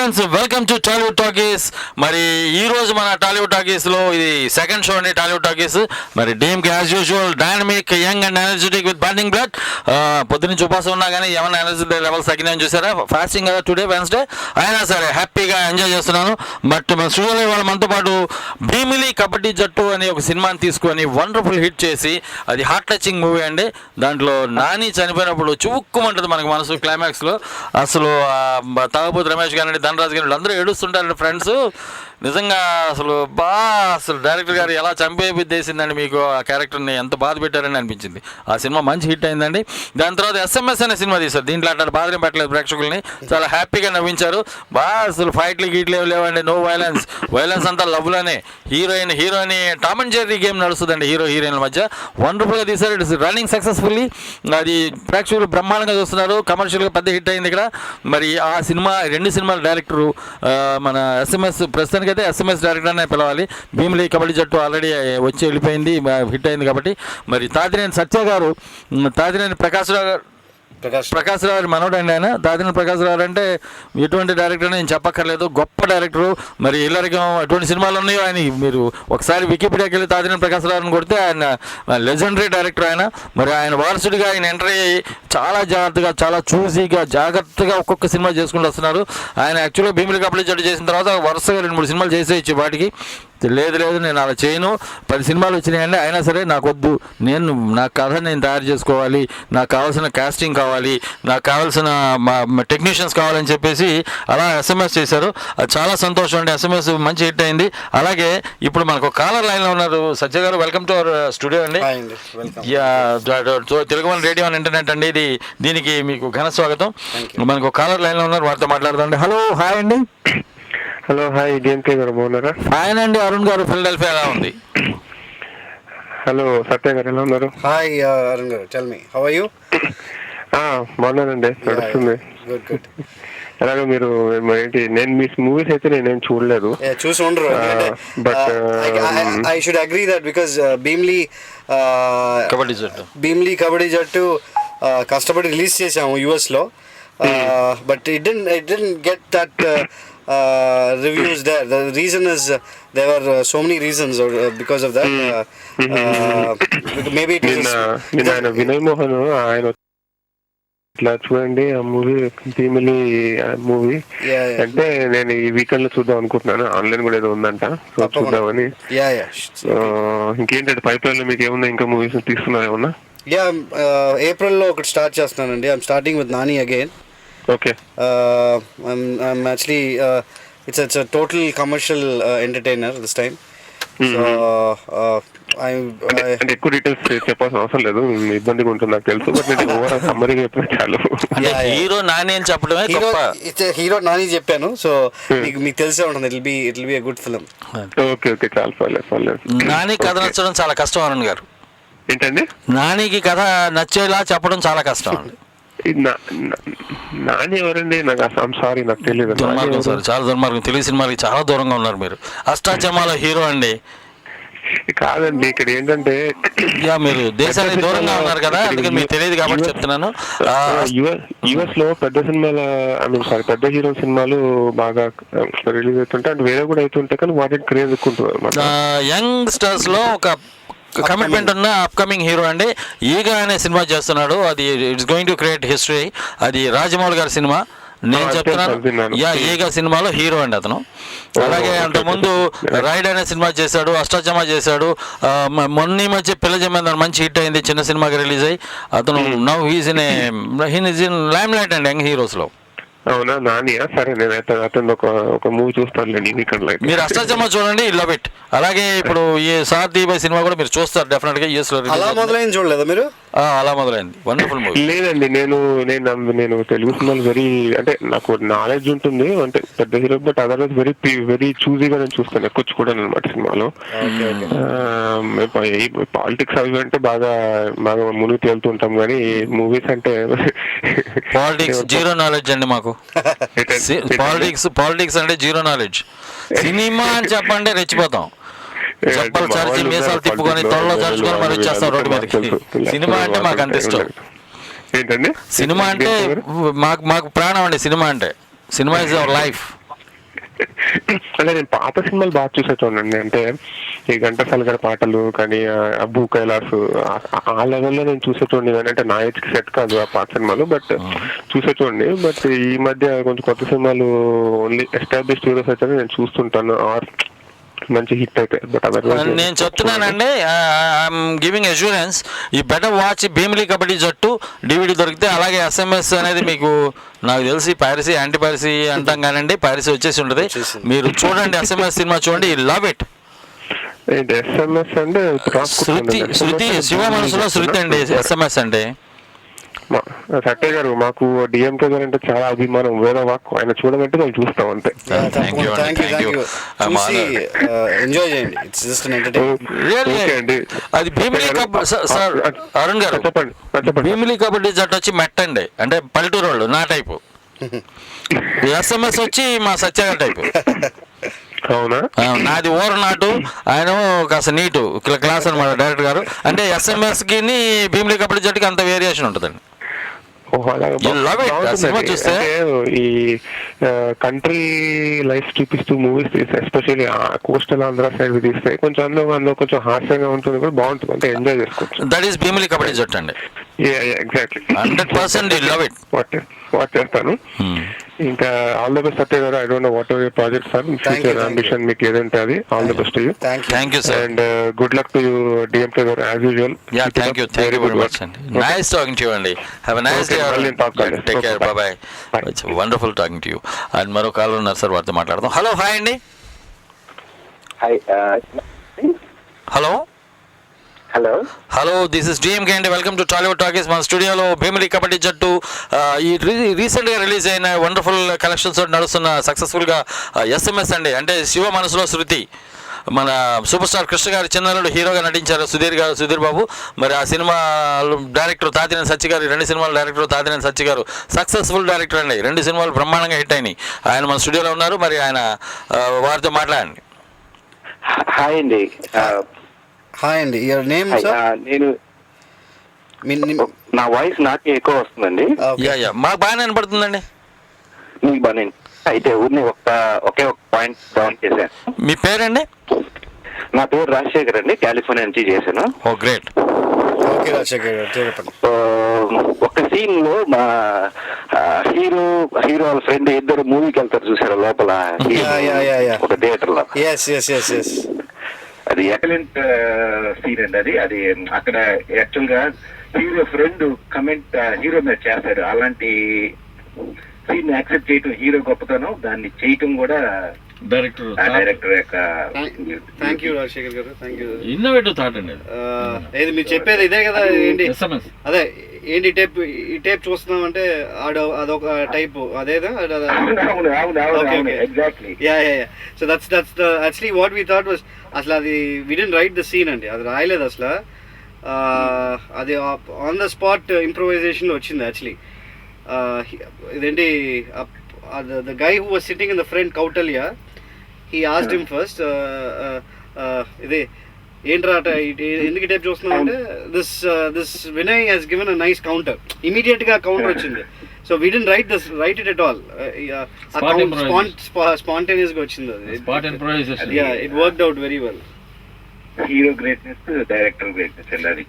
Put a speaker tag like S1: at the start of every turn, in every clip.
S1: Friends, welcome to Tollywood talkies. మరి ఈ రోజు మన టాలీవుడ్ టాకీస్లో ఇది సెకండ్ షో అండి. టాలీవుడ్ టాకీస్ మరి డీమ్కి as usual dynamic, young and energetic with burning blood. పొద్దున్న ఉపాసం ఉన్నా కానీ ఏమైనా ఎనర్జీ లెవెల్స్ తగ్గినాయని చూసారా? ఫాస్టింగ్ కదా టుడే వెన్స్డే, అయినా సరే హ్యాపీగా ఎంజాయ్ చేస్తున్నాను. బట్ మన స్టూడియోలో ఇవాళ మనతో పాటు భీమిలి కబడ్డీ జట్టు అని ఒక సినిమాని తీసుకొని వండర్ఫుల్ హిట్ చేసి, అది హార్ట్ టచింగ్ మూవీ అండి. దాంట్లో నాని చనిపోయినప్పుడు చుక్కుమంటుంది మనకు మనసు క్లైమాక్స్లో. అసలు తాగబోతు రమేష్ గారు, ధనరాజ్ గారు అందరూ ఏడుస్తుంటారు ఫ్రెండ్స్. నిజంగా అసలు డైరెక్టర్ గారు ఎలా చంపేసిందండి మీకు ఆ క్యారెక్టర్ని, ఎంత బాధ పెట్టారని అనిపించింది. ఆ సినిమా మంచి హిట్ అయిందండి. దాని తర్వాత SMS అనే సినిమా తీశారు. దీంట్లో అట్లా బాధ పెట్టలేదు ప్రేక్షకుల్ని, చాలా హ్యాపీగా నవ్వించారు. అసలు ఫైట్లు గీట్లు ఏమి లేవండి, నో వైలెన్స్ అంతా లవ్లోనే. Heroine Tom and Jerry game నడుస్తుందండి హీరో హీరోయిన్ల మధ్య. వండర్ఫుల్గా తీశారు. It's running successfully. అది ప్రేక్షకులు బ్రహ్మాండంగా చూస్తున్నారు. కమర్షియల్గా పెద్ద హిట్ అయింది ఇక్కడ. మరి ఆ సినిమా, రెండు సినిమాల డైరెక్టరు మన SMS, ప్రస్తుతానికి అయితే SMS డైరెక్టర్ అనే పిలవాలి. భీమిలి కబడ్డీ జట్టు ఆల్రెడీ వచ్చి వెళ్ళిపోయింది, హిట్ అయింది కాబట్టి. మరి తాతినేని సత్య గారు, తాతినేని ప్రకాష్ రావు గారి మనోడు అండి ఆయన. తాతినేని ప్రకాష్ రావు అంటే ఎటువంటి డైరెక్టర్ అని నేను చెప్పక్కర్లేదు, గొప్ప డైరెక్టరు. మరి ఇల్లరికం అటువంటి సినిమాలు ఉన్నాయో ఆయన. మీరు ఒకసారి వికీపీడియాకి వెళ్ళి తాతినేని ప్రకాష్ రావుని కొడితే ఆయన లెజెండరీ డైరెక్టర్ ఆయన. మరి ఆయన వారసుడిగా ఆయన ఎంట్రీ చాలా జాగ్రత్తగా, చాలా చూసీగా, జాగ్రత్తగా ఒక్కొక్క సినిమా చేసుకుంటూ వస్తున్నారు ఆయన. యాక్చువల్గా భీమిలి కబడ్డీ జట్టు చేసిన తర్వాత వరుసగా 2-3 సినిమాలు చేసేయచ్చు వాటికి. లేదు నేను అలా చేయను, 10 సినిమాలు వచ్చినాయండి, అయినా సరే నాకు వద్దు, నా కథ నేను తయారు చేసుకోవాలి, నాకు కావాల్సిన కాస్టింగ్ కావాలి, నాకు కావాల్సిన టెక్నీషియన్స్ కావాలని చెప్పేసి అలా SMS చేశారు. అది చాలా సంతోషం అండి. SMS మంచి హిట్ అయింది. అలాగే ఇప్పుడు మనకు కాలర్ లైన్లో ఉన్నారు. సత్య గారు, వెల్కమ్ టు అవర్ స్టూడియో అండి. Telugu one radio and internet అండి దీనికి మీకు ఘన స్వాగతం. మనకు కాలర్ లైన్లో ఉన్నారు, వారితో మాట్లాడుతుండే. హలో, హాయ్ అండి.
S2: Hello, hi. డిఎంకే గారు బాగున్నారా?
S1: హాయ్ అండి. అరుణ్ గారు, ఫిలడెల్ఫియా ఎలా ఉంది?
S2: హలో, సత్య గారు ఎలా ఉన్నారు?
S3: Hi Arun garu, tell me how are you?
S2: బాగున్నానండి, నడుస్తుంది.
S3: Good good.
S2: అలాగే మీరు ఏంటి, నేను మీ మూవీస్ అయితే నేనేం చూడలేదు,
S3: చూసి ఉండరు.
S2: But
S3: I should agree that because Bheemili kabaddi జట్టు కష్టపడి రిలీజ్ చేసాము US లో. But it didn't get that reviews there. The reason is there were so many reasons because of that. Maybe it is
S2: ఆయన వినయ్ మోహన్ ఆయన ఇట్లా చూడండి ఆ మూవీ, భీమిలి మూవీ అంటే నేను ఈ వీకెండ్ లో చూద్దాం అనుకుంటున్నాను. ఆన్లైన్ కూడా ఏదో ఉందంట, సో చూద్దామని. ఇంకేంటంటే పైప్ లైన్ లో మీకు ఏమన్నా ఇంకా మూవీస్ తీసుకున్నారు ఏమన్నా?
S3: ఏప్రిల్లో ఒకటి స్టార్ట్ చేస్తున్నానండి. I'm starting with Nani again.
S2: Okay.
S3: I'm actually it's a total commercial entertainer this time. So
S2: అంటే ఎక్కువ డీటెయిల్స్ చెప్పాల్సిన అవసరం లేదు, ఇబ్బందిగా ఉంటుంది నాకు తెలుసు. బట్ నేను ఓవరాల్ సమ్మరీ చెప్పిన చాలు.
S1: హీరో నాని అని చెప్పడమే గొప్ప.
S3: హీరో నాని చెప్పాను, సో మీకు తెలిసే ఉంటుంది. It will be a good film.
S2: Okay, చాలా పర్లేదు.
S1: నాని కథ నచ్చడం చాలా కష్టం అరుణ్ గారు.
S2: ఏంటండి?
S1: నానికి కథ నచ్చేలా చెప్పడం చాలా కష్టం అండి.
S2: నాని ఎవరండి? నాకు సారీ, నాకు తెలియదు.
S1: దుర్మార్గం సార్, చాలా దుర్మార్గం. తెలుగు సినిమాలకి చాలా దూరంగా ఉన్నారు మీరు. అష్టాచమ్మాలో హీరో అండి.
S2: కాదండి, ఇక్కడ ఏంటంటే
S1: మీరు దేశానికి దూరంగా ఉన్నారు కదా, అందుకని మీకు తెలియదు కాబట్టి చెప్తున్నాను.
S2: US లో పెద్ద సినిమాలు, పెద్ద హీరో సినిమాలు బాగా రిలీజ్ అవుతుంటే, అంటే వేరే కూడా అవుతుంటాయి, కానీ వాటికి క్రేజ్ ఎక్కుంటుంది.
S1: యంగ్ స్టార్స్ లో ఒక కమిట్మెంట్ ఉన్న అప్కమింగ్ హీరో అండి. ఈగా అనే సినిమా చేస్తున్నాడు. అది it's going to create history. అది రాజమౌళి గారి సినిమా. నేను చెప్తున్నాను, ఈగా సినిమాలో హీరో అండి అతను. అలాగే అంతకుముందు రైడ్ అనే సినిమా చేశాడు, అష్టాచమ్మా చేశాడు. మొన్న మధ్య పిల్ల జమీందార్ మంచి హిట్ అయింది, చిన్న సినిమాకి రిలీజ్ అయ్యి. అతను now he's in lime light అండి యంగ్ హీరోస్లో.
S2: అవునా? నానియా? సరే, నేను అతను ఒక మూవీ చూస్తానులేండి ఈ వీకెండ్ లో.
S1: మీరు అష్టాచమ్మ చూడండి, లవ్ ఇట్. అలాగే ఇప్పుడు ఈ సారథి బాయ్ సినిమా కూడా మీరు చూస్తారు డెఫినెట్ గా. US లో
S3: అలా మొదలైంది, చూడలేదా మీరు?
S1: అలా మొదలైంది, వండర్ఫుల్ మూవీ.
S2: లేదండి, నేను తెలుగు సినిమాలు అంటే నాకు నాలెడ్జ్ ఉంటుంది, అంటే పెద్ద హీరో, బట్ అదర్వైజ్ వెరీ చూజీగా నేను చూస్తాను, ఎక్కువ చూడను అనమాట సినిమాలో. పాలిటిక్స్ అవి అంటే బాగా మునిగి తేలుతుంటాం, కానీ మూవీస్ అంటే
S1: పాలిటిక్స్ జీరో నాలెడ్జ్ అండి మాకు. పాలిటిక్స్ అంటే జీరో నాలెడ్జ్. సినిమా అని చెప్పండి రెచ్చిపోతాం. చెప్పలు చరిచి మీసాలు తిప్పుకొని తొడలో చరుచుకొని మరి వచ్చేస్తాం రోడ్డు మీదకి. సినిమా అంటే మాకు అంత ఇష్టం.
S2: ఏంటండి?
S1: సినిమా అంటే మాకు ప్రాణం అండి. Cinema is our life.
S2: అంటే నేను పాత సినిమాలు బాగా చూసేటోనండి. అంటే ఈ ఘంటసాల గారి పాటలు కానీ అబ్బు కైలాస్ ఆ లెవెల్లో నేను చూసేటోండి. అంటే నా ఏజ్కి సెట్ కాదు ఆ పాత సినిమాలు, బట్ చూసేటోండి. బట్ ఈ మధ్య కొంచెం కొత్త సినిమాలు ఓన్లీ ఎస్టాబ్లిష్డ్ హీరోస్ అయితే నేను చూస్తుంటాను, ఆర్ మంచి హిట్ అయితే. బట్
S1: నేను చెప్తున్నానండి, ఐఎమ్ గివింగ్ అష్యూరెన్స్, ఈ బెటర్ వాచ్ భీమిలి కబడ్డీ జట్టు DVD దొరికితే. అలాగే SMS అనేది మీకు నాకు తెలిసి పైరసీ యాంటీ పైరసీ అంటాం కానండి, పైరసీ వచ్చేసి ఉంటుంది. మీరు చూడండి, SMS సినిమా చూడండి, లవ్ ఇట్.
S2: SMS అంటే
S1: శృతి శివ మనసులో శృతి అండి SMS అంటే.
S2: సత్య గారు, మాకు డిఎంకే గారు అంటే చాలా అభిమానం, వేరే వాక్ ఆయన చూడమంటే మేము చూస్తాం అంతే.
S1: అది భీమిలి సార్ అరుణ్ గారు,
S2: చెప్పండి.
S1: భీమిలి కబడ్డీ జట్టు వచ్చి మెట్టండి, అంటే పల్లెటూరు వాళ్ళు నా టైపు. SMS వచ్చి మా సత్య గారి టైపు.
S2: అవునా?
S1: నాది ఓవర్ నాటు, ఆయన కాస్త నీటు క్లాస్ అనమాట డైరెక్టర్ గారు. అంటే SMS కి భీమిలి కబడ్డీ జట్టుకి అంత వేరియేషన్ ఉంటుందండి.
S2: చూస్తే ఈ కంట్రీ లైఫ్ చూపిస్తూ మూవీస్ తీస్తే, ఎస్పెషల్లీ కోస్టల్ ఆంధ్ర సైడ్ తీస్తే కొంచెం అందులో కొంచెం హాస్యంగా ఉంటుంది, కూడా బాగుంటుంది, అంటే ఎంజాయ్ చేసుకోవచ్చు.
S1: దట్ ఈస్ భీమిలి కబడ్డీ జట్టు అండి.
S2: Exactly
S1: 100% love it.
S2: వాచ్ చేస్తాను. ఇంకా ఆల్ ద బెస్ట్ సత్య గారు. I don't know whatever your project sir, future ambition మీకు ఏదంటే అది. All the best to you.
S1: Thank you sir,
S2: and good luck to you DMK గారు as usual.
S1: Thank you very much అండి. Nice talking to you అండి. Have a nice day. Take care, bye bye. It's wonderful talking to you. And మరో call ఉన్నారు sir, వారితో మాట్లాడదాం. Hello, hi అండి. Hello hello, this is DMK అండి. Welcome to Tollywood talkies. మన స్టూడియోలో భీమిలి కబడ్డీ జట్టు ఈ రీసెంట్గా రిలీజ్ అయిన వండర్ఫుల్ కలెక్షన్స్ నడుస్తున్న సక్సెస్ఫుల్గా SMS అండి, అంటే శివ మనసులో శృతి. మన సూపర్ స్టార్ కృష్ణ గారి చిన్నల్లుడు హీరోగా నటించారు సుధీర్ బాబు. మరి ఆ సినిమా డైరెక్టర్ తాతినేని సత్య గారు, 2 సినిమాల డైరెక్టర్ తాతినేని సత్య గారు సక్సెస్ఫుల్ డైరెక్టర్ అండి. 2 సినిమాలు బ్రహ్మాండంగా హిట్ అయినాయి. ఆయన మన స్టూడియోలో ఉన్నారు, మరి ఆయన వారితో మాట్లాడండి.
S4: హాయ్ అండి.
S3: హాయ్ అండి. Your name sir?
S4: నేను నా వాయిస్ నాకే ఎక్కువ వస్తుందండి.
S1: మాకు బాగానే వినపడుతుందండి.
S4: మీకు బాగా అయితే ఊరిని ఒకే ఒక పాయింట్ డౌన్ చేశాను.
S1: మీ పేరండి?
S4: నా పేరు రాజశేఖర్ అండి, కాలిఫోర్నియా నుంచి చేశాను.
S1: ఓ గ్రేట్.
S4: ఒక సీన్ లో మా హీరో వాళ్ళ ఫ్రెండ్ ఇద్దరు మూవీకి వెళ్తారు, చూసారా లోపల ఒక థియేటర్ లో. అది ఎక్సలెంట్ సీన్ అండి. అది అక్కడ యాక్చువల్ గా హీరో ఫ్రెండ్ కమెంట్ హీరో మీద చేస్తాడు. అలాంటి సీన్ యాక్సెప్ట్ చేయటం హీరో గొప్పతనం, దాన్ని చేయటం కూడా డైరెక్టర్ యొక్క.
S3: థ్యాంక్ యూ రాజశేఖర్ గారు, థ్యాంక్ యూ.
S1: ఇన్నోవేటివ్ థాట్ అండి.
S3: ఏది మీరు చెప్పేది ఇదే కదా? ఏంటి అదే ఏంటి ఈ టేప్ చూస్తున్నాం అంటే అదొక టైప్ అదేదా? So that's actually what we thought was. అసలు అది we didn't write the scene అండి, అది రాయలేదు అసలు. అది ఆన్ ద స్పాట్ ఇంప్రూవైజేషన్ వచ్చింది యాక్చువల్లీ. ఇదేంటి the guy who was sitting in the front, Kautalya, he asked him first, ఇదే ఏంట్రా ఎందుకు టైప్ చూస్తున్నావు అంటే, this Vinay has given a nice counter. Immediate గా కౌంటర్ వచ్చింది. So we didn't write it at all. Spontaneous గా వచ్చింది అది. It worked out very well.
S4: Hero greatness, director greatness అండి.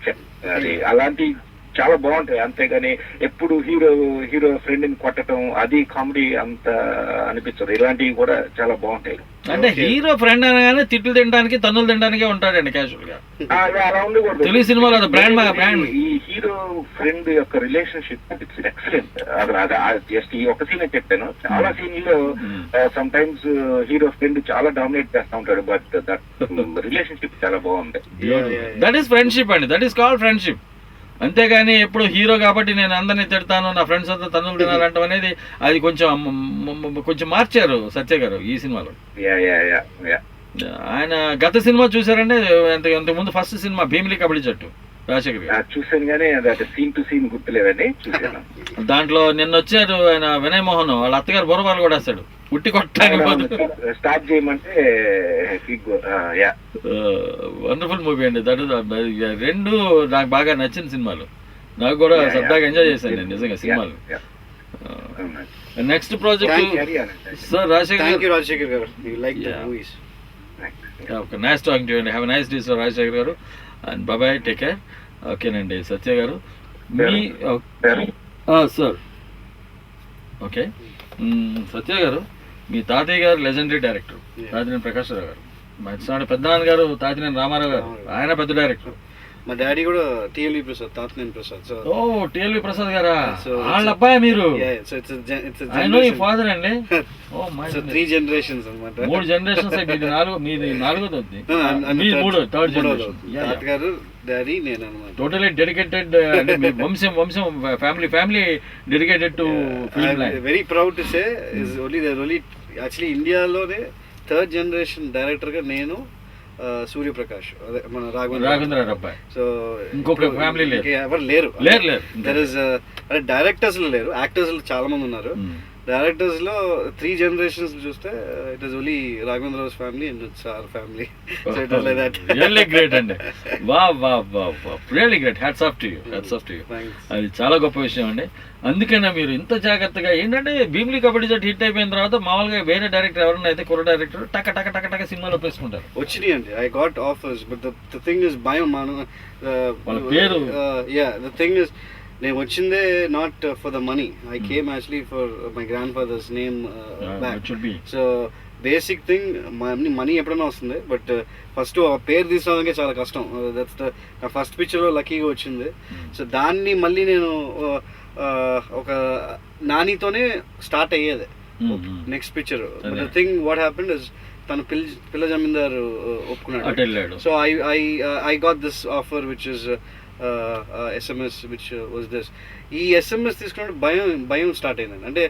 S4: అది అలాంటి చాలా బాగుంటాయి. అంతేగాని ఎప్పుడు హీరో ఫ్రెండ్ ని కొట్టడం అది కామెడీ అంత అనిపించదు. ఇలాంటివి కూడా చాలా బాగుంటాయి.
S1: అంటే హీరో ఫ్రెండ్ అనగానే తిట్లు తినడానికి తన్నులు తినడానికే ఉంటాడండి క్యాజువల్ గా.
S4: అలా ఉండకూడదు.
S1: తెలుగు సినిమాలో బ్రాండ్
S4: ఈ హీరో ఫ్రెండ్ యొక్క రిలేషన్షిప్ ఇట్స్ ఎక్సలెంట్. జస్ట్ ఈ ఒక సీన్ చెప్పాను. చాలా సీన్ లో సమ్ టైమ్స్ హీరో ఫ్రెండ్ చాలా డామినేట్ చేస్తూ ఉంటాడు, బట్ దట్ రిలేషన్షిప్ చాలా బాగుంది.
S1: దట్ ఈస్ ఫ్రెండ్షిప్ అండి, దట్ ఈస్ కాల్డ్ ఫ్రెండ్షిప్. అంతేగాని ఎప్పుడు హీరో కాబట్టి నేను అందరినీ తిడతాను, నా ఫ్రెండ్స్ అంతా తన్నులు తినాలంటాం అనేది అది కొంచెం మార్చారు సత్య గారు ఈ సినిమాలో. ఆయన గత సినిమా చూసారంటే, ఇంతకు ముందు ఫస్ట్ సినిమా భీమిలి కబడ్డీ జట్టు రాజశేఖర్ గారు
S4: చూసాను, కానీ సీన్ టు సీన్ గుర్తులేదండి. చూసాను.
S1: నిన్న వచ్చారు ఆయన వినయ్ మోహన్, వాళ్ళ అత్తగారు బొరబాలు కూడా వేస్తాడు ఉట్టి కొట్టడానికి.
S4: స్టార్ట్ చేయమంటే
S1: వండర్ఫుల్ మూవీ అండి. దట్ రెండు నాకు బాగా నచ్చిన సినిమాలు. నాకు కూడా సరదాగా ఎంజాయ్ చేశాను నేను నిజంగా సినిమాలు. Next project
S4: carry on.
S1: Sir Rajasekhar
S3: thank you Rajasekhar గారు, you like the
S1: Yeah.
S3: Movies.
S1: Okay, nice talking to you అండి. Have nice day sir Rajasekhar గారు, అండ్ బాయ్, టేక్ కేర్. ఓకేనండి. సత్య గారు మీ సార్ ఓకే, సత్య గారు మీ తాతయ్య గారు లెజెండరీ డైరెక్టర్ తాతినేని ప్రకాశ్రావు గారు, మా పెద్దనాన్న గారు తాతినేని రామారావు గారు, ఆయన పెద్ద డైరెక్టర్.
S3: మా డాడీ కూడా టిఎల్వి ప్రసాద్, తాతనేని ప్రసాద్. సో
S1: ఓ, టిఎల్వి ప్రసాద్ గారా?
S3: So,
S1: వాళ్ళ అబ్బాయి మీరు?
S3: So it's
S1: I know your father అండి. ఓ మై,
S3: సో 3 generations అన్నమాట.
S1: 3 generations. మీది నాలుగోది అవుతుంది, మీ థర్డ్ జనరేషన్.
S3: తాతగారు, డాడీ, నేను అన్నమాట.
S1: టోటలీ డెడికేటెడ్ అంటే మీ వంశం family dedicated to film line.
S3: Very proud to say is only actually ఇండియాలోనే 3rd generation డైరెక్టర్ గా నేను, సూర్యప్రకాష్, అదే మన
S1: రాఘవేంద్ర అబ్బాయి.
S3: సో
S1: ఇంకొక ఫ్యామిలీ లేరు,
S3: ఎవరు లేరు. దర్ ఇస్ అంటే డైరెక్టర్స్ లో లేరు, యాక్టర్స్ లో చాలా మంది ఉన్నారు. డైరెక్టర్స్ లో 3 generations చూస్తే it is only Raghavendra Rao's family and it's our family. So it was like that.
S1: Really great అండి. Wow really great. Hats off to you. అది చాలా గొప్ప విషయం అండి. అందుకనే మీరు ఇంత జాగ్రత్తగా ఏంటంటే భీమిలి కబడ్డీ జట్టు హిట్ అయిపోయిన తర్వాత మామూలుగా వేరే డైరెక్టర్ ఎవరన్నా అయితే కుర్ర డైరెక్టర్ టక టక టక టక సినిమాలో పేసుకుంటారు.
S3: వచ్చినాయి అండి, I got offers, but the thing is భయం.
S1: వాళ్ళ పేరు
S3: ద థింగ్ ఇస్ నేను వచ్చిందే not for the money, I came actually for my grand father's name back. So basic thing money ఎప్పుడైనా వస్తుంది, బట్ ఫస్ట్ ఆ పేరు తీసుకురావడానికి చాలా కష్టం. దట్స్ ద నా ఫస్ట్ పిక్చర్లో లక్కీగా వచ్చింది. సో దాన్ని మళ్ళీ నేను ఒక నానితోనే స్టార్ట్ అయ్యేది next picture. The thing what happened is తను పిల్ల జమీందార్ ఒప్పుకున్నాడు. So I got this offer which is SMS which was this. ఈ SMS తీసుకున్నప్పుడు భయం స్టార్ట్ అయిందండి. అంటే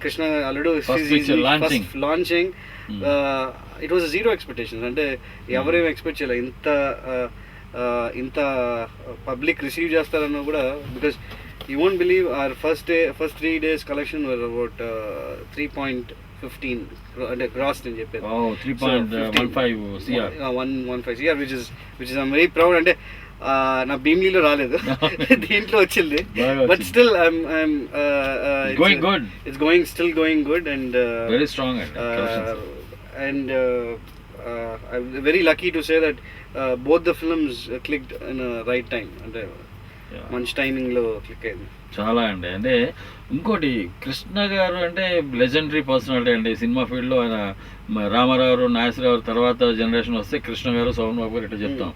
S3: కృష్ణ అల్లుడు లాంచింగ్, ఇట్ వాజ్ 0 expectations. అంటే ఎవరేం ఎక్స్పెక్ట్ చేయలేదు ఇంత పబ్లిక్ రిసీవ్ చేస్తారన్న కూడా. Because you won't believe our first 3 days collection were about 3.15 అంటే గ్రాస్ అని చెప్పారు.
S1: 3.15
S3: CR which is I'm very proud. అంటే నా భీమ్లీలో రాలేదు, దీంట్లో వచ్చింది. But still still going good and
S1: very strong
S3: and I'm very lucky to say that both the films clicked in a right time. అంటే మంచి టైమింగ్ లో క్లిక్ అయింది
S1: చాలా అండి. అంటే ఇంకోటి కృష్ణ గారు అంటే లెజెండరీ పర్సనాలిటీ అండి సినిమా ఫీల్డ్లో. ఆయన రామారావు, నాగేశ్వరరావు తర్వాత జనరేషన్ వస్తే కృష్ణ గారు, సోమన్ బాబు గారు ఇట్లా చెప్తాం.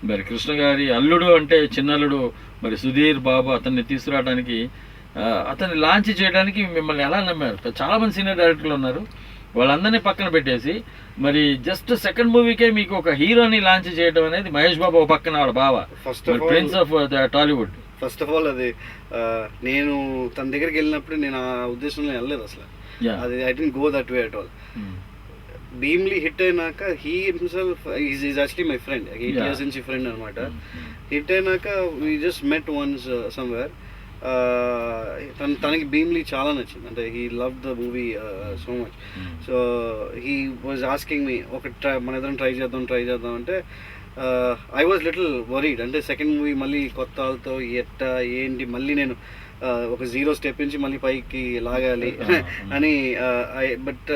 S1: మరి కృష్ణ గారి అల్లుడు అంటే చిన్నల్లుడు మరి సుధీర్ బాబు అతన్ని తీసుకురావడానికి, అతన్ని లాంచ్ చేయడానికి మిమ్మల్ని ఎలా నమ్మారు? చాలా మంది సీనియర్ డైరెక్టర్లు ఉన్నారు, వాళ్ళందరినీ పక్కన పెట్టేసి మరి జస్ట్ సెకండ్ మూవీకే మీకు ఒక హీరోని లాంచ్ చేయడం అనేది మహేష్ బాబు ఒక పక్కన వాళ్ళ బావ, prince of Tollywood.
S3: First of all అది నేను తన దగ్గరికి వెళ్ళినప్పుడు నేను ఆ ఉద్దేశంలో వెళ్ళలేదు అసలు. అది I don't go that way at all. Bheemili hit అయినాక he himself is actually my friend, 8 years నుంచి ఫ్రెండ్ అనమాట. హిట్ అయినాక we just met once somewhere. తనకి భీమ్లీ చాలా నచ్చింది, అంటే he love the movie so much. So he was asking me మన ఇద్దరం ట్రై చేద్దాం అంటే ఐ వాజ్ లిటిల్ వరీడ్. అంటే సెకండ్ మూవీ మళ్ళీ కొత్త వాళ్ళతో ఎట్టా ఏంటి, మళ్ళీ నేను ఒక 0 step నుంచి మళ్ళీ పైకి లాగాలి అని. But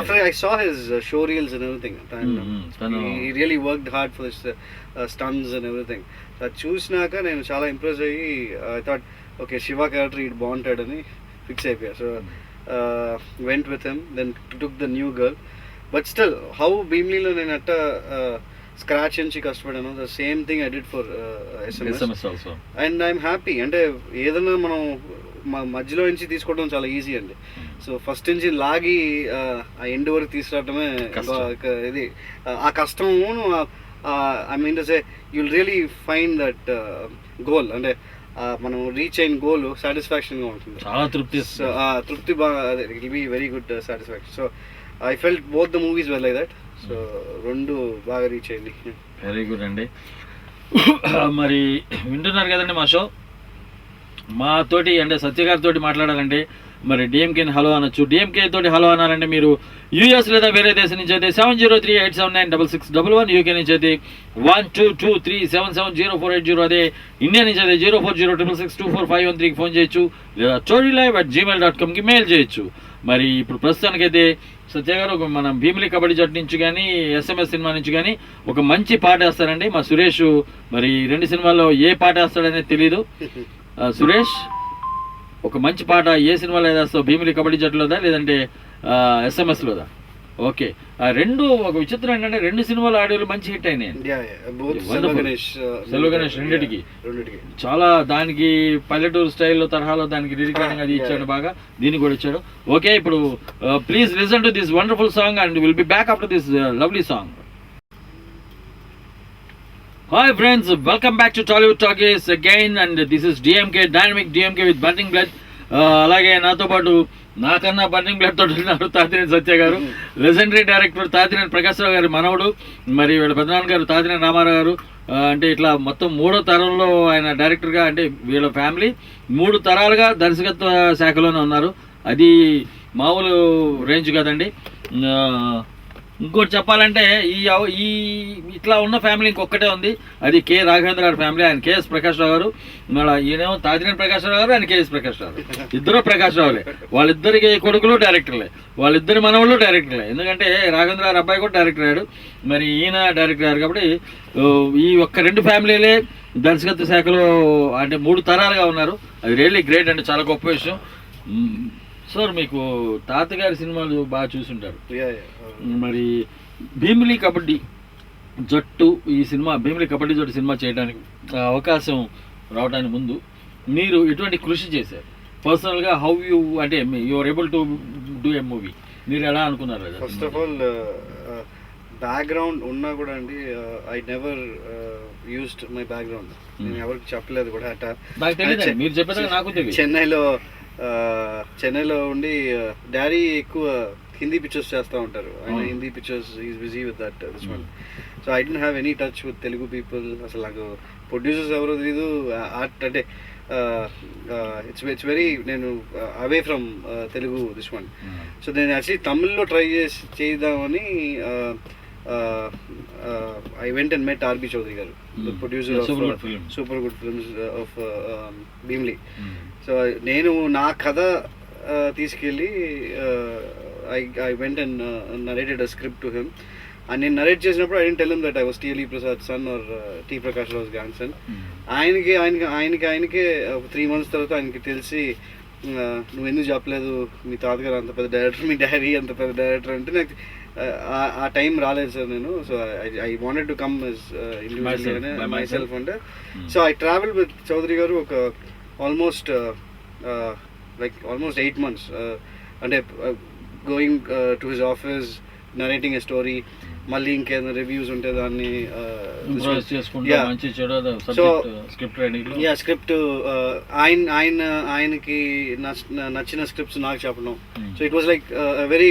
S3: after I saw his show reels and everything, he really worked hard for this stunts and everything. అది చూసినాక నేను చాలా ఇంప్రెస్ అయ్యి I thought okay Shiva character ఇటు బాగుంటాడని ఫిక్స్ అయిపోయా. So went with him, then took the new girl. But still how భీమ్లీలో నేను అట్ట స్క్రాచ్ నుంచి కష్టపడాను, the same thing I did for SMS also. And I'm happy. అంటే ఏదైనా మనం మధ్యలో నుంచి తీసుకోవడం చాలా ఈజీ అండి. సో ఫస్ట్ నుంచి లాగి ఆ ఎండ్ వరకు తీసుకురావడమే ఇది ఆ కష్టము. I mean to say you'll really find that goal. అంటే మనం రీచ్ అయిన గోల్ సాటిస్ఫాక్షన్గా ఉంటుంది,
S1: చాలా
S3: తృప్తి బాగా, it will be very good satisfaction. So I felt both the movies well like that. So 2 బాగా రీచ్ అయింది.
S1: వెరీ గుడ్ అండి. మరి వింటున్నారు కదండి మా షో. మాతోటి అంటే సత్య గారితో మాట్లాడాలంటే మరి డిఎంకేని హలో అనొచ్చు. డిఎంకే తోటి హలో అనాలంటే మీరు యూఎస్ లేదా వేరే దేశం నుంచి అయితే 7038796611, యూకే నుంచి అయితే 1223770480, అదే ఇండియా నుంచి అయితే 0406624513కి ఫోన్ చేయొచ్చు, లేదా storylive@gmail.comకి మెయిల్ చేయొచ్చు. మరి ఇప్పుడు ప్రస్తుతానికైతే సత్య గారు మన భీమిలి కబడ్డీ జట్టు నుంచి కానీ SMS సినిమా నుంచి కానీ ఒక మంచి పాట వేస్తారండి మా సురేష్. మరి 2 సినిమాల్లో ఏ పాట వేస్తాడనేది తెలీదు. సురేష్, ఒక మంచి పాట ఏ సినిమాలో వేస్తావు? భీమిలి కబడ్డీ జట్టులోదా లేదంటే SMS లోదా? ఓకే, ఆ రెండు ఒక విచిత్రం ఏంటంటే 2 సినిమాల ఆడియోలు మంచి హిట్ అయినాయి. సెల్వ గణేష్ రెండిటికి చాలా, దానికి పల్లెటూరు స్టైల్లో తరహాలో దానికి లిరిక్ అది ఇచ్చాడు బాగా, దీనికి కూడా ఇచ్చాడు. ఓకే, ఇప్పుడు please listen to this wonderful song and will be back after this lovely song. Hi friends, welcome back to Tollywood talkies again, and this is DMK, dynamic DMK with burning blood. అలాగే నాతో పాటు నాకన్నా burning blood తోటి ఉన్నారు తాతినేని సత్య గారు, legendary director Tatineni Prakash Rao గారి మనవడు, మరి వీళ్ళ పెద్దనాన్న గారు తాతినేని రామారావు గారు. అంటే ఇట్లా మొత్తం 3వ తరంలో ఆయన డైరెక్టర్గా, అంటే వీళ్ళ ఫ్యామిలీ 3 తరాలుగా దర్శకత్వ శాఖలోనే ఉన్నారు. అది మామూలు రేంజ్ కదండి. ఇంకోటి చెప్పాలంటే ఈ ఇట్లా ఉన్న ఫ్యామిలీ ఇంకొక్కటే ఉంది, అది కె రాఘవేంద్ర గారి ఫ్యామిలీ. ఆయన కేఎస్ ప్రకాశ్రావు గారు, మళ్ళీ ఈయనేమో తాతినేని ప్రకాశ్రావు గారు, ఆయన కేఎస్ ప్రకాశ్రావు గారు, ఇద్దరు ప్రకాశ్రావులే. వాళ్ళిద్దరికి కొడుకులు డైరెక్టర్లే, వాళ్ళిద్దరి మనవళ్ళు డైరెక్టర్లే. ఎందుకంటే రాఘవేంద్ర గారి అబ్బాయి కూడా డైరెక్టర్ అయ్యాడు, మరి ఈయన డైరెక్టర్ అయ్యారు. కాబట్టి ఈ ఒక్క 2 ఫ్యామిలీలే దర్శకత్వ శాఖలో అంటే 3 తరాలుగా ఉన్నారు. అది రియల్లీ గ్రేట్ అండి, చాలా గొప్ప విషయం. సార్, మీకు తాతగారి సినిమాలు బాగా చూసుంటారు. మరి భీమిలి కబడ్డీ జట్టు ఈ సినిమా, భీమిలి కబడ్డీ జట్టు సినిమా చేయడానికి అవకాశం రావడానికి ముందు మీరు ఎటువంటి కృషి చేశారు పర్సనల్గా? హౌ యూ, అంటే you are able to do a movie, మీరు ఎలా అనుకున్నారు?
S3: ఫస్ట్ ఆఫ్ ఆల్ బ్యాక్గ్రౌండ్ ఉన్నా కూడా అండి, I never used my background. నేను ఎవరికి చెప్పలేదు కూడా.
S1: నాకు తెలియదు, మీరు చెప్పేదాకా నాకు తెలియదు.
S3: చెన్నైలో ఉండి డాడీ ఎక్కువ హిందీ పిక్చర్స్ చేస్తూ ఉంటారు. ఆయన Hindi pictures is busy with that this one. So I don't have any touch with Telugu people. అసలు నాకు ప్రొడ్యూసర్స్ ఎవరో తెలీదు. ఆర్ట్ అంటే ఇట్స్ వెరీ, నేను away from Telugu this one. So నేను యాక్చువల్లీ తమిళ్లో ట్రై చేద్దామని I went and met R.B. Chaudhary garu, the producer of Super Good Films of Bhimli. So nenu na kada తీసుకెళ్ళి I went and narrated a script to him. And నేను narrate చేసినప్పుడు I didn't tell him that I was T.L.E. Prasad's son or T. Prakash Rao's grandson. ఆయనకే 3 months తర్వాత ఆయనకి తెలిసి, నువ్వు ఎందుకు చెప్పలేదు, మీ తాతగారు అంత పెద్ద డైరెక్టర్, మీ డాడీ అంత పెద్ద డైరెక్టర్ అంటే నాకు ఆ టైం రాలేదు సార్. నేను so I wanted to come individual myself అంటే. So I travel with Chowdary గారు ఒక ఆల్మోస్ట్ 8 months. అంటే going to his office, narrating a story, మళ్ళీ ఇంకేదైనా రివ్యూస్ ఉంటే దాన్ని స్క్రిప్ట్ ఆయనకి నచ్చిన స్క్రిప్ట్స్ నాకు చెప్పడం. So it was like very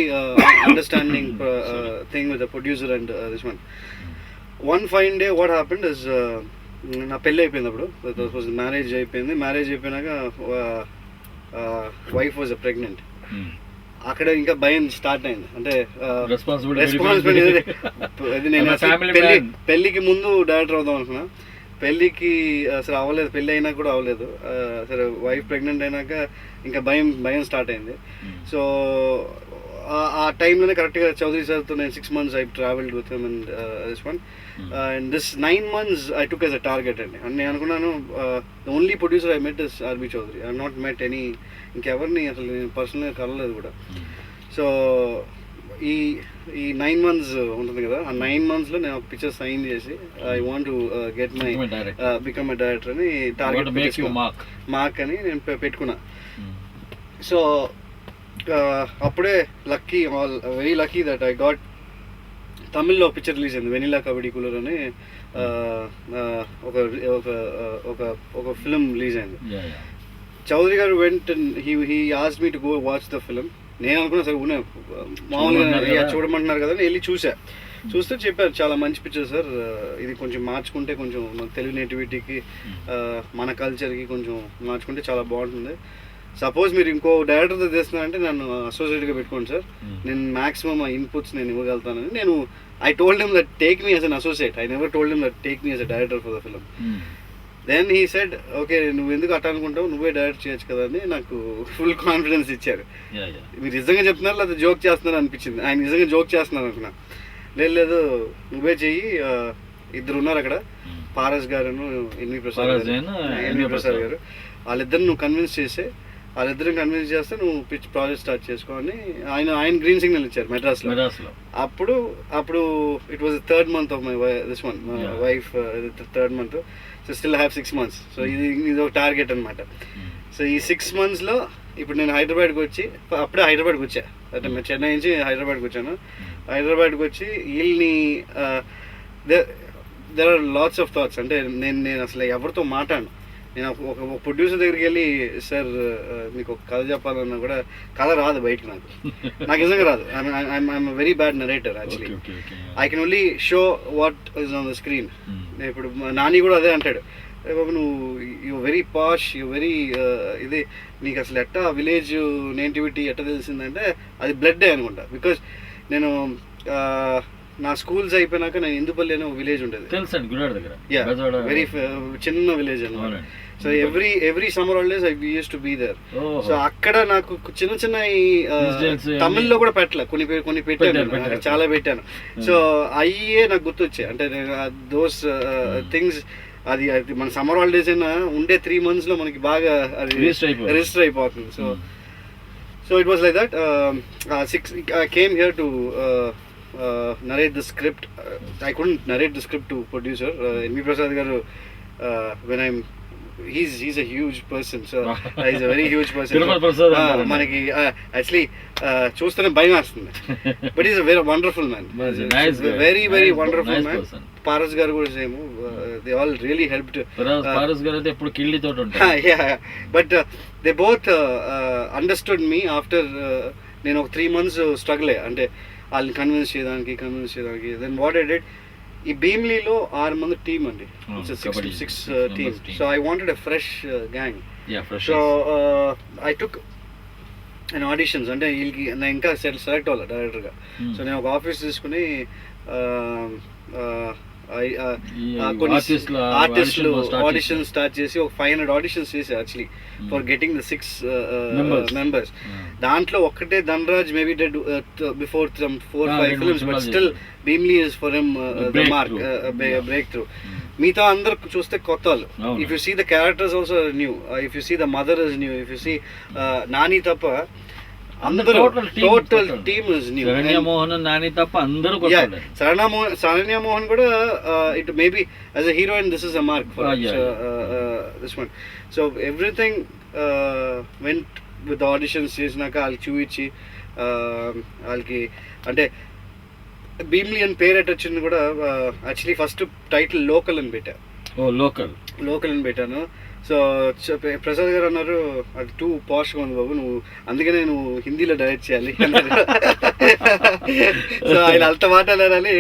S3: understanding thing with the producer and this one fine day what happened is, నా పెళ్ళి అయిపోయింది అప్పుడు, మ్యారేజ్ అయిపోయింది. మ్యారేజ్ అయిపోయినాక వైఫ్ వాజ్ ప్రెగ్నెంట్. అక్కడ ఇంకా భయం స్టార్ట్ అయింది. అంటే రెస్పాన్సిబిలిటీ. నేను పెళ్ళికి ముందు డైరెక్టర్ అవుదాం అనుకున్నా, పెళ్ళికి అసలు అవ్వలేదు, పెళ్ళి అయినా కూడా అవ్వలేదు. సరే వైఫ్ ప్రెగ్నెంట్ అయినాక ఇంకా భయం స్టార్ట్ అయింది. సో ఆ టైంలోనే కరెక్ట్గా చౌదరి సార్తో నేను 6 months I travelled with him and this one. And this 9 months I took as a target అండి. అండ్ నేను అనుకున్నాను the only producer I met is R.B. Chowdary. I not met any, ఇంకెవరిని అసలు నేను పర్సనల్గా కలవలేదు కూడా. సో ఈ 9 months ఉంటుంది కదా, ఆ 9 monthsలో నేను ఒక పిక్చర్ సైన్ చేసి I want to get my become a director అని టార్గెట్ మార్క్ అని నేను పెట్టుకున్నా. సో అప్పుడే lucky, very lucky that I got తమిళ్లో పిక్చర్ రిలీజ్ అయింది, వెనిలా కబడ్డీ కూలర్ అని ఒక ఫిలిం రిలీజ్ అయింది. చౌదరి గారు వెంట he asked me to go watch the film. నేను అనుకున్నా సరే మామూలుగా చూడమంటున్నారు కదా, వెళ్ళి చూస్తే చెప్పారు చాలా మంచి పిక్చర్ సార్, ఇది కొంచెం మార్చుకుంటే, కొంచెం తెలుగు నేటివిటీకి మన కల్చర్కి కొంచెం మార్చుకుంటే చాలా బాగుంటుంది. సపోజ్ మీరు ఇంకో డైరెక్టర్తో చేస్తున్నారంటే నన్ను అసోసియేట్గా పెట్టుకోండి సార్, నేను మ్యాక్సిమం ఆ ఇన్పుట్స్ నేను ఇవ్వగలుగుతానని నేను I told him that take me as an associate, I never told him that take me as a director for the film. Then he said okay నువ్వు ఎందుకు అట్లా అనుకుంటావు, నువ్వే డైరెక్ట్ చేయొచ్చు కదా అని నాకు ఫుల్ కాన్ఫిడెన్స్ ఇచ్చారు. మీరు నిజంగా చెప్తున్నారు లేదా జోక్ చేస్తున్నారు అనిపించింది, ఆయన నిజంగా జోక్ చేస్తున్నారు అనుకున్నా. లేదు నువ్వే చెయ్యి, ఇద్దరు ఉన్నారు అక్కడ, పారస్ గారు ఎన్వి ప్రసాద్ గారు, వాళ్ళిద్దరు నువ్వు కన్విన్స్ చేసే, వాళ్ళిద్దరిని కన్విన్స్ చేస్తే నువ్వు ప్రాజెక్ట్ స్టార్ట్ చేసుకోని ఆయన గ్రీన్ సిగ్నల్ ఇచ్చారు మెడ్రాస్లో. అప్పుడు it was third month of my this one wife, third month, so still have 6 months. So ఇది ఒక టార్గెట్ అనమాట. సో ఈ 6 monthsలో ఇప్పుడు నేను హైదరాబాద్కి వచ్చి, అప్పుడే హైదరాబాద్కి వచ్చా, అంటే నేను చెన్నై నుంచి హైదరాబాద్కి వచ్చాను. హైదరాబాద్కి వచ్చి వీళ్ళని there are lots of thoughts, అంటే నేను అసలు ఎవరితో మాట్లాడను. నేను ఒక ప్రొడ్యూసర్ దగ్గరికి వెళ్ళి సార్ మీకు ఒక కథ చెప్పాలన్నా కూడా కథ రాదు బయటకు, నాకు నిజంగా రాదు. I'm very bad narrator actually. I can only show what is on the screen. ఇప్పుడు నాని కూడా అదే అంటాడు, బాబు నువ్వు you very posh, you very ఇది, నీకు అసలు ఎట్టా విలేజ్ నేటివిటీ ఎట్ట తెలిసిందంటే అది బ్లడ్డే అనుకుంటా. బికాజ్ నేను నా స్కూల్స్ అయిపోయినాక నేను ఇందుపల్లి అనే ఒక విలేజ్ ఉండేది, వెరీ చిన్న విలేజ్ అనమాట. So every summer holidays I use to be there. So అక్కడ నాకు చిన్న చిన్న తమిళ్లో కూడా పెట్టలే, కొన్ని పెట్టాను, చాలా పెట్టాను. సో అయ్యే నాకు గుర్తొచ్చాయి, అంటే దోస్ థింగ్స్. అది మన సమ్మర్ హాలిడేస్ అయినా ఉండే 3 monthsలో మనకి బాగా అది రిజిస్టర్ అయిపోతుంది. So it was like that. I came here to narrate the script. I couldn't narrate the script to producer N.V. Prasad garu. He's a huge person, so he's a very huge person. Manaki actually chustane bhayam astundi, but he's a very wonderful man. Nice, very wonderful man. Paras garu kuda same, they all really helped.
S1: Paras garu ate eppudu killi toti untaru.
S3: Yeah, but they both understood me after నేను ఒక 3 months struggle అయ్యా, అంటే వాళ్ళని convince చేయడానికి. Then what I did, ఈ భీమ్లీలో 6 మంది team అండి, six team. So I wanted a fresh gang. So I took and auditions, అంటే వీళ్ళకి నేను ఇంకా సెలెక్ట్ అవ్వాలి డైరెక్టర్గా. సో నేను ఒక ఆఫీస్ తీసుకుని కొన్ని ఆర్టిస్టులు ఆడిషన్ స్టార్ట్ చేసి ఒక 500 ఆడిషన్స్ చేసి actually for getting the 6 members. దాంట్లో ఒక్కటే Dhanraj maybe did before 4-5 films, but still Bheemili is for him the mark, break through. మిగతా అందరు చూస్తే కొత్త వాళ్ళు. If you see the characters also new, if you see the mother is new, if you see Nani తప్ప అందరూ total team is new.
S1: Saranya Mohan Nani తప్ప అందరూ
S3: శరణ్య మోహన్ కూడా it maybe as a heroine this is a mark for this one. So everything went with auditions చేసినాక వాళ్ళకి చూపించి వాళ్ళకి, అంటే భీమ్లీ అని పేరు వచ్చింది కూడా యాక్చువల్లీ ఫస్ట్ టైటిల్ లోకల్ అని పెట్టా. లోకల్ అని పెట్టాను. సో ప్రసాద్ గారు అన్నారు అది టూ పాష్గా ఉంది బాబు, నువ్వు అందుకనే నువ్వు హిందీలో డైరెక్ట్ చేయాలి అన్నారు. సో ఆయన అంత మాట్లాడారని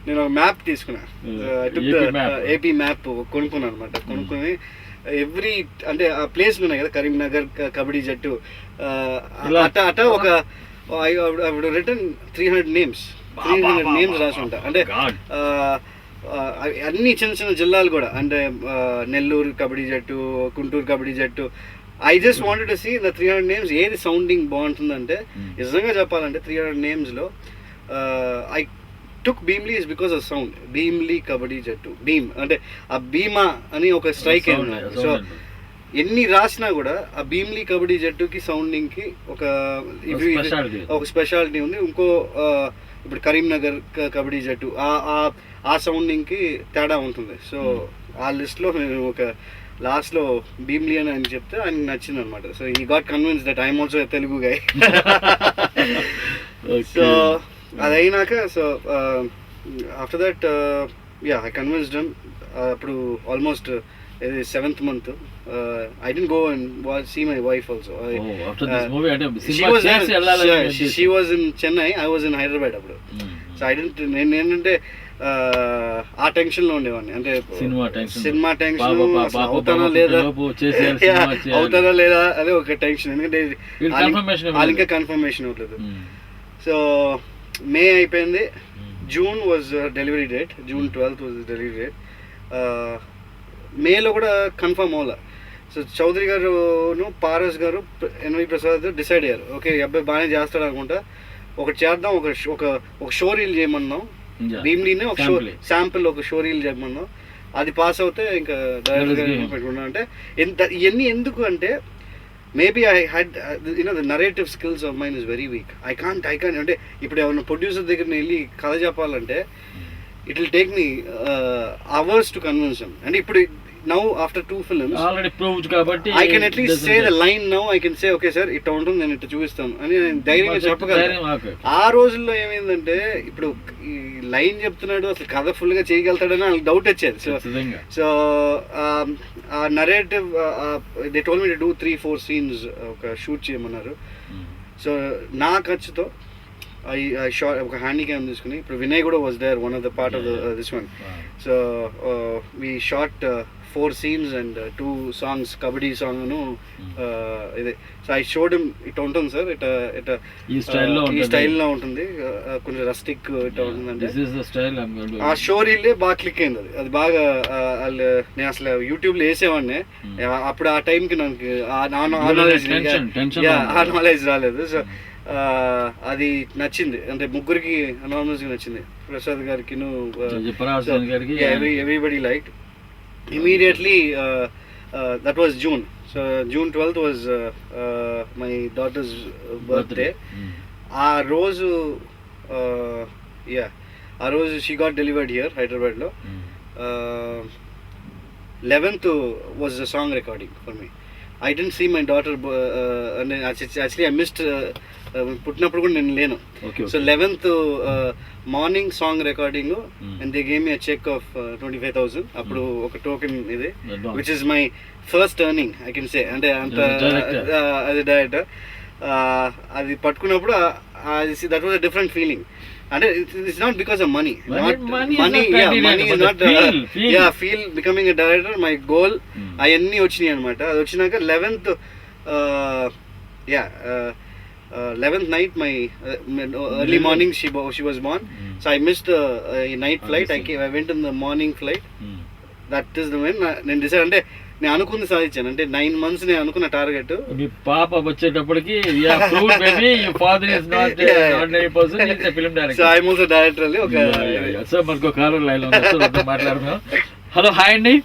S3: నేను ఒక మ్యాప్ తీసుకున్నా, ఏపీ మ్యాప్ కొనుక్కున్నాను అనమాట. కొనుక్కొని ఎవ్రీ, అంటే ఆ ప్లేస్లు ఉన్నాయి కదా, కరీంనగర్ కబడ్డీ జట్టు అట ఒక రిటర్న్ 300 names రాసి ఉంటా. అంటే అన్ని చిన్న చిన్న జిల్లాలు కూడా, అంటే నెల్లూరు కబడ్డీ జట్టు, గుంటూరు కబడ్డీ జట్టు. I just wanted to see the 300 names ఏది సౌండింగ్ బాగుంటుందంటే, నిజంగా చెప్పాలంటే 300 namesలో I took Bheemili is because of sound. Bheemili kabaddi జట్టు, భీమ్ అంటే ఆ భీమా అని ఒక స్ట్రైక్ అయింది. సో ఎన్ని రాసినా కూడా ఆ భీమ్లీ కబడ్డీ జట్టుకి సౌండింగ్కి ఒక స్పెషాలిటీ ఉంది. ఇంకో ఇప్పుడు కరీంనగర్ కబడ్డీ జట్టు ఆ సౌండింగ్కి తేడా ఉంటుంది. సో ఆ లిస్ట్లో నేను ఒక లాస్ట్లో భీమ్లీ అని ఆయన చెప్తే ఆయనకి నచ్చింది అనమాట. సో ఈ got convince that I'm also Telugu guy. So అది అయినాక, so after that I convinced him. అప్పుడు ఆల్మోస్ట్ ఇది 7th month. I didn't go and see my wife also.
S1: after this movie అంటే
S3: She
S1: సినిమా
S3: was
S1: చేసి వెళ్ళాలని
S3: she was in Chennai, I was in Hyderabad అప్పుడు. So I didn't, నేను ఏంటంటే ఆ టెన్షన్లో ఉండేవాడిని, అంటే సినిమా టెన్షన్ అవుతానా లేదా అవుతానా లేదా అదే ఒక టెన్షన్, ఎందుకంటే వాళ్ళు ఇంకా కన్ఫర్మేషన్ అవ్వలేదు. సో మే అయిపోయింది, June was delivery date, June 12th was delivery date. మేలో కూడా కన్ఫర్మ్ అవ్వాల. సో చౌదరి గారును పారస్ గారు ఎన్వి ప్రసాద్ డిసైడ్ అయ్యారు, ఓకే ఈ అబ్బాయి బాగానే చేస్తాడు అనుకుంటా, ఒకటి చేద్దాం, ఒక షో రీల్ చేయమన్నాం, భీమ్లీనే ఒక షో శాంపుల్ ఒక షో రీల్ చేయమన్నాం. అది పాస్ అవుతే ఇంకా డైరెక్ట్గా పెట్టుకున్నాం. అంటే ఇవన్నీ ఎందుకు అంటే maybe I had the narrative skills of mine is very weak. I can't అంటే ఇప్పుడు ఏమైనా ప్రొడ్యూసర్ దగ్గర వెళ్ళి కథ చెప్పాలంటే it will take me hours to convince him. And ఇప్పుడు now after 2 films
S1: already proved కాబట్టి
S3: I can at least say the line now. I can say okay sir ఇట్లా ఉంటుంది, నేను ఇట్లా చూపిస్తాను అని నేను ధైర్యంగా చెప్పగలను. ఆ రోజుల్లో ఏమైందంటే ఇప్పుడు ఈ లైన్ చెప్తున్నాడు, అసలు కథ ఫుల్ గా చేయగలుగుతాడని వాళ్ళకి డౌట్ వచ్చేది. సో ఆ narrative they told me to do 3-4 scenes ఒక షూట్ చేయమన్నారు. సో నా ఖర్చుతో I shot ఒక హ్యాండీ క్యామ్ తీసుకుని, ఇప్పుడు వినయ్ కూడా was there, one of the part of this one. So we shot 4 scenes and 2 songs, kabaddi song ఇదే. సో ఐ షోడ్ హిమ్ ఇట్లా ఉంటుంది సార్, ఇట్లా ఈ స్టైల్లో ఉంటుంది, కొంచెం రస్టిక్ ఇట్లా ఉంటుందంటే ఆ షో రీల్లే బాగా క్లిక్ అయింది. అది బాగా వాళ్ళు, నేను అసలు యూట్యూబ్లో వేసేవాడిని అప్పుడు, ఆ టైంకి నాకు ఆ నాలెడ్జ్ రాలేదు. సో అది నచ్చింది, అంటే ముగ్గురికి అనానమస్గా నచ్చింది, ప్రసాద్ గారికి, everybody like immediately. That was June. So June 12th was my daughters birthday. ఆ రోజు షీ గాట్ డెలివర్డ్ హియర్ హైదరాబాద్లో. 11th was the song recording for me. I didn't see my daughter, and actually I missed పుట్టినప్పుడు కూడా నేను లేను. So 11th morning song recording, and they gave me a check of 25,000. అప్పుడు ఒక token ఇది, which is my first earning I can say. అంటే అంత అది డైరెక్టర్ అది పట్టుకున్నప్పుడు that was a different feeling. అంటే it's not because of money is not feel becoming a director. My goal అవన్నీ వచ్చినాయి అనమాట. అది వచ్చినాక 11th night, my early morning she was born. So I missed a night flight. I went in the morning flight. That is the when నేను decide, అంటే నేను అనుకుంది సాధించాను. అంటే 9 months నేను అనుకున్న టార్గెట్.
S1: మీ పాప వచ్చేటప్పటికి father is not ordinary person, he is a film director.
S3: So I am also director అండి. ఒక
S1: సో మనకు కాలర్ లైన్ లో ఉంది, మాట్లాడదాం. హలో, హాయ్ అండి.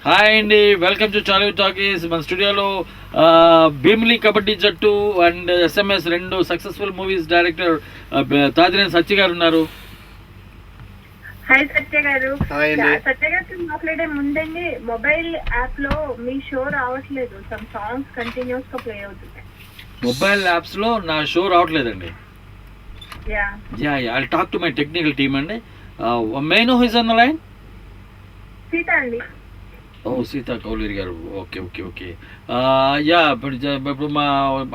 S1: హాయ్ అండి, వెల్కమ్ టు టాలీవుడ్ టాకీస్. మన స్టూడియోలో భీమిలి కబడ్డీ జట్టు and SMS 2 successful movies director Tatineni Satya గారు ఉన్నారు.
S5: హాయ్ సత్య గారు. సత్య గారితో మాట్లాడే ముందండి, మొబైల్ యాప్ లో మీ షో రావట్లేదు, సమ్ సాంగ్స్ కంటిన్యూస్ గా ప్లే అవుతున్నాయి.
S1: మొబైల్ యాప్స్ లో నా షో రావట్లేదండి. I talk to my technical team అండి. May know who is on the line?
S5: Sita అండి.
S1: ఓ, సీతా కౌలేరి గారు. Okay okay okay. ఇప్పుడు మా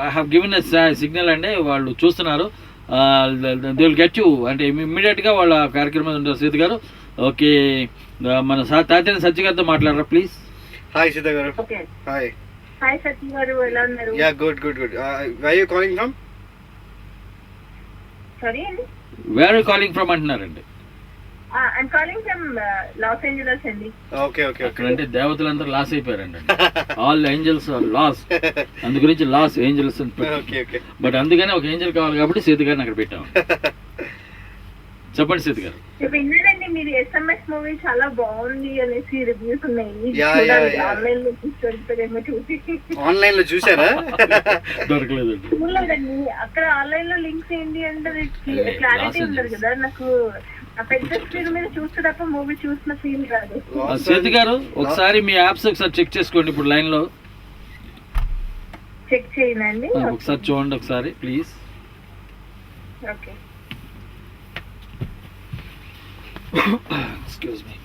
S1: I have given a signal అండి, వాళ్ళు చూస్తున్నారు. దే విల్ గెట్ యూ, అంటే ఇమ్మీడియట్గా వాళ్ళ కార్యక్రమం ఉంటారు. సీత గారు, ఓకే. మన తాతినేని సత్య గారితో మాట్లాడరా ప్లీజ్.
S3: హాయ్ సీత గారు. హాయ్.
S5: హాయ్ సత్య గారు, ఎలా ఉన్నారు?
S3: Yeah, good. Where are you calling from?
S5: Sorry అండి,
S1: where are you calling from అంటున్నారండి.
S5: I'm calling from Los Angeles అండి.
S3: ఓకే.
S1: అక్కడంటే దేవతలందరూ లాస్ అయిపోయారండి. ఆల్ ఏంజల్స్ ఆర్ లాస్, అందు గురించి లాస్ ఏంజల్స్ అని
S3: ఓకే.
S1: బట్ అందుకనే ఒక ఏంజల్ కావాలి కాబట్టి సీత గారిని అక్కడ పెట్టాము. చెప్పండి సీత గారు.
S5: విన్నానండి, మీరు SMS మూవీ చాలా బాగుంది అనేసి రివ్యూస్ ఉన్నాయి.
S3: ఆన్లైన్ లో చూసారా?
S1: దొరకలేదండి.
S5: చూడలేదండి. అక్కడ ఆన్లైన్ లో లింక్స్ ఏంటి అంటే క్లారిటీ ఉండదు కదా నాకు. పెద్ద స్క్రీన్ మీద చూస్తే తప్ప మూవీ చూసిన ఫీల్ రాదు.
S1: సీత గారు, ఒకసారి మీ యాప్స్ ఒకసారి చెక్ చేసుకోండి. ఇప్పుడు లైన్ లో
S5: చెక్ చేయండి,
S1: ఒకసారి చూడండి ఒకసారి ప్లీజ్.
S5: ఓకే.
S1: Excuse me.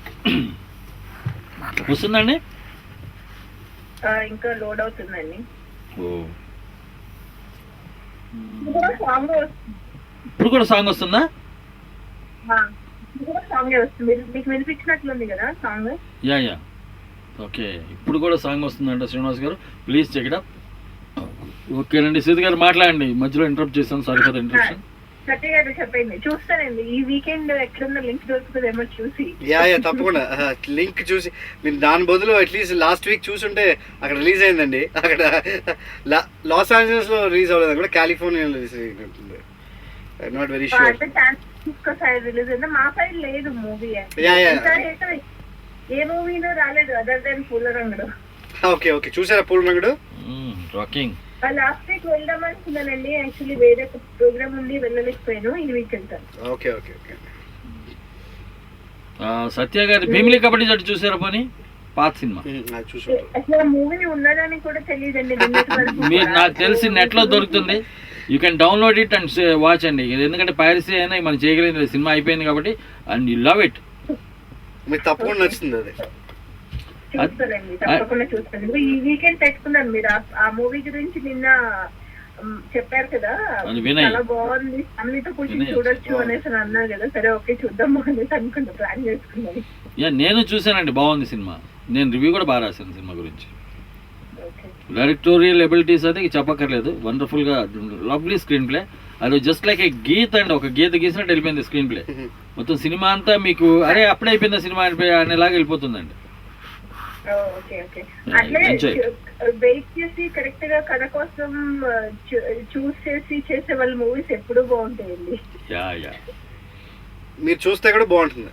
S1: వస్తుందండి?
S5: ఇంకా లోడ్ అవుతుందండి.
S1: ఓ,
S5: సాంగ్
S1: ఇప్పుడు కూడా సాంగ్ వస్తుందా?
S5: సాంగే వస్తుంది. మీకు వినిపించినట్లుంది కదా సాంగ్.
S1: యా యా, ఓకే, ఇప్పుడు కూడా సాంగ్ వస్తుందంట Srinivas garu. Please check it up. ఓకేనండి, సీత గారు మాట్లాడండి, మధ్యలో ఇంటరప్ట్ చేస్తాను, sorry for the interruption.
S5: Satya garu చెప్పండి. చూస్తానండి ఈ వీకెండ్ ఎక్కడున్న లింక్ దొరుకుతుందేమో చూసి.
S3: యా తప్పకుండా లింక్ చూసి మీరు దాని బదులు అట్లీస్ట్ లాస్ట్ వీక్ చూసుంటే అక్కడ రిలీజ్ అయిందండి. అక్కడ లాస్ ఏంజల్స్ లో రిలీజ్ అవ్వలేదు, కూడా కాలిఫోర్నియాలో రిలీజ్ అయింది. Not very sure.
S5: Side release అయింది, మా సైడ్ లేదు మూవీ. ఏ మూవీలో రాలేదు అదర్ దెన్ పూలరంగుడు.
S3: ఓకే చూసారా పూలరంగుడు?
S1: రాకింగ్.
S5: లాస్ట్ వీక్ వెళ్దాం అనుకున్నానండి, యాక్చువల్లీ వేరే ప్రోగ్రామ్ ఉంది, వెళ్ళలేకపోయాను. ఈ వీక్ వెళ్తాను.
S3: ఓకే
S1: సత్య గారి భీమిలి కబడ్డీ జట్టు చూసారా పోనీ? పాత సినిమా.
S5: అసలు మూవీ ఉన్నదని కూడా తెలియదండి.
S1: మీరు నాకు తెలిసి నెట్ లో దొరుకుతుంది, you can download it and watch అండి. ఎందుకంటే పైరసీ అయినా మనం చేయగలిగింది, సినిమా అయిపోయింది కాబట్టి, అండ్ యూ లవ్ ఇట్.
S3: మీకు తప్పకుండా నచ్చుతుంది అది.
S5: చూస్తానండి, తప్పకుండా చూస్తాను. ఈ వీకెండ్ పెట్టుకున్నాను. మీరు ఆ మూవీ గురించి నిన్న చెప్పారు కదా, చాలా బాగుంది, ఫ్యామిలీతో కూర్చొని చూడొచ్చు అనేసి అన్నారు కదా. సరే ఓకే చూద్దాం అనేసి అనుకున్నా, ప్లాన్ చేసుకున్నాను.
S1: నేను చూసానండి, బాగుంది సినిమా. నేను రివ్యూ కూడా బాగా రాశాను సినిమా గురించి. డైరెక్టోరియల్ ఎబిలిటీస్ అది చెప్పక్కర్లేదు, వండర్ఫుల్ గా, లవ్లీ స్క్రీన్ ప్లే. అది జస్ట్ లైక్ ఏ గీత అండి, ఒక గీత గీసినట్టు వెళ్ళిపోయింది స్క్రీన్ ప్లే. మొత్తం సినిమా అంతా మీకు అరే అప్పుడే అయిపోయింది సినిమా అనేలాగా వెళ్ళిపోతుందండి.
S5: అట్లే వెయిట్ చేసి కరెక్ట్ గా కథ కోసం చూస్ చేసి చేసే వాళ్ళ మూవీస్ ఎప్పుడు బాగుంటాయండి.
S3: మీరు చూస్తే కూడా బాగుంటుంది.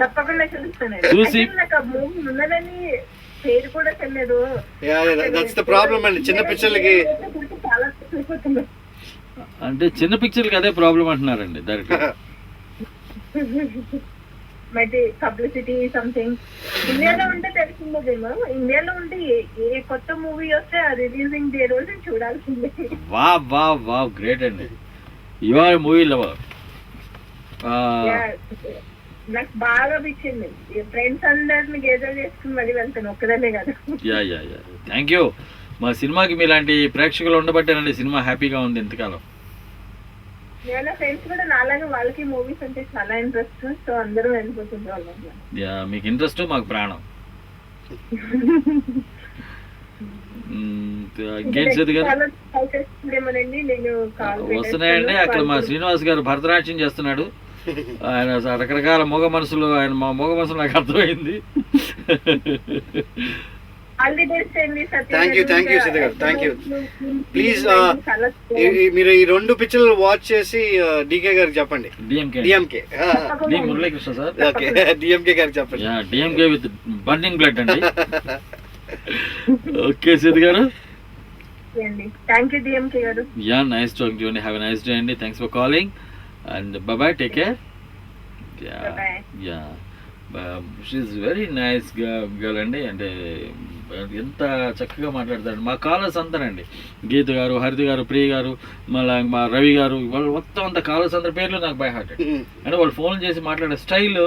S5: తప్పకుండా చూస్తానండి. నాకు ఆ మూవీ ఉన్నదని పేరు కూడా తెలియదు.
S3: దట్స్ ద ప్రాబ్లం అండి, చిన్న పిక్చర్లకి
S5: చాలా అయిపోతుంది.
S1: అంటే చిన్న పిక్చర్లకి అదే ప్రాబ్లం అంటున్నారండి డైరెక్టర్.
S5: మరి పబ్లిసిటీ సంథింగ్ ఇండియాలో ఉంటే తెలిసిందేమో. ఇండియాలో ఉంటే ఏ కొత్త మూవీ వస్తే ఆ రిలీజింగ్ డే రోజు చూడాల్సిందే.
S1: వావ్ గ్రేట్ అండి, యు ఆర్ మూవీ లవర్.
S5: నాకు బాగా పిచ్చింది. ఫ్రెండ్స్ అందరిని గేదర్ చేసుకుని మళ్ళీ వెళ్తాను, ఒక్కదనే కదా.
S1: Yeah thank you. మా సినిమాకి మీలాంటి ప్రేక్షకులు ఉండబట్టేనండి సినిమా హ్యాపీగా ఉంది ఇంతకాలం.
S5: నేను ఫ్రెండ్స్ కూడా నాలాగా, వాళ్ళకి మూవీస్ అంటే చాలా ఇంట్రెస్ట్, సో అందరూ వెళ్ళిపోతుంది వాళ్ళ.
S1: యా, మీకు ఇంట్రెస్ట్, మాకు ప్రాణం. ఇంకేంటి సీత గారు? వస్తున్నాయండి. అక్కడ మా శ్రీనివాస్ గారు భరతనాట్యం చేస్తున్నాడు. ఆయన రకరకాల మోగ మనసులు, ఆయన మా మోగ మనసులు నాకు అర్థమైంది.
S3: థ్యాంక్ యూ సీత గారు, థ్యాంక్ యూ. ప్లీజ్ మీరు ఈ 2 పిక్చర్లు వాచ్ చేసి డికే గారికి చెప్పండి. DMK
S1: Muralikrishna sir.
S3: Okay, DMK గారికి చెప్పండి.
S1: డిఎంకే విత్ బర్నింగ్ బ్లడ్ అండి. ఓకే సీత గారు, yeah nice talking to you అండి. హ్యావ్ ఎ నైస్ డే అండి. Thanks for calling and bye take care. Yeah she's very nice girl అండి. అంటే ఎంత చక్కగా మాట్లాడతారు. మా కాలర్స్ అంతానండి, గీత గారు, హరిత గారు, ప్రియ గారు, మళ్ళీ మా రవి గారు, వాళ్ళు మొత్తం అంత కాలర్స్ అందరి పేర్లు నాకు బై హార్టెడ్. అంటే వాళ్ళు ఫోన్ చేసి మాట్లాడే స్టైల్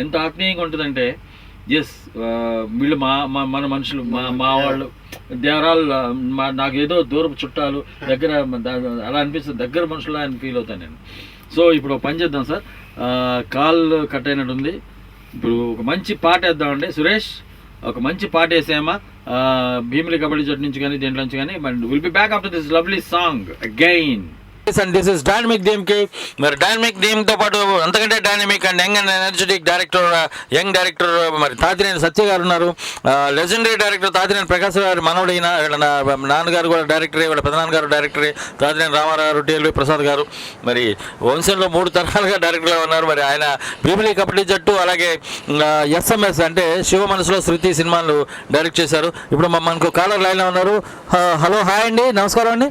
S1: ఎంత ఆత్మీయంగా ఉంటుందంటే, ఎస్ వీళ్ళు మన మనుషులు, మా వాళ్ళు, దేవరాల్ నాకు ఏదో దూరపు చుట్టాలు, దగ్గర అలా అనిపిస్తుంది, దగ్గర మనుషులు అని ఫీల్ అవుతాను నేను. సో ఇప్పుడు పని చేద్దాం సార్, కాల్ కట్ అయినట్టు ఉంది. ఇప్పుడు ఒక మంచి పాట వేద్దామండి. సురేష్, ఒక మంచి పాట వేసేమా భీమిలి కబడ్డీ జట్టు నుంచి కానీ దేంట్లో నుంచి కానీ. But will be back after this lovely song again. And this is dynamic డీమ్కి. మరి డైనమిక్ డీమ్తో పాటు అంతకంటే dynamic and young and energetic young director మరి తాతినేని సత్య గారు ఉన్నారు. లెజెండరీ డైరెక్టర్ తాతినేని ప్రకాశ్ గారు మనవడైన, వీళ్ళ నాన్నగారు కూడా డైరెక్టరే, వీళ్ళ పెదనాన్నగారు డైరెక్టరే, తాతినేని రామారావు గారు, టిఎల్వి ప్రసాద్ గారు. మరి వంశంలో 3 తరాలుగా డైరెక్టర్గా ఉన్నారు. మరి ఆయన భీమిలి కబడ్డీ జట్టు, అలాగే ఎస్ఎంఎస్ అంటే శివ మనసులో శృతి సినిమాలు డైరెక్ట్ చేశారు. ఇప్పుడు మనకు కాలర్ లైన్లో ఉన్నారు. హలో, హాయ్ అండి, నమస్కారం అండి.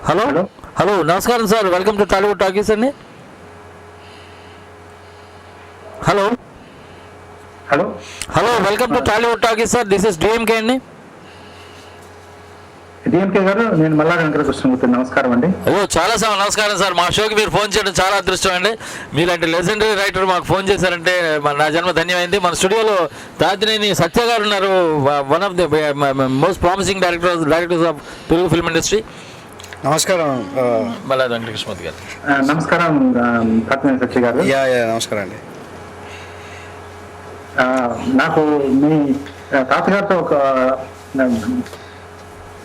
S1: హలో నమస్కారం sir, welcome to Tollywood Talkies అండి. Hello welcome to Tollywood Talkies sir, this is DMK అండి.
S6: డిఎంకే గారు, నేను మల్లా వెంకటకృష్ణమూర్తి. నమస్కారం అండి.
S1: అయ్యో చాలా నమస్కారం సార్. మా షోకి మీరు ఫోన్ చేయడం చాలా అదృష్టం అండి. మీలాంటి లెజెండరీ రైటర్ మాకు ఫోన్ చేశారంటే నా జన్మ ధన్యమైంది. మన స్టూడియోలో తాతినేని సత్య గారు ఉన్నారు, one of the most promising directors of Telugu film industry.
S3: నమస్కారం
S1: మల్లా వెంకటకృష్ణమూర్తి గారు.
S6: నమస్కారం తాతినేని సత్య గారు.
S3: యా నమస్కారం అండి.
S6: నాకు మీ తాతగారితో ఒక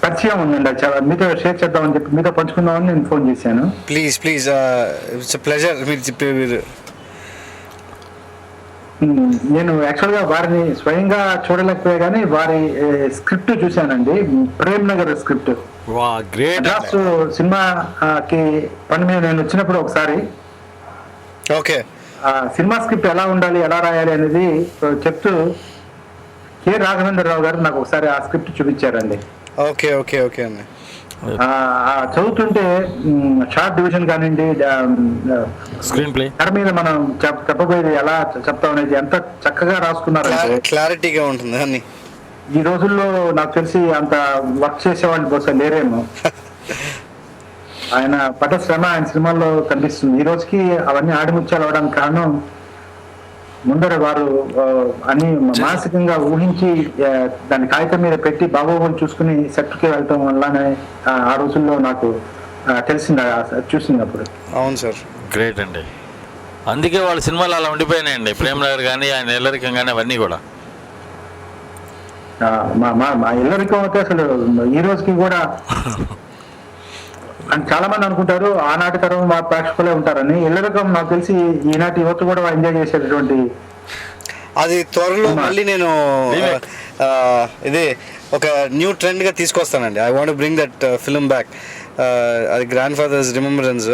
S6: పరిచయం ఉందండి, మీతో షేర్ చేద్దామని చెప్పి, మీతో పంచుకుందామని నేను ఫోన్ చేశాను.
S3: Please it's pleasure. మీరు
S6: నేను యాక్చువల్గా వారిని స్వయంగా చూడలేకపోయా కానీ వారి స్క్రిప్ట్ చూశానండి, ప్రేమ్ నగర్ స్క్రిప్ట్. మద్రాసు సినిమాకి పని మీద నేను వచ్చినప్పుడు ఒకసారి
S3: ఓకే
S6: సినిమా స్క్రిప్ట్ ఎలా ఉండాలి, ఎలా రాయాలి అనేది చెప్తూ కె రాఘవేంద్రరావు గారు నాకు ఒకసారి ఆ స్క్రిప్ట్ చూపించారండి.
S3: ఓకే అండి.
S6: చదువుతుంటే షార్ట్ డివిజన్ కానివ్వండి,
S1: స్క్రీన్ ప్లే
S6: తెర మీద మనం చెప్పబోయేది ఎలా చెప్తాం అనేది ఎంత చక్కగా రాసుకున్నారంటే
S3: క్లారిటీగా ఉంటుంది అన్ని.
S6: ఈ రోజుల్లో నాకు తెలిసి అంత వర్క్ చేసేవాళ్ళు బహుశా లేరేమో. ఆయన పడ్డ శ్రమ ఆయన సినిమాల్లో కనిపిస్తుంది. ఈ రోజుకి అవన్నీ ఆడిముత్యాలు అవడానికి కారణం ముందర వారు అని మానసికంగా ఊహించి దాన్ని కాగితం మీద పెట్టి బాగోగులు చూసుకుని సెట్కి వెళ్ళటం వల్లనే ఆ రోజుల్లో నాకు తెలిసింది చూసినప్పుడు.
S3: అవును సార్,
S1: గ్రేట్ అండి. అందుకే వాళ్ళ సినిమాలు అలా ఉండిపోయినాయండి. ప్రేమ్ నగర్ కానీ ఆయన ఎల్లరికం కానీ అవన్నీ కూడా.
S6: మా ఇల్లరికం అయితే అసలు ఈ రోజుకి కూడా చాలా మంది అనుకుంటారు ఆనాటి తరం మా ప్రేక్షకులే ఉంటారని. ఇల్లరికం నాకు తెలిసి ఈనాటి యువత కూడా ఎంజాయ్ చేసేటటువంటి.
S3: అది త్వరలో మళ్ళీ నేను ఇదే ఒక న్యూ ట్రెండ్ గా తీసుకొస్తానండి. I want bring that film back. అది గ్రాండ్ ఫాదర్స్ రిమెంబరెన్స్.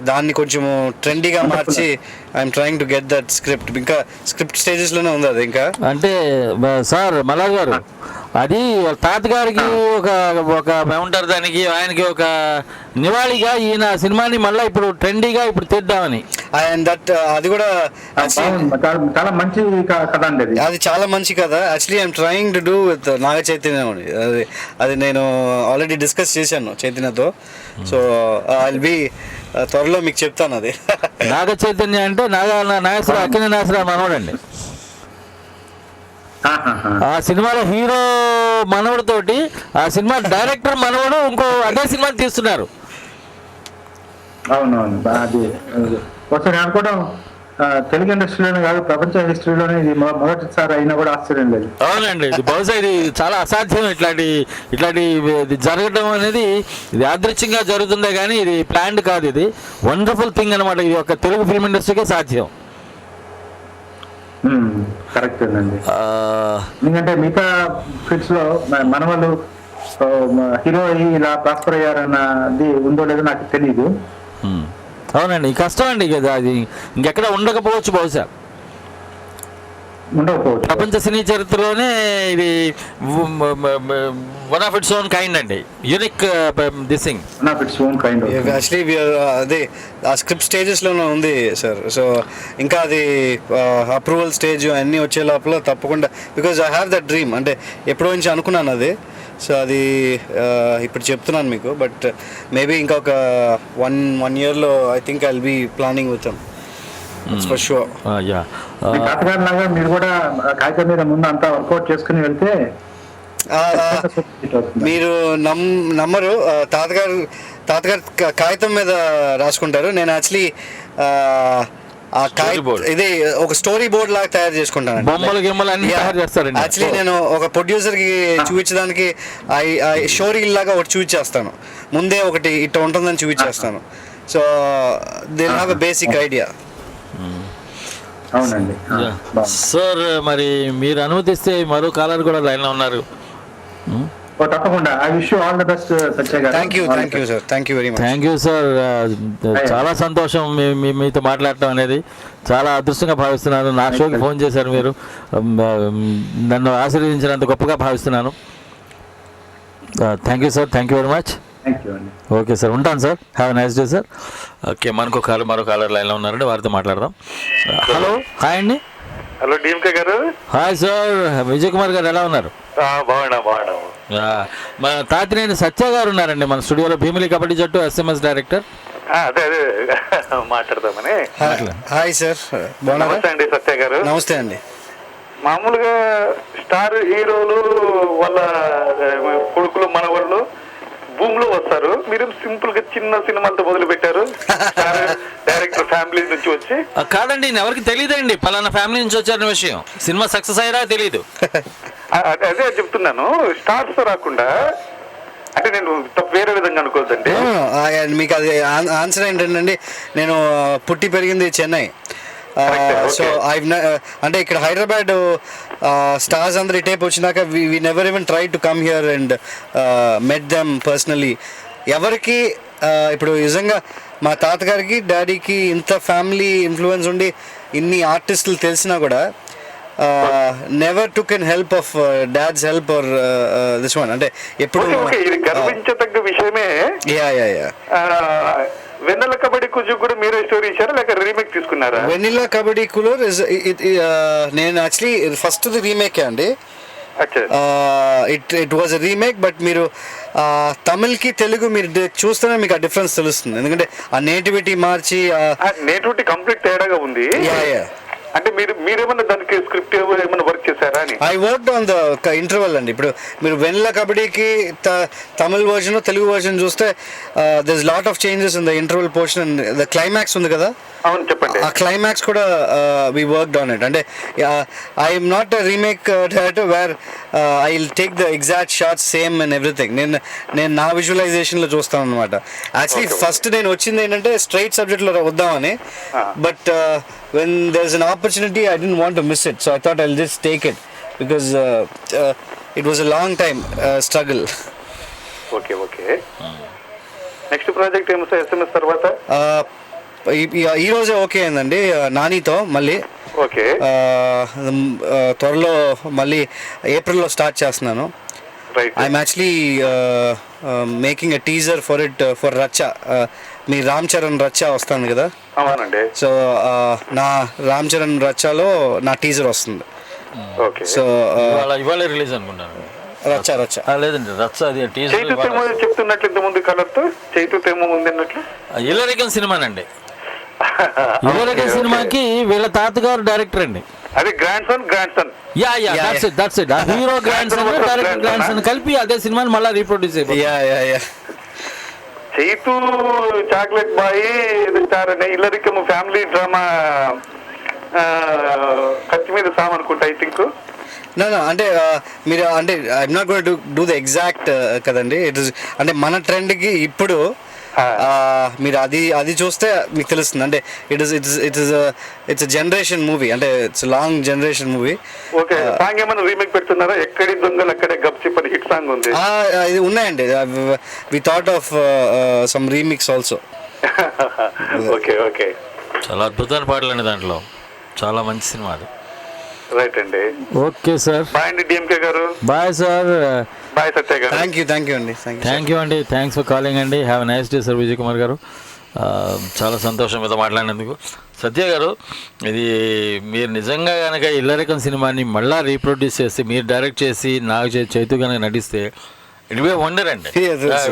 S3: దాన్ని కొంచెము ట్రెండీగా మార్చి I'm trying to get that script. ఇంకా స్క్రిప్ట్ స్టేజెస్ లోనే ఉంది అది. ఇంకా
S1: అంటే సార్ మల్లా గారు, అది తాతగారికి ఒక ఒక ఏమంటారు దానికి, ఆయనకి ఒక నివాళిగా ఈయన సినిమాని మళ్ళీ ఇప్పుడు ట్రెండీగా ఇప్పుడు తీద్దామని.
S3: అండ్ దట్ అది కూడా
S6: చాలా మంచి కథ అండి.
S3: అది చాలా మంచి కథ. Actually I'm trying to do with Naga Chaitanya. అది నేను ఆల్రెడీ డిస్కస్ చేశాను చైతన్యతో. సో ఐల్ బి త్వరలో మీకు చెప్తాను. అది
S1: నాగ చైతన్య అంటే నాగేశ్వర అక్కినే నాగేశ్వర మనవడండి. ఆ సినిమాలో హీరో మనవడితోటి ఆ సినిమా డైరెక్టర్ మనవడు ఇంకో అదే సినిమా తీస్తున్నారు.
S6: అవునవును, అది ఒకసారి అనుకోవడం తెలుగు ఇండస్ట్రీలోనే కాదు ప్రపంచ హిస్టరీలోనే ఇది మొదటిసారి అయినా కూడా ఆశ్చర్యం లేదు.
S1: అవునండి, ఇది బహుశా ఇది చాలా అసాధ్యం. ఇట్లాంటి జరగడం అనేది ఇది యాదృచ్ఛికంగా జరుగుతుందే కానీ ఇది ప్లాన్డ్ కాదు. ఇది వండర్ఫుల్ థింగ్ అనమాట. ఇది ఒక తెలుగు ఫిల్మ్ ఇండస్ట్రీకే సాధ్యం.
S6: కరెక్ట్ అండి. ఎందుకంటే మిగతా ఫిల్మ్స్ లో మన వాళ్ళు హీరో ఇలా ప్రాస్పర్ అయ్యారన్నది ఉందో లేదో నాకు తెలియదు.
S1: అవునండి, కష్టం అండి కదా. అది ఇంకెక్కడ ఉండకపోవచ్చు బహుశా.
S6: ఉండకపోవచ్చు.
S1: ప్రపంచ సినీ చరిత్రలోనే ఇది one of its own kind అండి. Unique this thing.
S6: One of its own kind.
S3: Actually అదే ఆ స్క్రిప్ట్ స్టేజెస్లోనే ఉంది సార్. సో ఇంకా అది అప్రూవల్ స్టేజ్ అన్నీ వచ్చే లోపల తప్పకుండా, because I have that dream. అంటే ఎప్పుడో నుంచి అనుకున్నాను అది. సో అది ఇప్పుడు చెప్తున్నాను మీకు. బట్ మేబీ ఇంకా ఒక వన్ ఇయర్లో I think I will be planning with them for sure.
S6: తాతగారు లాగా మీరు కూడా కాగితం మీద ముందు అంతా వర్కౌట్ చేసుకుని వెళ్తే
S3: మీరు నమ్మరు. తాతగారు కాగితం మీద రాసుకుంటారు. నేను యాక్చువల్లీ ఇది ఒక స్టోరీ బోర్డ్ లాగా తయారు చేసుకుంటాను. యాక్చువల్లీ నేను ఒక ప్రొడ్యూసర్ కి చూపించడానికి స్టోరీ లాగా ఒకటి చూపించేస్తాను. ముందే ఒకటి ఇట్లా ఉంటుందని చూపించేస్తాను. So they have a basic idea.
S6: అవునండి
S1: సార్. మరి మీరు అనుమతిస్తే మరో కాలర్ కూడా లైన్లో ఉన్నారు.
S6: తప్పకుండా. I wish you all the best Satya గారు.
S3: Thank you sir. Thank you very much.
S1: Thank you sir. చాలా సంతోషం మీతో మాట్లాడటం అనేది. చాలా అదృష్టంగా భావిస్తున్నాను. నా షోకి ఫోన్ చేశారు మీరు. నన్ను ఆశీర్వదించినంత గొప్పగా భావిస్తున్నాను. Thank you sir. Thank you very much. Okay sir, ఉంటాను sir. Have a nice day sir. Okay, మరో కాలర్ లైన్లో ఉన్నారండి, వారితో మాట్లాడదాం. హలో, హాయ్ అండి.
S7: హలో డిఎంకే గారు.
S1: హాయ్ సార్, విజయ్ కుమార్ గారు ఎలా ఉన్నారు?
S7: బాగున్నాము.
S1: మన తాతినేని సత్య గారు ఉన్నారండి మన స్టూడియోలో, భీమిలి కబడ్డీ జట్టు ఎస్ఎంఎస్ డైరెక్టర్.
S7: అదే మాట్లాడదామని.
S3: హాయ్ సార్,
S7: నమస్తే అండి సత్య గారు.
S3: నమస్తే అండి.
S7: మామూలుగా స్టార్ హీరోలు వాళ్ళ కొడుకులు మనవాళ్ళు భూమిలో వస్తారు, మీరు సింపుల్ గా చిన్న సినిమాలతో మొదలు పెట్టారు. డైరెక్టర్ ఫ్యామిలీ నుంచి వచ్చి
S1: కాదండి, ఎవరికి తెలియదండి పలానా ఫ్యామిలీ నుంచి వచ్చారన్న విషయం. సినిమా సక్సెస్ అయ్యారా తెలియదు.
S7: అదే చెప్తున్నాను, స్టార్స్ రాకుండా. అంటే నేను వేరే విధంగా అనుకోవద్దండి.
S3: మీకు అది ఆన్సర్ ఏంటండి, నేను పుట్టి పెరిగింది చెన్నై. సో అంటే ఇక్కడ హైదరాబాద్ స్టార్స్ అందరు టైప్ వచ్చినాక we never even try to come here and met them personally. ఎవరికి ఇప్పుడు నిజంగా మా తాతగారికి డాడీకి ఇంత ఫ్యామిలీ ఇన్ఫ్లుయెన్స్ ఉండి ఇన్ని ఆర్టిస్టులు తెలిసినా కూడా never took an help of dad's help or this one. అంటే ఎప్పుడు
S7: ఇది గర్వించదగ్గ విషయమే.
S3: Yeah yeah yeah.
S7: Vennela Kabaddi Kuzhu కూడా మీరే స్టోరీ ఇచ్చారా లేక రీమేక్ తీసుకున్నారా?
S3: వెనిలా కబడ్డీ కూలర్ నేను యాక్చువల్లీ ఫస్ట్ రీమేక్ అండి. It was a remake, but మీరు తమిళ్కి తెలుగు మీరు చూస్తేనే మీకు ఆ డిఫరెన్స్ తెలుస్తుంది. ఎందుకంటే ఆ నేటివిటీ మార్చి
S7: నేటివిటీ కంప్లీట్ తేడాగా ఉంది. అంటే మీరేమన్నా దానికి స్క్రిప్ట్ ఏమన్నా వర్క్ చేశారా అని?
S3: I worked on the interval అండి. ఇప్పుడు మీరు వెన్నెల కబడ్డీకి తమిళ్ వర్షన్ తెలుగు వర్షన్ చూస్తే there is lot of changes in the interval portion. The climax ఉంది కదా,
S7: అవును చెప్పండి.
S3: ఆ క్లైమాక్స్ కూడా వి వర్క్డ్ ఆన్ ఇట్. అంటే I'm not a remake director where I will take the exact shots same and everything. నేను నా విజువలైజేషన్లో చూస్తాను అనమాట. యాక్చువల్లీ ఫస్ట్ నేను వచ్చింది ఏంటంటే స్ట్రైట్ సబ్జెక్ట్లో వద్దామని, but when there's an opportunity I didn't want to miss it, so I thought I'll just take it because it was a long time struggle.
S7: Okay. Next project ఏమో SMS తర్వాత
S3: ఈ రోజే okay అయిందండి నానితో. మళ్ళీ
S7: okay,
S3: త్వరలో మళ్ళీ ఏప్రిల్లో start చేస్తున్నాను. I'm actually making a teaser for it for రచ్చ. మీ రామ్ చరణ్ రచ్చ వస్తుంది కదా.
S7: అవునండి.
S3: సో నా రామ్ చరణ్ రచ్చలో నా టీజర్ వస్తుంది.
S7: ఓకే.
S3: సో
S1: ఇవాళ రిలీజ్ అనుకుంటాను.
S3: రచ్చ
S1: లేదండి, రచ్చ అది
S7: చెప్తున్నట్లు ఇంత ముందు కలర్తో చైతూతేమో ఉంది అన్నట్లు
S1: ఇల్లరికన్ సినిమానండి. ఇల్లరికన్ సినిమాకి వీళ్ళ తాతగారు డైరెక్టర్ అండి.
S7: అది grand son.
S1: That's it. Hero grand son, director grand son కలిపి అదే సినిమాని మళ్ళీ రీప్రొడ్యూస్ అయిపోయింది.
S7: చైతూ చాక్లెట్ బాయ్ స్టార్ అనే ఇల్లరికం ఫ్యామిలీ డ్రామా కత్తి మీద సామ్ అనుకుంటా ఐ థింక్.
S3: అంటే మీరు అంటే I'm not going to do the exact కదండి. ఇట్ ఇస్ అంటే మన ట్రెండ్కి ఇప్పుడు మీరు అది చూస్తే మీకు తెలుస్తుంది. అంటే ఇట్స్ జనరేషన్ మూవీ, అంటే it's long generation movie.
S7: Okay. Song ఏమైనా రీమేక్ పెడుతున్నారా? ఎక్కడి దొంగలు అక్కడే గప్చిప్ అని హిట్ సాంగ్ ఉంది.
S3: ఇది ఉన్నాయండి. We thought of some remix also.
S7: Okay.
S1: చాలా అద్భుతమైన పాటలు అండి దాంట్లో, చాలా మంచి సినిమా అది.
S7: రైట్ అండి.
S1: Okay sir.
S7: బాయ్ అండి DMK garu.
S1: Bye sir.
S7: Bye Satya గారు.
S3: థ్యాంక్ యూ అండి.
S1: థ్యాంక్ యూ అండి. థ్యాంక్స్ ఫర్ కాలింగ్ అండి. Have a nice day sir Vijay Kumar garu. చాలా సంతోషం మీతో మాట్లాడినందుకు. సత్య గారు, ఇది మీరు నిజంగా కనుక ఇల్లరికన్ సినిమాని మళ్ళీ రీప్రొడ్యూస్ చేసి మీరు డైరెక్ట్ చేసి నాకు చైతూ కనుక నటిస్తే ఇట్ బి వండర్ అండి.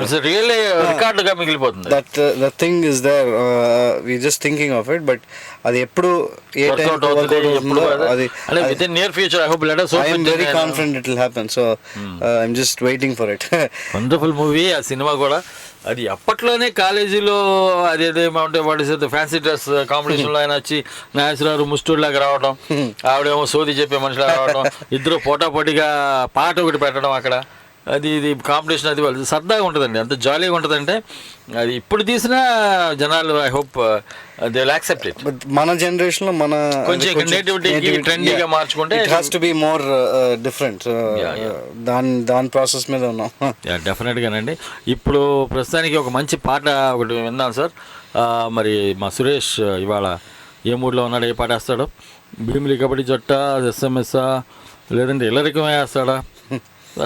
S1: ఇట్స్ రియల్లీ రికార్డుగా మిగిలిపోతుంది.
S3: That thing is there, we just thinking of it, but అది ఎప్పుడు ఏ టైం అది
S1: within near future I hope let us hope.
S3: I am very confident it will happen, so I'm just waiting for it.
S1: Wonderful movie ఆ cinema కూడా. అది అప్పట్లోనే కాలేజీలో అదేదేమంటే వాడి ఫ్యాన్సీ డ్రెస్ కాంపిటీషన్లో ఆయన వచ్చి నాగేశ్వరరావు ముస్టూడ్లాగా రావడం, ఆవిడేమో సోది చెప్పే మనిషిలా రావడం, ఇద్దరు పోటాపోటీగా పాట ఒకటి పెట్టడం అక్కడ. ఇది కాంపిటీషన్, అది వాళ్ళు సరదాగా ఉంటుందండి, అంత జాలీగా ఉంటుందంటే అది ఇప్పుడు తీసినా జనాలు I hope they will accept it.
S3: మన జనరేషన్ లో మన
S1: కొంచెం నేటివిటీకి ట్రెండీగా మార్చుకుంటే
S3: it has to be more different. దాని ప్రాసెస్ మీద ఉన్నాం.
S1: డెఫినెట్గానండి. ఇప్పుడు ప్రస్తుతానికి ఒక మంచి పాట ఒకటి విందాం సార్. మరి మా సురేష్ ఇవాళ ఏ మూడ్లో ఉన్నాడు, ఏ పాట వేస్తాడో? భీమిలి కబడ్డీ జట్ట, SMS లేదంటే ఇల్లరికమే వేస్తాడా,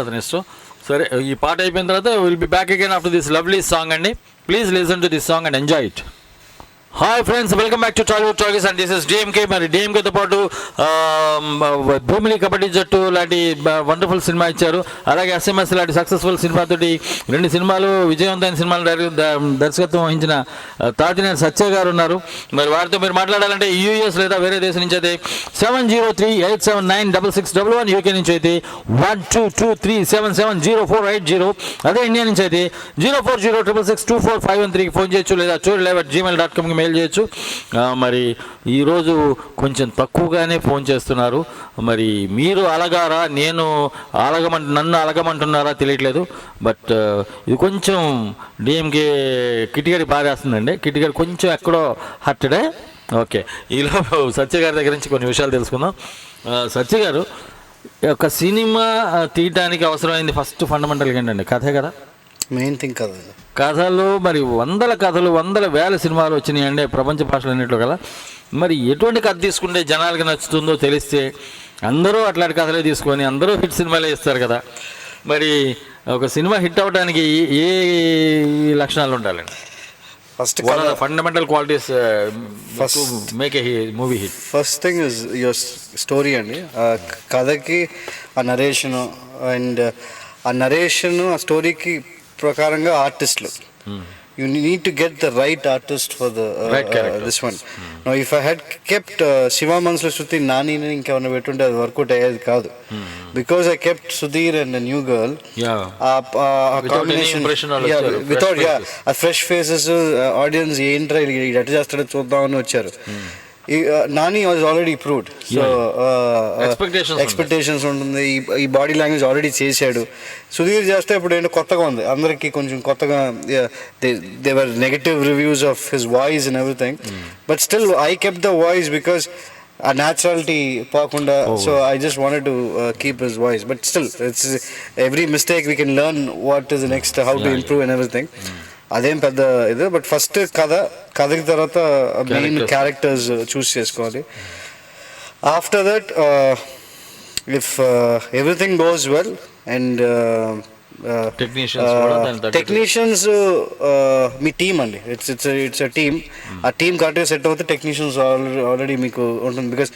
S1: అతని ఇష్టం. సరే, ఈ పాట అయిపోయిన తర్వాత will be back again after this lovely song అండి. Please listen to this song and enjoy it. Hi friends, welcome back to Tollywood Talkies and this is DMK. మరి డిఎంకేతో పాటు భూమిలి కబడ్డీ జట్టు లాంటి వండర్ఫుల్ సినిమా ఇచ్చారు. అలాగే ఎస్ఎంఎస్ లాంటి సక్సెస్ఫుల్ సినిమాతోటి 2 సినిమాలు విజయవంతమైన సినిమాలు దర్శకత్వం వహించిన తాతినేని సత్య గారు ఉన్నారు. మరి వారితో మీరు మాట్లాడాలంటే యూఎస్ లేదా వేరే దేశం నుంచి అయితే 703-879-6611, యూకే నుంచి అయితే 1223770480, అదే ఇండియా నుంచి అయితే 0406662451 ఫోన్ చేయొచ్చు, లేదా chorilive@gmail.com మెయిల్ చేయొచ్చు. మరి ఈరోజు కొంచెం తక్కువగానే ఫోన్ చేస్తున్నారు. మరి మీరు అలగారా, నన్ను అలగమంటున్నారా తెలియట్లేదు. బట్ ఇది కొంచెం డిఎంకే కిటికడి పారేస్తుందండి. కిటికడి కొంచెం ఎక్కడో హర్టడే. ఓకే, ఈలోపు సత్య గారి దగ్గర నుంచి కొన్ని విషయాలు తెలుసుకుందాం. సత్య గారు, ఒక సినిమా తీయటానికి అవసరమైంది ఫస్ట్ ఫండమెంటల్గా ఏంటండి? కథే కదా
S3: మెయిన్ థింగ్ కదా.
S1: కథలు మరి వందల వేల సినిమాలు వచ్చినాయండి ప్రపంచ భాషలు అన్నింటిలో కదా. మరి ఎటువంటి కథ తీసుకుంటే జనాలకి నచ్చుతుందో తెలిస్తే అందరూ అట్లాంటి కథలే తీసుకొని అందరూ హిట్ సినిమాలే ఇస్తారు కదా. మరి ఒక సినిమా హిట్ అవ్వడానికి ఏ లక్షణాలు ఉండాలండి?
S3: First
S1: fundamental qualities make a movie hit.
S3: First thing is your story అండి. కథకి ఆ నరేషను అండ్ ఆ నరేషన్ ఆ స్టోరీకి ప్రకారంగా ఆర్టిస్టులు, you need to get the right artist for this one. No if I had kept Shiva మనసులో శృతి నానిని ఇంకేమైనా పెట్టుంటే అది వర్కౌట్ అయ్యేది కాదు. Because I kept Sudheer and new girl, combination without ఆ ఫ్రెష్ ఫేసెస్, ఆడియన్స్ ఏంట్రా ఎట్లా చేస్తాడో చూద్దామని వచ్చారు. Nani was already proved, so expectations ఉంటుంది. ఈ బాడీ లాంగ్వేజ్ ఆల్రెడీ చేశాడు. సుధీర్ చేస్తే ఇప్పుడు ఏంటో కొత్తగా ఉంది, అందరికీ కొంచెం కొత్తగా. They were negative reviews of his voice and everything, but still I kept the voice because ఆ న్యాచురాలిటీ పోకుండా. So I just wanted to keep his voice, but still it's every mistake we can learn what is next, how to improve and everything. అదేం పెద్ద ఇది. But first కథకి తర్వాత main characters చూస్ చేసుకోవాలి. After that if everything goes well and technicians me team అండి, it's a team. ఆ team కరెక్ట్గా set అవుతే టెక్నీషియన్స్ ఆల్రెడీ మీకు ఉంటుంది. బికాస్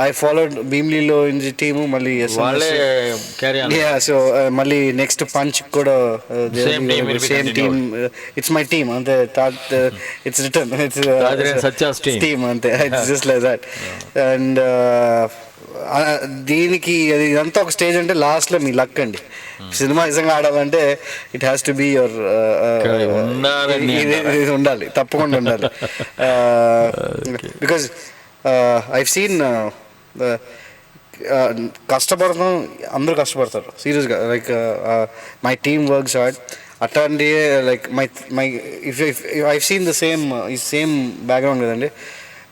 S3: ఐ ఫాలోడ్ భీమ్లీలో ఇంజి టీము, మళ్ళీ సో మళ్ళీ నెక్స్ట్ పంచ్ కూడా same team. It's my team అంతే, ఇట్స్ రిటర్న్, ఇట్స్ టీమ్ అంతే, it's just like that. And దీనికి అది ఇదంతా ఒక స్టేజ్ అంటే లాస్ట్లో మీ లక్ అండి. సినిమా నిజంగా ఆడాలంటే it has to be your ఉండాలి, తప్పకుండా ఉండాలి. బికాజ్ ఐవ్ సీన్ కష్టపడతాం, అందరూ కష్టపడతారు సీరియస్గా. Like my team works hard. అట్లాంటి like my if I've seen the same background కదండి.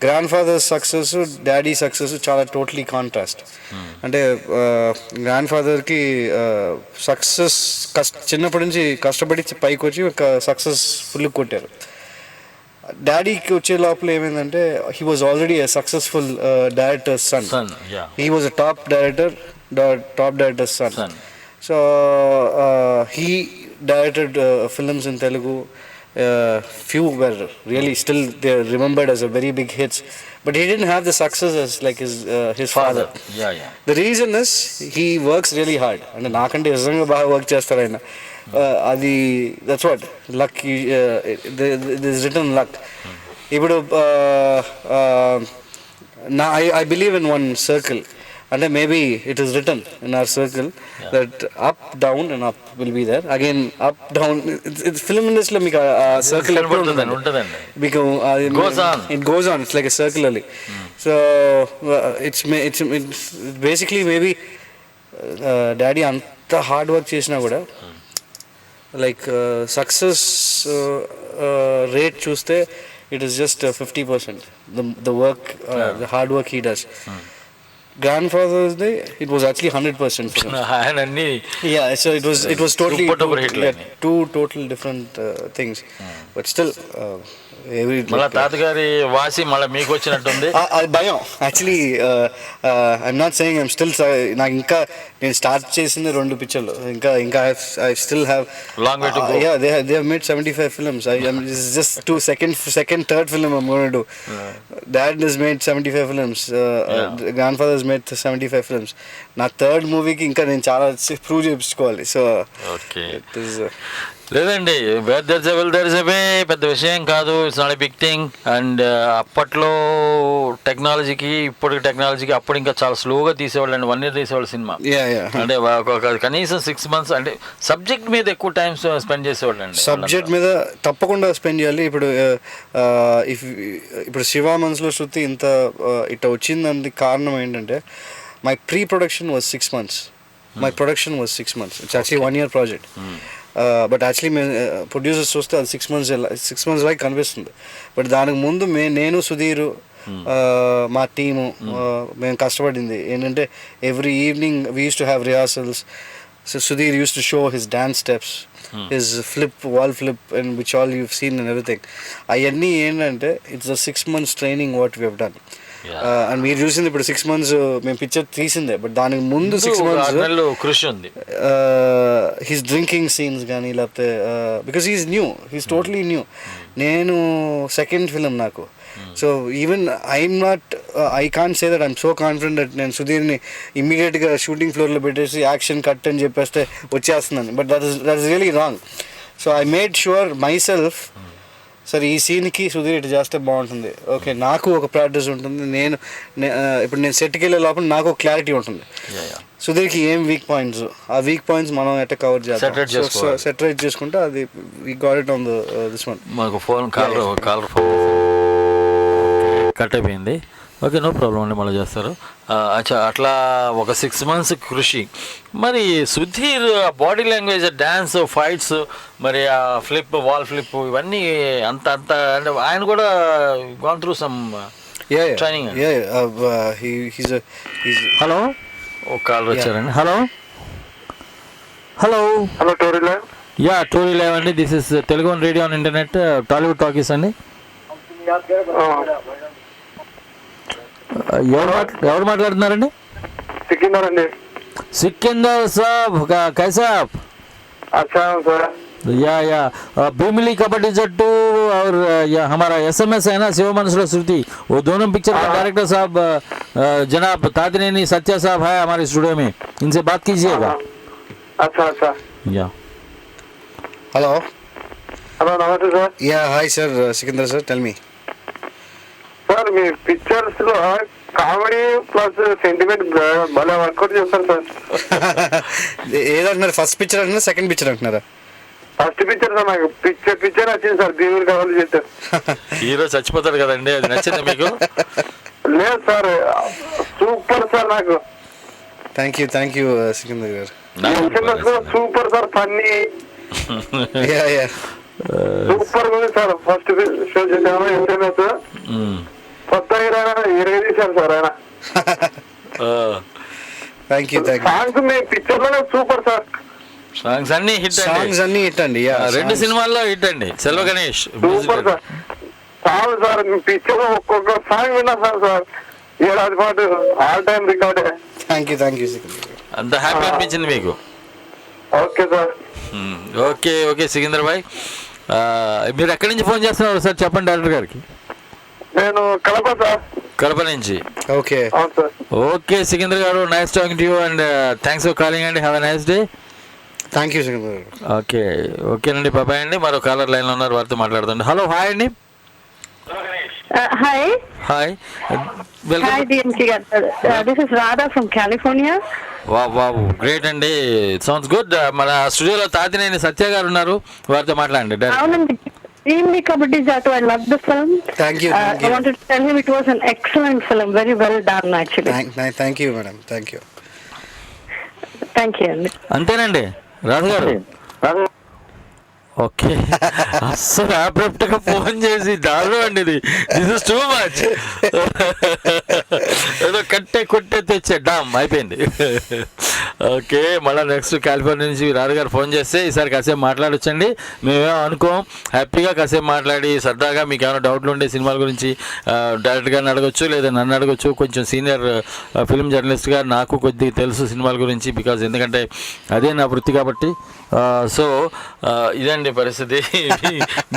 S3: Grand father success, daddy success చాలా టోటలీ కాంట్రాస్ట్. అంటే గ్రాండ్ ఫాదర్కి సక్సెస్ చిన్నప్పటి నుంచి కష్టపడి పైకి వచ్చి ఒక సక్సెస్ ఫుల్ కొట్టారు. డాడీకి వచ్చే లోపల ఏమైందంటే he was already a successful director son. He was a top director son. So he directed films in Telugu. Few were really still they're remembered as a very big hits, but he didn't have the success as like his father. The reason is he works really hard, and naakante nijanga baga work chestaru ayina. Adi that's what luck, there's written luck. Ipudu I believe in one circle, and maybe it is written in our circle that up, down and up will be there. Again up, down. It's film industry lo meeku circle untadandi. Because it goes on. It's like a circle only. So it's basically maybe daddy anta hard work chesina kuda like success rate chuste it is just 50%. The work, the hard work he does. Grandfather's Day, it was actually 100% film.
S1: ఆయన అన్ని
S3: Yeah, so it was totally
S1: Super duper hit line.
S3: two total different things, but still every
S1: మళ్ళా తాతగారి వాసి మళ్ళీ మీకు వచ్చినట్టుంది.
S3: అది భయం actually. I'm not saying I'm still, నాకు ఇంకా నేను స్టార్ట్ చేసింది 2 పిక్చర్లు, ఇంకా I still have
S1: Long way to go.
S3: Yeah, they have made 75 films. This is just second third film I'm going to do. Dad has made 75 films. Grandfather has made 75 films. నా third మూవీకి ఇంకా నేను చాలా prove చేయించుకోవాలి. So
S1: okay లేదండి, పెద్ద విషయం కాదు, it's not a big thing. And అప్పట్లో టెక్నాలజీకి ఇప్పుడు టెక్నాలజీకి అప్పుడు ఇంకా చాలా స్లోగా తీసేవాళ్ళు అండి, 1 year తీసేవాళ్ళు సినిమా. అంటే కనీసం 6 months అంటే సబ్జెక్ట్ మీద ఎక్కువ టైం స్పెండ్ చేసేవాళ్ళు అండి.
S3: సబ్జెక్ట్ మీద తప్పకుండా స్పెండ్ చేయాలి. ఇప్పుడు శివ మనసులో శృతి ఇంత ఇట్ట వచ్చిందంటే కారణం ఏంటంటే my pre production was 6 months. My production was 6 months. It's actually 1 year project. But actually మేము ప్రొడ్యూసర్స్ చూస్తే అది 6 months లాగా కనిపిస్తుంది. బట్ దానికి ముందు నేను సుధీర్ మా టీము మేము కష్టపడింది ఏంటంటే every evening we use to have rehearsals. So Sudheer use to show his dance steps, his wall flip and which all you've seen and everything. అవన్నీ ఏంటంటే it's a 6 months training what we have done. And మీరు చూసింది ఇప్పుడు 6 months మేము picture తీసిందే, but దానికి ముందు 6 months
S1: కృషి ఉంది.
S3: హిస్ డ్రింకింగ్ సీన్స్ కానీ లేకపోతే because he's new, he's totally new. నేను సెకండ్ ఫిలిం నాకు. So even I can't say that I'm so confident that నేను సుధీర్ని ఇమ్మీడియట్గా షూటింగ్ ఫ్లోర్లో పెట్టేసి యాక్షన్ కట్ అని చెప్పేస్తే వచ్చేస్తున్నాను. But that is really wrong. So I made sure my self, సరే ఈ సీన్కి సుధీర్ ఇటు చేస్తే బాగుంటుంది, ఓకే నాకు ఒక ప్రాక్టీస్ ఉంటుంది, ఇప్పుడు నేను సెట్కి వెళ్ళే లోపల నాకు ఒక క్లారిటీ ఉంటుంది. సుధీర్కి ఏం వీక్ పాయింట్స్, ఆ వీక్ పాయింట్స్ మనం ఎట్లా కవర్ చేస్తాం, సెటరేట్ చేసుకుంటే అది we got it on this one.
S1: మాకు ఫోన్ కాలర్ ఫోన్ కట్ అయిపోయింది. ఓకే, నో ప్రాబ్లం అండి, మళ్ళీ చేస్తారు. అచ్చా, అట్లా ఒక 6 months కృషి. మరి Sudheer body language, dance, fights, మరి ఆ వాల్ ఫ్లిప్ ఇవన్నీ అంత అంటే ఆయన కూడా gone through some training. Hello, ఒక కాల్ వచ్చారండి. Hello
S7: Tori live.
S1: Yeah, Tori live అండి. This is Telugu radio on internet, Tollywood Talkies అండి. ఎవరు మాట్లాడుతున్నారండి?
S7: సికిందర్ అండి.
S1: सिकंदर साहब कैसे आप?
S7: अच्छा सर.
S1: या भूमिली कबड्डी जट्टू और या हमारा SMS है ना, शिव मनसुला श्रुति, वो दोनों पिक्चर का डायरेक्टर साहब जनाब तातिनेनी सत्या साहब है हमारे स्टूडियो में, इनसे बात कीजिएगा.
S7: अच्छा.
S1: या
S3: हेलो
S7: नमस्ते sir.
S3: Yeah hi sir, Sikandar sir, tell me.
S7: Sir మీ పిక్చర్స్ లో కామెడీ ప్లస్ సెంటిమెంట్ భలే వర్కౌట్ చేస్తారు సార్.
S3: ఏదంటున్నారు, ఫస్ట్ పిక్చర్ అంటున్నారా సెకండ్ పిక్చర్ అంటున్నారా?
S7: ఫస్ట్ పిక్చర్ సార్, నాకు పిక్చర్ వచ్చింది సార్, దేవుడు కావాలి చేశారు.
S1: హీరో చచ్చిపోతాడు కదండి, అది నచ్చిందా మీకు?
S7: లేదు సార్, సూపర్ సార్. నాకు
S3: థ్యాంక్ యూ సికందర్ గారు.
S7: సూపర్ సార్, ఫన్నీ సూపర్ ఉంది సార్. ఫస్ట్ షో చేసాము SMS, కొత్త హీరో తీశారు సార్ ఆయన.
S3: Thank you.
S7: Songs me picture లోనే సూపర్ సార్.
S1: సాంగ్స్ అన్ని హిట్ అండి. 2 సినిమాల్లో హిట్ అండి. Selva Ganesh
S7: super sir. చాలు సార్, మీ పిక్చర్ ఒక్కొక్క సాంగ్ విన్నా సార్ 7 పాటు all time record.
S3: Thank you
S1: అంత హ్యాపీ అనిపించింది మీకు?
S7: Okay sir.
S1: ఓకే సికిందర్ భాయ్, మీరు ఎక్కడి నుంచి ఫోన్ చేస్తున్నారు సార్, చెప్పండి డైరెక్టర్ గారికి.
S7: నేను కడప సార్.
S1: కడప నుంచి.
S3: Okay
S7: sir.
S1: ఓకే సికిందర్ గారు, nice talking to you and thanks for calling అండి. Have a nice day.
S3: Thank you Sikindar గారు.
S1: ఓకేనండి, బాబాయ్ అండి. మరో కాలర్ లైన్లో ఉన్నారు, వారితో మాట్లాడుతుంది. హలో, హాయ్ అండి.
S8: Hi,
S1: welcome.
S8: Hi DMK. This is Radha from California.
S1: Wow, great అండి, సౌండ్స్ గుడ్. మన స్టూడియోలో తాతినేని సత్య గారు ఉన్నారు, వారితో మాట్లాడండి.
S8: అవునండి, Dreamly Kabaddi Jattu, I loved the film.
S3: Thank you.
S8: I wanted to tell him it was an excellent film, very well done actually.
S3: Thank you madam, thank you.
S8: Thank you.
S1: అంతేనండి రాధ గారు. Okay అస్సలు abrupt గా phone చేసి దారుణం అండి ఇది. This is too much. ఏదో కట్టే కొట్టే తెచ్చే డామ్ అయిపోయింది. ఓకే, మళ్ళీ నెక్స్ట్ కాలిఫోర్నియా నుంచి రాధ గారు ఫోన్ చేస్తే ఈసారి కాసేపు మాట్లాడొచ్చండి. మేమేమో అనుకోం, హ్యాపీగా కాసేపు మాట్లాడి సరదాగా మీకు ఏమైనా డౌట్లు ఉండే సినిమాల గురించి డైరెక్ట్గా అడగొచ్చు, లేదా నన్ను అడగొచ్చు. కొంచెం సీనియర్ ఫిల్మ్ జర్నలిస్ట్గా నాకు కొద్దిగా తెలుసు సినిమాల గురించి, బికాజ్ ఎందుకంటే అదే నా వృత్తి కాబట్టి. సో ఇదండి పరిస్థితి.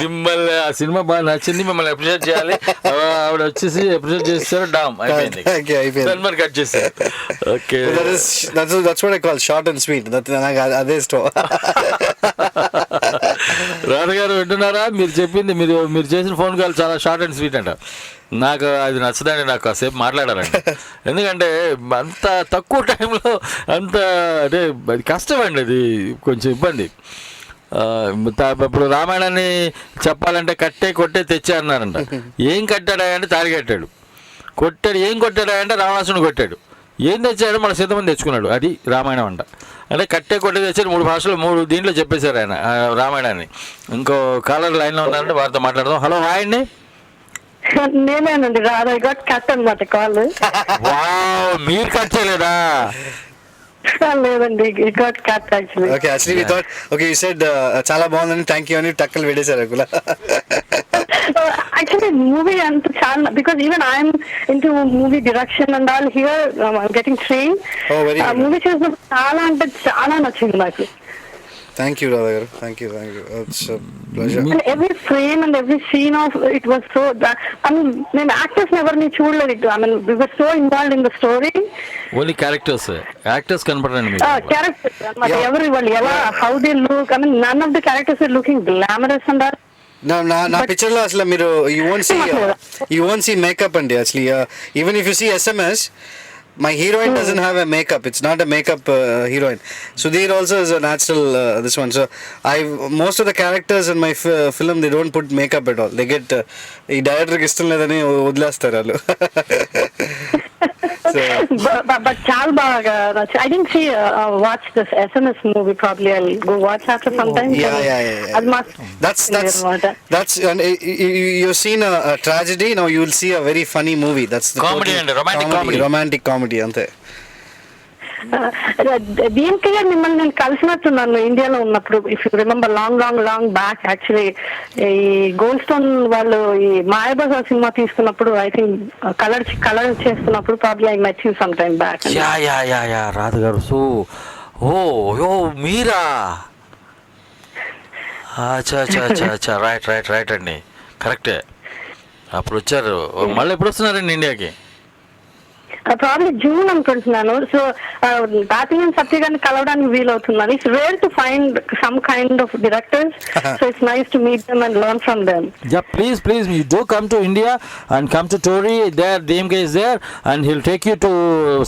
S1: మిమ్మల్ని ఆ సినిమా బాగా నచ్చింది, మిమ్మల్ని అప్రిషియేట్ చేయాలి. ఆవిడ వచ్చేసి అప్రిషియేట్ చేస్తారు, డామ్ అయిపోయింది. మరి కట్ చేస్తారు. Okay,
S3: that's what I call short and sweet. అదే ఇష్టం.
S1: రాధగారు వింటున్నారా? మీరు చెప్పింది, మీరు చేసిన ఫోన్ కాల్ చాలా షార్ట్ అండ్ స్వీట్ అంట. నాకు అది నచ్చదండి, నాకు కాసేపు మాట్లాడాలండి. ఎందుకంటే అంత తక్కువ టైంలో అంత అంటే అది కష్టం అండి, అది కొంచెం ఇబ్బంది. ఇప్పుడు రామాయణాన్ని చెప్పాలంటే కట్టే కొట్టే తెచ్చా అన్నారంట. ఏం కట్టాడా అంటే తాళి కట్టాడు. ఏం కొట్టాడా అంటే రావణాసుని కొట్టాడు. ఏం తెచ్చాడు మన సీతమని తెచ్చుకున్నాడు. అది రామాయణం అంట. అంటే కట్టే కొట్టే తెచ్చాడు. 3 భాషలు 3 దీంట్లో చెప్పేశారు ఆయన రామాయణాన్ని. ఇంకో కాలర్ లైన్లో ఉన్నారంటే వారితో మాట్లాడదాం. హలో, హాయ్ అండి.
S8: నేనేనండి రాధా, గట్ కట్ అనమాట కాల్.
S1: మీరు కట్ చేయలేదా?
S8: లేదండి, got cut actually.
S3: Okay, actually we thought okay you said చాలా బాగుందని థాంక్యూ అని టక్కలు పెట్టేశారు అక్కడ.
S8: Actually, movie and చాలా, because even I'm into movie direction and all here, I'm getting trained.
S3: Oh, very good.
S8: Movie చూసినప్పుడు చాలా అంటే చాలా నచ్చింది నాకు.
S3: Thank you, Radha garu. Thank you. It's a pleasure.
S8: And every frame and every scene of it was so. I mean, నేను actors ఎవరిని చూడలేదు. I mean, we were so involved in the story.
S1: Only actors కనపడండి మీకు.
S8: Characters, ఎవరు వాళ్ళు ఎలా, how they look. I mean, none of the characters are looking glamorous and all.
S3: నా picture లో అసలు మీరు you won't see makeup అండి. actually even if you see SMS, my heroine doesn't have a makeup. It's not a makeup heroine. Sudhir also is a natural this one. So most of the characters in my film, they don't put makeup at all. They get ఈ director కి ఇష్టం లేదని వదిలేస్తారు వాళ్ళు.
S8: But చాలా బాగా నచ్చింది. I didn't see watch this SMS movie. Probably I'll go watch after some time.
S3: Yeah. That's and you've seen a tragedy. Now you will see a very funny movie. That's the
S1: Comedy and romantic comedy
S3: అంతే.
S8: దీనికి మిమ్మల్ని నేను కలిసినట్టున్నాను ఇండియాలో ఉన్నప్పుడు. If you remember long back, actually ఈ gold stone వాళ్ళు ఈ Mayabazar cinema తీసుకున్నప్పుడు, ఐ థింక్ కలర్ చేస్తున్నప్పుడు probably I met you some time back.
S1: Yeah Radha గారు. సో ఓ మీరా? అచ్చా రైట్ అండి, కరెక్టే. అప్పుడు వచ్చారు. మళ్ళీ ఎప్పుడు వస్తున్నారండి ఇండియాకి?
S8: ప్రాబ్లీ జూన్ అనుకుంటున్నాను. సో బాతియన్ సత్య గారిని కలవడానికి వీలవుతుందని. It's rare to find some kind of directors, so it's nice to meet them and learn from them.
S1: Yeah, please you do come to India and come to Tori. There DMK is there and he'll take you to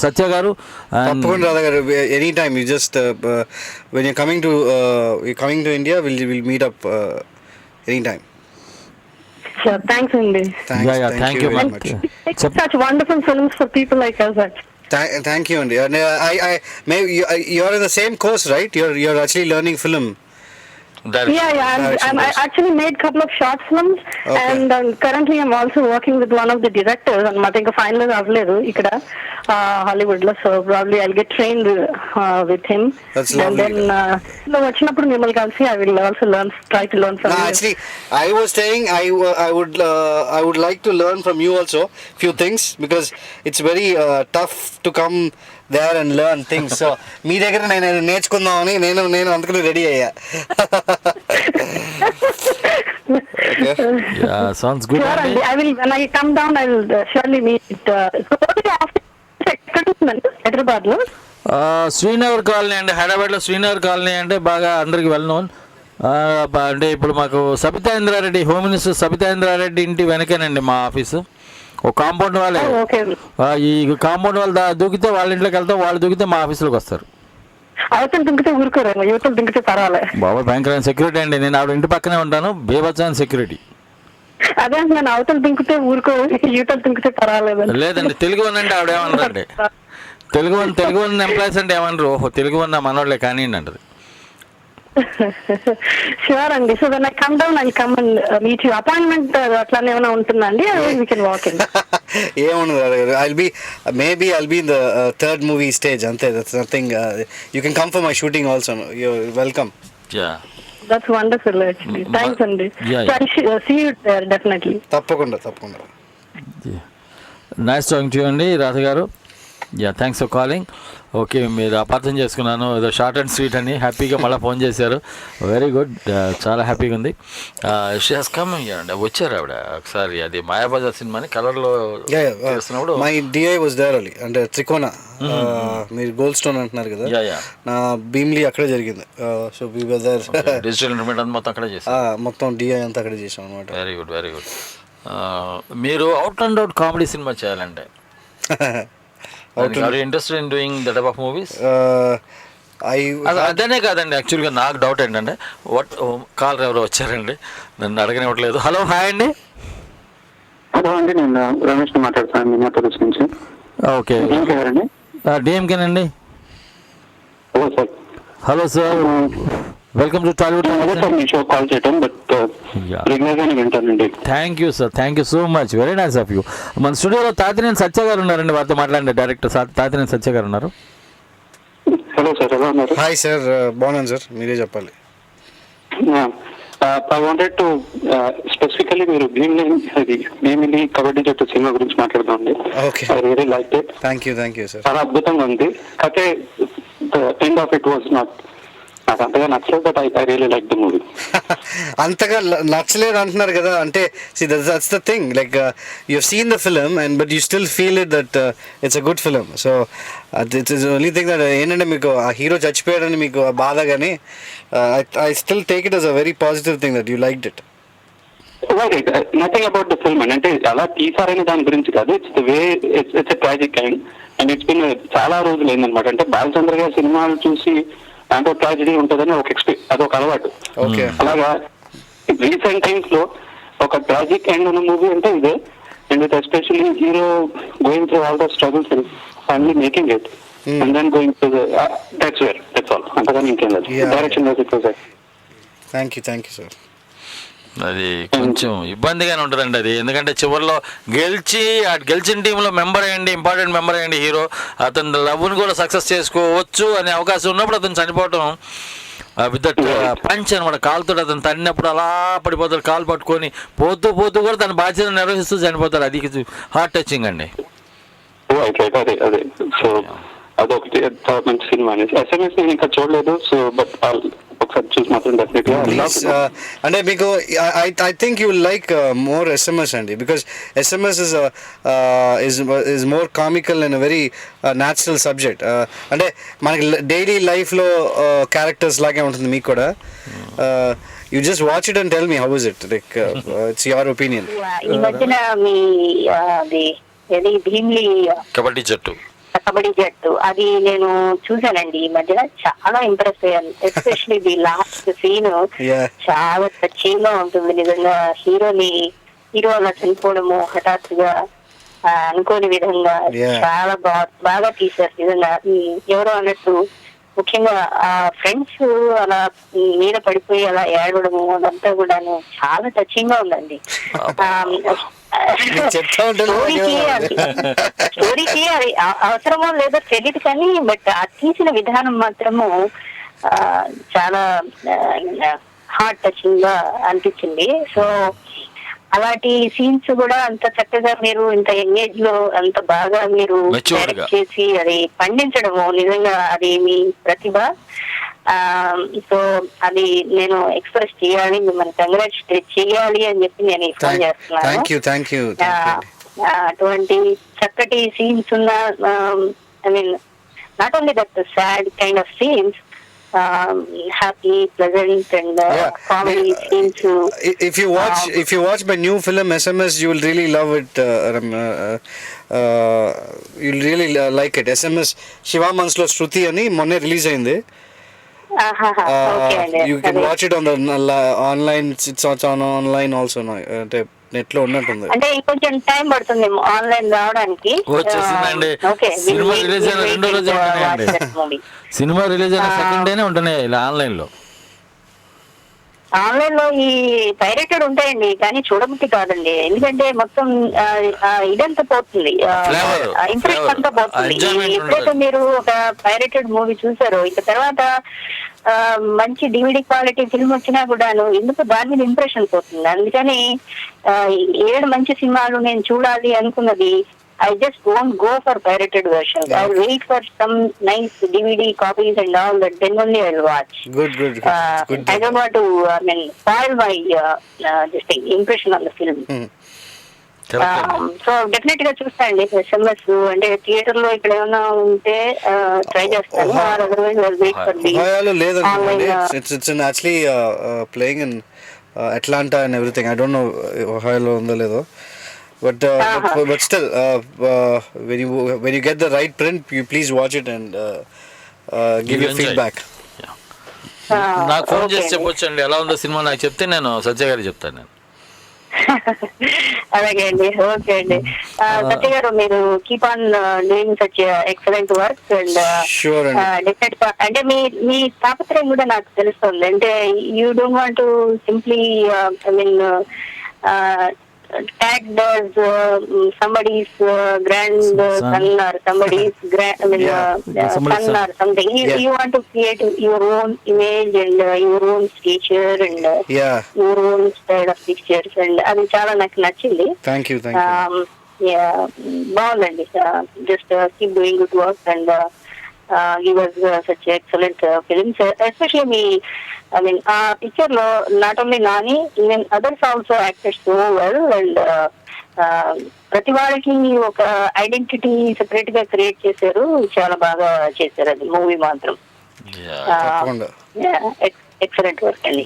S1: Satya garu.
S3: తప్పకుండా రాధా గారు, anytime you just when you're coming to India, we'll meet up anytime.
S8: Sure, thanks Andy.
S3: Thank you very much.
S8: It's such wonderful films for people like us.
S3: Thank you, Andy. And you're in the same course, right? You're actually learning film.
S8: Yeah. I actually made a couple of short films, and currently I'm also working with one of the directors. And I think a final avledu ikkada Hollywood lo, so probably I'll get trained with him.
S3: That's lovely.
S8: And then vachinappudu mimmalni kalisi I will also try to learn from you.
S3: Actually, I was saying I would like to learn from you also few things, because it's very tough to come there and learn things. So మీ దగ్గర నేను నేర్చుకుందామని నేను అందుకని ready అయ్యా.
S1: Yeah, sounds good.
S8: Sure, Andy. I will, when I come down, I will surely meet. Hyderabad లో
S1: Srinagar colony అండి. హైదరాబాద్లో Srinagar colony అంటే బాగా అందరికి వెల్ నోన్. అంటే ఇప్పుడు మాకు సబితా ఇంద్రారెడ్డి, హోమ్ మినిస్టర్ సబితా ఇంద్రారెడ్డి ఇంటి వెనకేనండి మా ఆఫీసు. ఒక కాంపౌండ్ వాళ్ళే, ఈ కాంపౌండ్ వాళ్ళు దూకితే వాళ్ళ ఇంట్లోకి వెళ్తాం, వాళ్ళు దూకితే మా ఆఫీసులోకి వస్తారు.
S8: అవతలు దింకితే ఊరుకోరేమో, యువతలు దింకితే పర్వాలే.
S1: బాబా భయంకరమైన సెక్యూరిటీ అండి. నేను ఆవిడ ఇంటి పక్కనే ఉంటాను, బేబచ్చాన్ సెక్యూరిటీ.
S8: అదే నేను అవతలు దింకితే ఊరుకో, యువతలు దింకితే పర్వాలేదు.
S1: లేదండి, తెలుగు వన్ అంటే ఆవిడ ఏమన్నారండి, తెలుగు వన్ ఎంప్లాయీస్ అంటే ఏమన్నారు, ఓహో తెలుగు వన్ మనోళ్ళే కానివ్వండి అంటది.
S8: షూర్ అండి. So when I come down I come and meet you. Appointment అట్లానే ఏమైనా ఉంటుందండి? We can walk in.
S3: ఏముండదు, I'll be in the third movie stage అంతే. That's nothing. You can come for my shooting also. You're welcome.
S1: Yeah.
S8: That's wonderful actually. Thanks అండి.
S1: Yeah,
S8: So I'll see you there definitely.
S3: తప్పకుండా.
S1: Nice talking to you అండి రాధ గారు. Thanks for calling. Okay, మీరు అపార్థం చేసుకున్నాను, ఏదో short and sweet అని హ్యాపీగా మళ్ళీ ఫోన్ చేశారు. వెరీ గుడ్, చాలా హ్యాపీగా ఉంది. షీ హాస్ కమ్ అండి, వచ్చారు ఆవిడ ఒకసారి. అది మాయాబజార్ సినిమాని కలర్లో చేస్తున్నప్పుడు
S3: my DI was there only. అంటే త్రికోణ, మీరు గోల్డ్ స్టోన్ అంటున్నారు కదా, నా భీమ్లీ అక్కడే జరిగింది. So we were there.
S1: Digital intermediate అంతా మొత్తం అక్కడే చేశారు.
S3: మొత్తం డిఐ అంతా అక్కడే చేసాం అనమాట.
S1: Very good, very good. మీరు అవుట్ అండ్ అవుట్ కామెడీ సినిమా చేయాలంటే interested in doing the type of movies? అదనే కాదండి, యాక్చువల్గా నాకు డౌట్ ఏంటంటే కాలర్ ఎవరో వచ్చారండి, నన్ను అడగనివ్వట్లేదు. హలో, హాయ్ అండి.
S9: హలో అండి, నేను రమేష్ మాట్లాడుతాను మినియాపోలిస్ నుంచి.
S1: ఓకే, డిఎంకేనండి. Hello sir, welcome to Tollywood.
S9: మీ షో కాల్ చేయటం, బట్ రెగ్యులర్ గానే వింటానండి.
S1: Thank you sir, thank you so much, very nice of you. మన స్టూడియోలో తాతినేని సత్య గారు ఉన్నారండి, వారితో మాట్లాడండి. డైరెక్టర్ తాతినేని సత్య గారు ఉన్నారు.
S9: హలో సార్, ఎలా ఉన్నారు?
S3: హాయ్ సార్, బాగున్నాను సార్, మీరే చెప్పాలి.
S9: ఐ వాంటెడ్ టు స్పెసిఫికలీ మీరు భీమిలి కబడ్డీ జట్టు సినిమా గురించి మాట్లాడదామండి.
S3: Okay,
S9: I really like it.
S3: Thank you sir.
S9: చాలా అద్భుతంగా ఉంది. కాకపోతే end of it was not నాకు అంతగా నచ్చలేదు, but I really like the movie.
S3: అంతగా నచ్చలేదు అంటున్నారు కదా, అంటే that's the thing, like you have seen the film and but you still feel it that it's a good film. So it's only thing that ఏంటంటే మీకు ఆ hero చచ్చిపోయాడని మీకు బాధ, కానీ I still take it as a very positive thing that you liked it.
S9: Nothing about the film అంటే అలా తీసారనే దాని గురించి కాదు, it's the way, it's a tragic and it's been చాలా రోజులు అయిందనమాట. అంటే బాలచంద్ర గారి సినిమాలు చూసి దాంట్లో ట్రాజడీ ఉంటుందని అదొక అలవాటు. అలాగా రీసెంట్ టైమ్స్ లో ఒక ట్రాజిక్ ఎండ్ ఉన్న మూవీ అంటే ఇదే. And with especially hero going through all the struggles and finally making it and then going to that's all. అంతగాని ఇంకేం లేదు. Direction was it was.
S3: Thank you sir.
S1: అది కొంచెం ఇబ్బందిగానే ఉంటుందండి అది, ఎందుకంటే చివరిలో గెలిచిన టీంలో మెంబర్ అయ్యండి, ఇంపార్టెంట్ మెంబర్ అయ్యండి హీరో, అతని లవ్ని కూడా సక్సెస్ చేసుకోవచ్చు అనే అవకాశం ఉన్నప్పుడు అతను చనిపోవటం విత్ దట్ పంచ్ అనమాట. కాలుతో అతను తన్నినప్పుడు అలా పడిపోతాడు, కాలు పట్టుకొని పోతూ కూడా తన బాధ్యత నిర్వహిస్తూ చనిపోతాడు. అది హార్ట్ టచింగ్ అండి.
S9: అదే సో అదొకటి మంచి సినిమా. ఎస్ఎంఎస్ నేను ఇంకా చూడలేదు, సో బట్ ఒకసారి చూసి మాత్రం డెఫినెట్గా.
S3: అంటే మీకు I think you like more SMS అండి, because SMS is more comical and very natural subject. అంటే మనకి డైలీ లైఫ్లో క్యారెక్టర్స్ లాగే ఉంటుంది మీకు కూడా. You just watch it and tell me how is it, like it's your opinion.
S10: ఈ మధ్యన మీ భీమ్లీ కబడ్డీ జట్టు అది నేను చూసానండి ఈ మధ్యన, చాలా ఇంప్రెస్ అయ్యాను. ఎస్పెషల్లీ ది లాస్ట్ సీన్ చాలా టచింగ్ గా ఉంటుంది నిజంగా. హీరో అలా చనిపోవడము హఠాత్తుగా అనుకోని విధంగా చాలా బాగా తీశారు నిజంగా. ఎవరో అన్నట్టు ముఖ్యంగా ఆ ఫ్రెండ్స్ అలా మీద పడిపోయి అలా ఏడవడము అదంతా కూడాను చాలా టచింగ్ గా ఉందండి. స్టోరీకి అది అవసరమో లేదో తెలియదు కానీ, బట్ ఆ తీసిన విధానం మాత్రము చాలా హార్ట్ టచింగ్ గా అనిపించింది. సో అలాంటి సీన్స్ కూడా అంత చక్కగా మీరు ఇంత ఎంగేజ్ లో అంత బాగా మీరు డైరెక్ట్ చేసి అది పండించడము నిజంగా అది మీ ప్రతిభ. సో అది నేను ఎక్స్ప్రెస్ చేయాలి, మిమ్మల్ని కంగ్రాచులేట్ చేయాలి అని చెప్పి నేను ఫోన్ చేస్తున్నాను. అటువంటి చక్కటి సీన్స్ ఉన్న, I mean not only that sad kind of scenes, happy, pleasant and comedy scenes.
S3: If you watch my new film SMS, you will really love it. You'll really like it. SMS Shiva Manslo Shruti ani monne release ayindi. You can watch it on the online. It's on online also now. Net లో ఉన్నట్టుంది.
S10: అంటే ఇంకొంచెం time పడుతుంది online రావడానికి.
S1: వచ్చేసిందండి. Cinema release అయిన రెండో రోజు ఉంటున్నాయండి. సినిమా రిలీజ్ అయిన సెకండ్ డేనే ఉంటున్నాయి ఇలా ఆన్లైన్ లో.
S10: ఆన్లైన్ లో ఈ పైరేటెడ్ ఉంటాయండి, కానీ చూడబుద్ధి కాదండి. ఎందుకంటే మొత్తం ఇదంతా పోతుంది, ఇంప్రెషన్ అంతా పోతుంది. ఎప్పుడైతే మీరు ఒక పైరేటెడ్ మూవీ చూసారో ఇక తర్వాత మంచి డివిడి క్వాలిటీ ఫిల్మ్ వచ్చినా కూడాను ఎందుకు దాని మీద ఇంప్రెషన్ పోతుంది. అందుకని 7 మంచి సినిమాలు నేను చూడాలి అనుకున్నది, I just won't go for pirated versions. Yeah. I'll wait for some nice DVD copies and all that. Then only I'll watch.
S3: Good.
S10: I don't want to, spoil my this thing, impression on the film. So definite గా చూస్తానండి SMS. అంటే theatre లో ఇక్కడ ఏమైనా ఉంటే try చేస్తాను. Otherwise I'll wait for the
S3: లేదండి. It's actually playing in Atlanta and everything. I don't know Ohio ఉందో లేదో. But still, when you get the right print, you please watch it and give your feedback.
S1: నాకు phone చేసి చెప్పొచ్చండి ఎలా ఉందో cinema, నాకు చెప్తే నేను సత్య గారికి చెప్తాను. నేను
S10: అలాగే అండి, ఓకే అండి. సత్య గారు, మీరు keep on doing such excellent work and definite గా అంటే మీ తాపత్రయం కూడా నాకు తెలుస్తుంది. అంటే you don't want to simply tagged as somebody's grandson or somebody's son or something. You want to create your own image and your own stature and your own style of pictures, and అది చాలా నాకు నచ్చింది.
S3: Thank you.
S10: బాగుందండి. Just keep doing good work and give us such excellent films, especially picture lo not only Nani, even others also acted so well, and ప్రతి వాళ్ళకి ఒక identity separate గా create చేశారు, చాలా బాగా చేశారు అది మూవీ మాత్రం. ఎక్సలెంట్ వర్క్ అండి.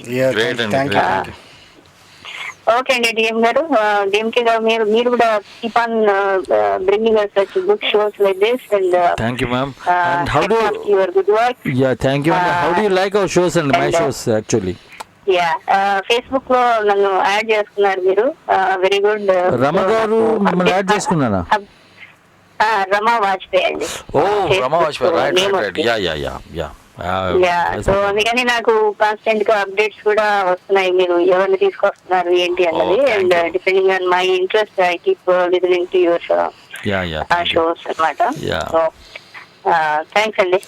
S10: ఓకే అండి. డిఎంకే గారు, మీరు కూడా keep on bringing us such good shows like this, and
S1: thank you ma'am, and how do
S10: your good work.
S1: Yeah, thank you. And how do you like our shows and my shows actually?
S10: Facebook లో నన్ను add చేసుకున్నారు మీరు, very good.
S1: Rama గారు మిమ్మల్ని add చేసుకున్నానా?
S10: రమా వాజ్పేయి అండి.
S1: రమా Vajpayee, right. Yeah
S10: so అందుకని నాకు constant గా అప్డేట్స్ కూడా వస్తున్నాయి, మీరు ఎవరిని తీసుకొస్తున్నారు ఏంటి అన్నది. And depending on my interest I keep listening to your shows అన్నమాట. సో థ్యాంక్స్ అండి.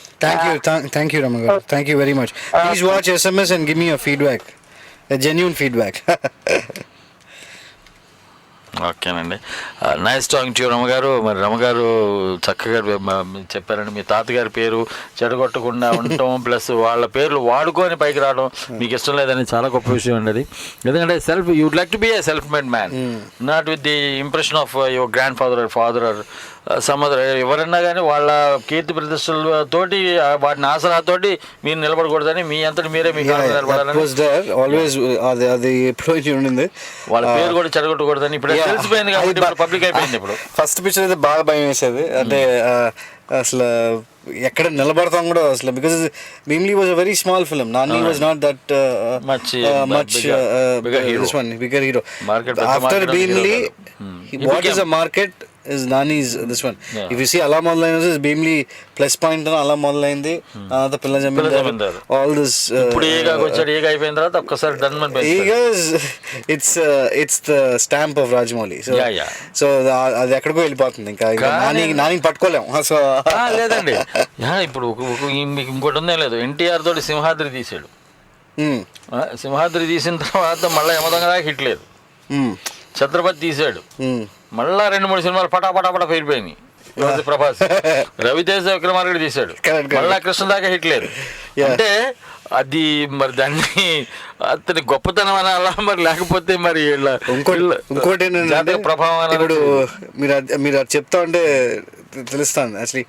S3: Thank you Rama garu. Thank you very much. Please watch SMS and give me a feedback, a genuine feedback.
S1: ఓకేనండి. Nice talking to రమగారు. మరి రమగారు చక్కగా చెప్పారండి. మీ తాతగారి పేరు చెడగొట్టకుండా ఉండటం ప్లస్ వాళ్ళ పేర్లు వాడుకొని పైకి రావడం మీకు ఇష్టం లేదని చాలా గొప్ప విషయం అండి అది. ఎందుకంటే would like to be a self made man, not with the impression of your grandfather or father or some other. ఎవరన్నా కానీ వాళ్ళ కీర్తి ప్రతిష్టలతోటి వాటిని ఆసరాతోటి మీరు నిలబడకూడదని మీ అంతటి మీరే మీ నిలబడాలని, వాళ్ళ పేరు కూడా చెడగొట్టకూడదని ఇప్పుడు తెలిసిపోయింది కాబట్టి పబ్లిక్ అయిపోయింది. ఇప్పుడు
S3: ఫస్ట్ పిక్చర్ అయితే బాగా భయం వేసేది, అంటే అసలు ఎక్కడ నిలబడతాం కూడా అసలు, because Bheemili was a very small film. Nani was not that much bigger hero. After Bheemili what is a market is Nani's this one. If you see Ala Modalaina is Bhimli plus point and Ala Modalaindi the Pilla Zamindar, all this
S1: ఇప్పుడు ఏగా వచ్చాడు, ఏగా అయిపోయిన తర్వాత ఒక్కసారి డన్మన్
S3: it's the stamp of Rajamouli. So అది ఎక్కడికో వెళ్ళిపోతుంది. ఇంకా నాని పట్టుకోలేము. సో
S1: లేదండి, ఇప్పుడు మీకు ఇంకోటి ఉందే లేదు, ఎన్టీఆర్ తోటి సింహాద్రి తీసాడు. సింహాద్రి తీసిన తర్వాత మళ్ళీ యమదొంగ దాకా హిట్ లేదు. ఛత్రపతి తీసాడు, మళ్ళా 2-3 సినిమాలు పటాపటా పేరిపోయినాయి. ప్రభాస్, రవితేజ విక్రమార్కుడు తీశాడు, మళ్ళా కృష్ణ దాకా హిట్ లేదు. అంటే అది మరి దాన్ని అతని గొప్పతనం అనాలా మరి, లేకపోతే మరి
S3: ఇంకోటి ఏంటంటే ప్రభావం. ఇప్పుడు మీరు అది చెప్తా ఉంటే తెలుస్తాను. యాక్చువల్లీ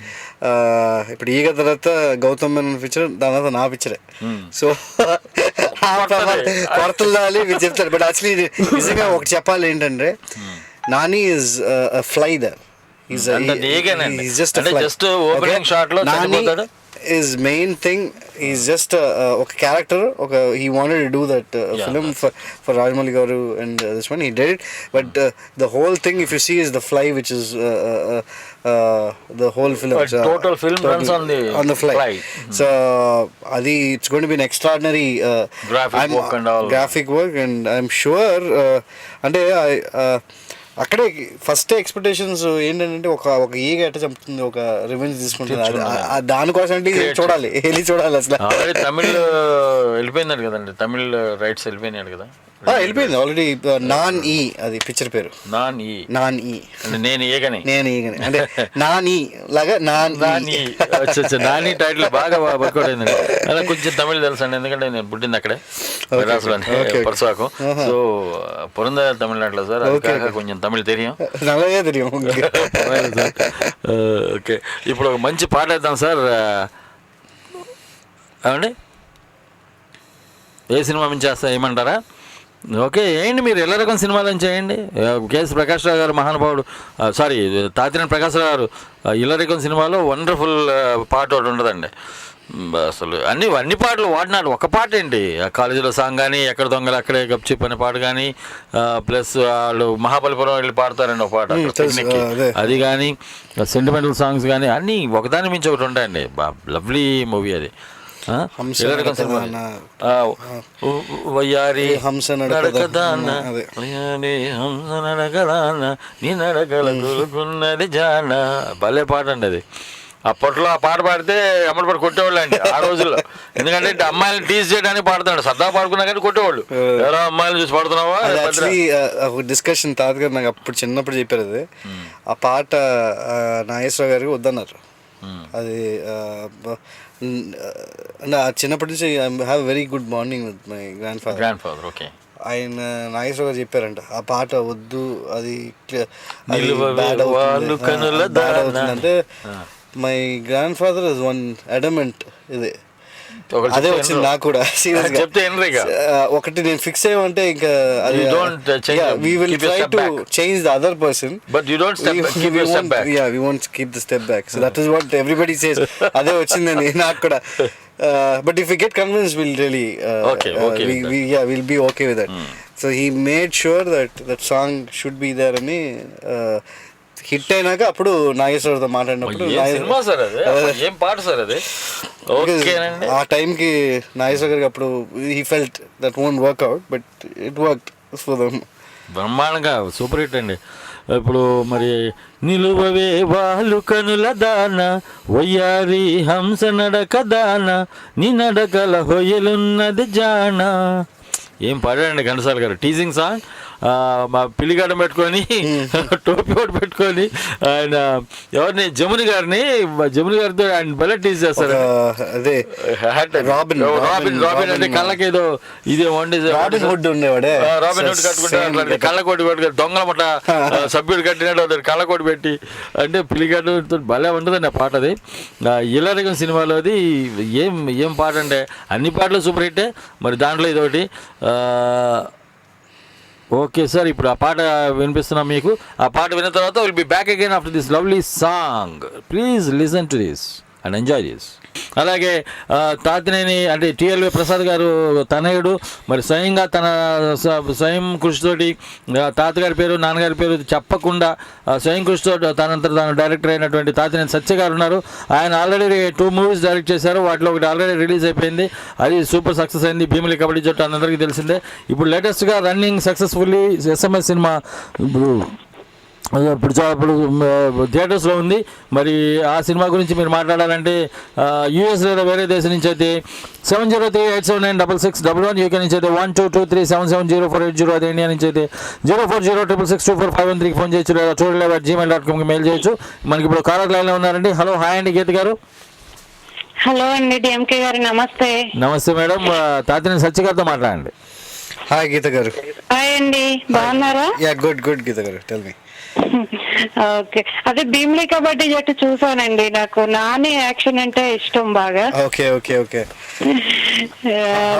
S3: ఇప్పుడు ఈగ తర్వాత గౌతమ్ మేనన్ పిక్చర్, దాని తర్వాత నా పిక్చరే. సో కొరతలు దాలి మీరు చెప్తారు. బట్ యాక్చువల్లీ నిజంగా ఒకటి చెప్పాలి ఏంటంటే, Nani is fly there. He's just a fly. his main thing is just a character. Okay, he wanted to do that film for Rajamouli garu, and this one he did it. But the whole thing, if you see, is the fly, which is the whole film.
S1: Total film runs on the
S3: fly.
S1: Mm-hmm.
S3: So adi, it's going to be an extraordinary
S1: graphic work and all.
S3: Graphic work, and I'm sure అంటే అక్కడే first expectations ఏంటంటే ఒక ఈగ ఎట్ట చంపుతుంది, ఒక revenge తీసుకుంటుంది, దానికోసం అంటే చూడాలి, వెళ్ళి చూడాలి. అసలు
S1: తమిళ్ వెళ్ళిపోయింది కదండి, తమిళ్ రైట్స్ వెళ్ళిపోయినాడు కదా,
S3: వెళ్ళిపోయింది ఆల్రెడీ. నాన్ ఈ అది పిక్చర్ పేరు,
S1: నాన్ ఈ నేను ఈగని
S3: అంటే నాన్ ఈ లాగా
S1: నాని టైటిల్ బాగా వర్కౌట్ అయిందండి. అలా కొంచెం తమిళ్ తెలుసు అండి, ఎందుకంటే నేను పుట్టింది అక్కడే పరసాకం. సో పురందర్ తమిళనాడులో సార్, అది కొంచెం తమిళ్ తెలియం. ఓకే, ఇప్పుడు ఒక మంచి పాట వేద్దాం సార్. ఏమండి, ఏ సినిమా నుంచి చేస్తా ఏమంటారా? ఓకే, ఏంటి మీరు ఎలా రకం సినిమాలను చేయండి. కేఎస్ ప్రకాష్ రావు గారు మహానుభావుడు, సారీ తాతినేని ప్రకాష్ రావు గారు ఇల్లరికం సినిమాలో వండర్ఫుల్ పాట ఒకటి ఉండదండి. అసలు అన్ని పాటలు వాడినాడు, ఒక పాట ఏంటి, కాలేజీలో సాంగ్ కానీ, ఎక్కడ దొంగలు అక్కడే గప్చిప్ అనే పాట కానీ, ప్లస్ వాళ్ళు మహాబలిపురం వెళ్ళి పాడతారండి ఒక పాట పిక్నిక్, అది కానీ, సెంటిమెంటల్ సాంగ్స్ కానీ అన్నీ ఒకదాని మించి ఒకటి ఉంటాయండి. లవ్లీ మూవీ అది. వయ్యారి హంస నడకదాన నీ నడకలకున్నది జాన, భలే పాట అండి అది. అప్పట్లో ఆ పాట పాడితే అమ్మడి పాటు కొట్టేవాళ్ళు అండి ఆ రోజుల్లో, ఎందుకంటే అమ్మాయిలను టీజ్ చేయడానికి పాడుతున్నాడు, సరదా పాడుకున్నా కానీ కొట్టేవాళ్ళు. ఎవరో అమ్మాయిలు చూసి పాడుతున్నావా.
S3: డిస్కషన్ తాతగారు నాకు అప్పుడు చిన్నప్పుడు చెప్పారు, అది ఆ పాట నాగేశ్వరరావు గారికి వద్దన్నారు. అది చిన్నప్పటి నుంచి I have very good bonding with my grand father.
S1: Okay,
S3: ఆయన నాగేశ్వర గారు చెప్పారంట ఆ పాట వద్దు, అది అంటే my grand father is one adamant. ఇది అదే వచ్చింది నాకు కూడా సీరియస్ గా. ఒకటి నేను ఫిక్స్ అయ్యామంటే ఇంకా we will try to change the other person,
S1: but you don't keep your step back.
S3: Yeah, we won't keep the step back. So that is what everybody says. అదే వచ్చిందని నాకు కూడా. But if we get convinced, we'll really we'll be okay with that. So he made sure that song should be there అని hit అయినాక అప్పుడు నాగేశ్వరతో మాట్లాడినప్పుడు ఆ టైంకి నాగేశ్వర గారికి అప్పుడు he felt that won't work out, but it worked for them.
S1: బ్రహ్మాండంగా super hit అండి. ఇప్పుడు మరి నిలువవే వాళ్ళు కనుల దాన వయ్యారి హంస నడక దాన నీ నడకల హొయ్యలున్నది జాన, ఏం పాడాడండి ఘంటసాల గారు. టీజింగ్ సాంగ్, మా పిల్లిగడ్డ పెట్టుకొని టోపీ ఒకటి పెట్టుకొని ఆయన ఎవరిని జముని గారితో ఆయన భలే టీజ్ చేస్తారు.
S3: అదే రాబిన్
S1: అంటే కళ్ళకి ఏదో ఇదే
S3: రాబిన్ హుడ్ ఉండేవాడే,
S1: రాబిన్ హుడ్ కట్టుకుంటే కళ్ళకోటి పెట్టుకుని దొంగల మట సభ్యుడు కట్టినట్టు కళ్ళకోటి పెట్టి, అంటే పిల్లిగడ్డ భలే ఉంటుందండి ఆ పాట. అది ఇల్లరికం సినిమాలో అది ఏం పాట అంటే అన్ని పాటలు సూపర్ హిట్టే, మరి దాంట్లో ఇదొకటి. ఓకే సార్, ఇప్పుడు ఆ పాట వినిపిస్తున్నాం మీకు. ఆ పాట విన్న తర్వాత will be back again after this lovely song. Please listen to this and enjoy this. అలాగే తాతినేని అంటే టిఎల్వి ప్రసాద్ గారు తనయుడు, మరి స్వయంగా తన స్వయం కృషితోటి తాతగారి పేరు నాన్నగారి పేరు చెప్పకుండా స్వయం కృషితో తనంతట తాను డైరెక్టర్ అయినటువంటి తాతినేని సత్య గారు ఉన్నారు. ఆయన ఆల్రెడీ 2 మూవీస్ డైరెక్ట్ చేశారు, వాటిలో ఒకటి ఆల్రెడీ రిలీజ్ అయిపోయింది, అది సూపర్ సక్సెస్ అయింది, భీమిలి కబడ్డీ జట్టు అందరికీ తెలిసిందే. ఇప్పుడు లేటెస్ట్గా రన్నింగ్ సక్సెస్ఫుల్లీ SMS సినిమా ఇప్పుడు థియేటర్స్లో ఉంది. మరి ఆ సినిమా గురించి మీరు మాట్లాడాలంటే యూఎస్ లేదా వేరే దేశం నుంచి అయితే 7038796611, యూకే నుంచి అయితే 1223770480, అదే ఇండియా నుంచి అయితే 0406624513 ఫోన్ చేయొచ్చు, లేదా చూడలేవు@gmail.com మెయిల్ చేయొచ్చు. మనకి ఇప్పుడు కాలర్ లైన్లో ఉన్నారండి. హలో, హాయ్ అండి గీత గారు.
S11: హలో అండి డిఎంకే గారు, నమస్తే.
S1: నమస్తే మేడం, తాతినేని సత్య గారితో మాట్లాడండి.
S3: హాయ్ గీత గారు.
S8: హాయ్ అండి, బాగున్నారా?
S3: యా గుడ్ గుడ్ గీత గారు, టెల్ మీ.
S8: ఓకే, అదే భీమిలి కబడ్డీ జట్టు చూసానండి. నాకు నాని యాక్షన్ అంటే ఇష్టం బాగా.
S3: Okay okay okay.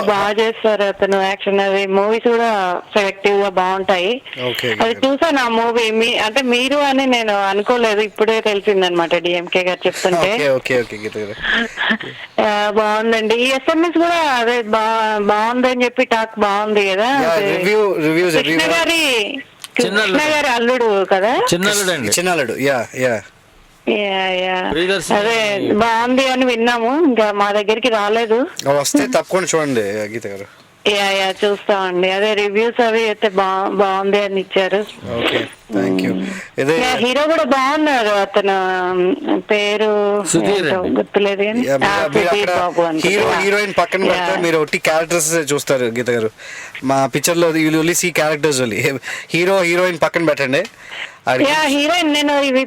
S8: బాగా చేస్తారు అతను యాక్షన్. అది మూవీస్ కూడా సెలెక్టివ్ గా బాగుంటాయి. అది చూసాను ఆ మూవీ. అంటే మీరు అని నేను అనుకోలేదు, ఇప్పుడే తెలిసిందనమాట డిఎంకే గారు చెప్తుంటే. బాగుందండి. ఈ ఎస్ఎంఎస్ కూడా అదే బాగుందని చెప్పి టాక్ బాగుంది కదా. కృష్ణ గారి అల్లుడు కదా,
S3: చిన్నల్లుడు. యా యా
S8: అదే బాగుంది అని విన్నాము, ఇంకా మా దగ్గరికి రాలేదు.
S3: వస్తే తప్పకుండా చూడండి గీత గారు.
S8: యా చూస్తామండి. అదే రివ్యూస్ అవి అయితే బాగుంది అని ఇచ్చారు. హీరో కూడా బాగున్నారు, అతను పేరు గుర్తులేదు కానీ
S3: హీరో హీరోయిన్ పక్కన పెడితే మీరు ఒకటి క్యారెక్టర్స్ చూస్తారు గీత గారు. మా పిక్చర్ లో only see characters only. Hero heroine పక్కన పెట్టండి.
S8: హీరోయిన్ నేను ఇవి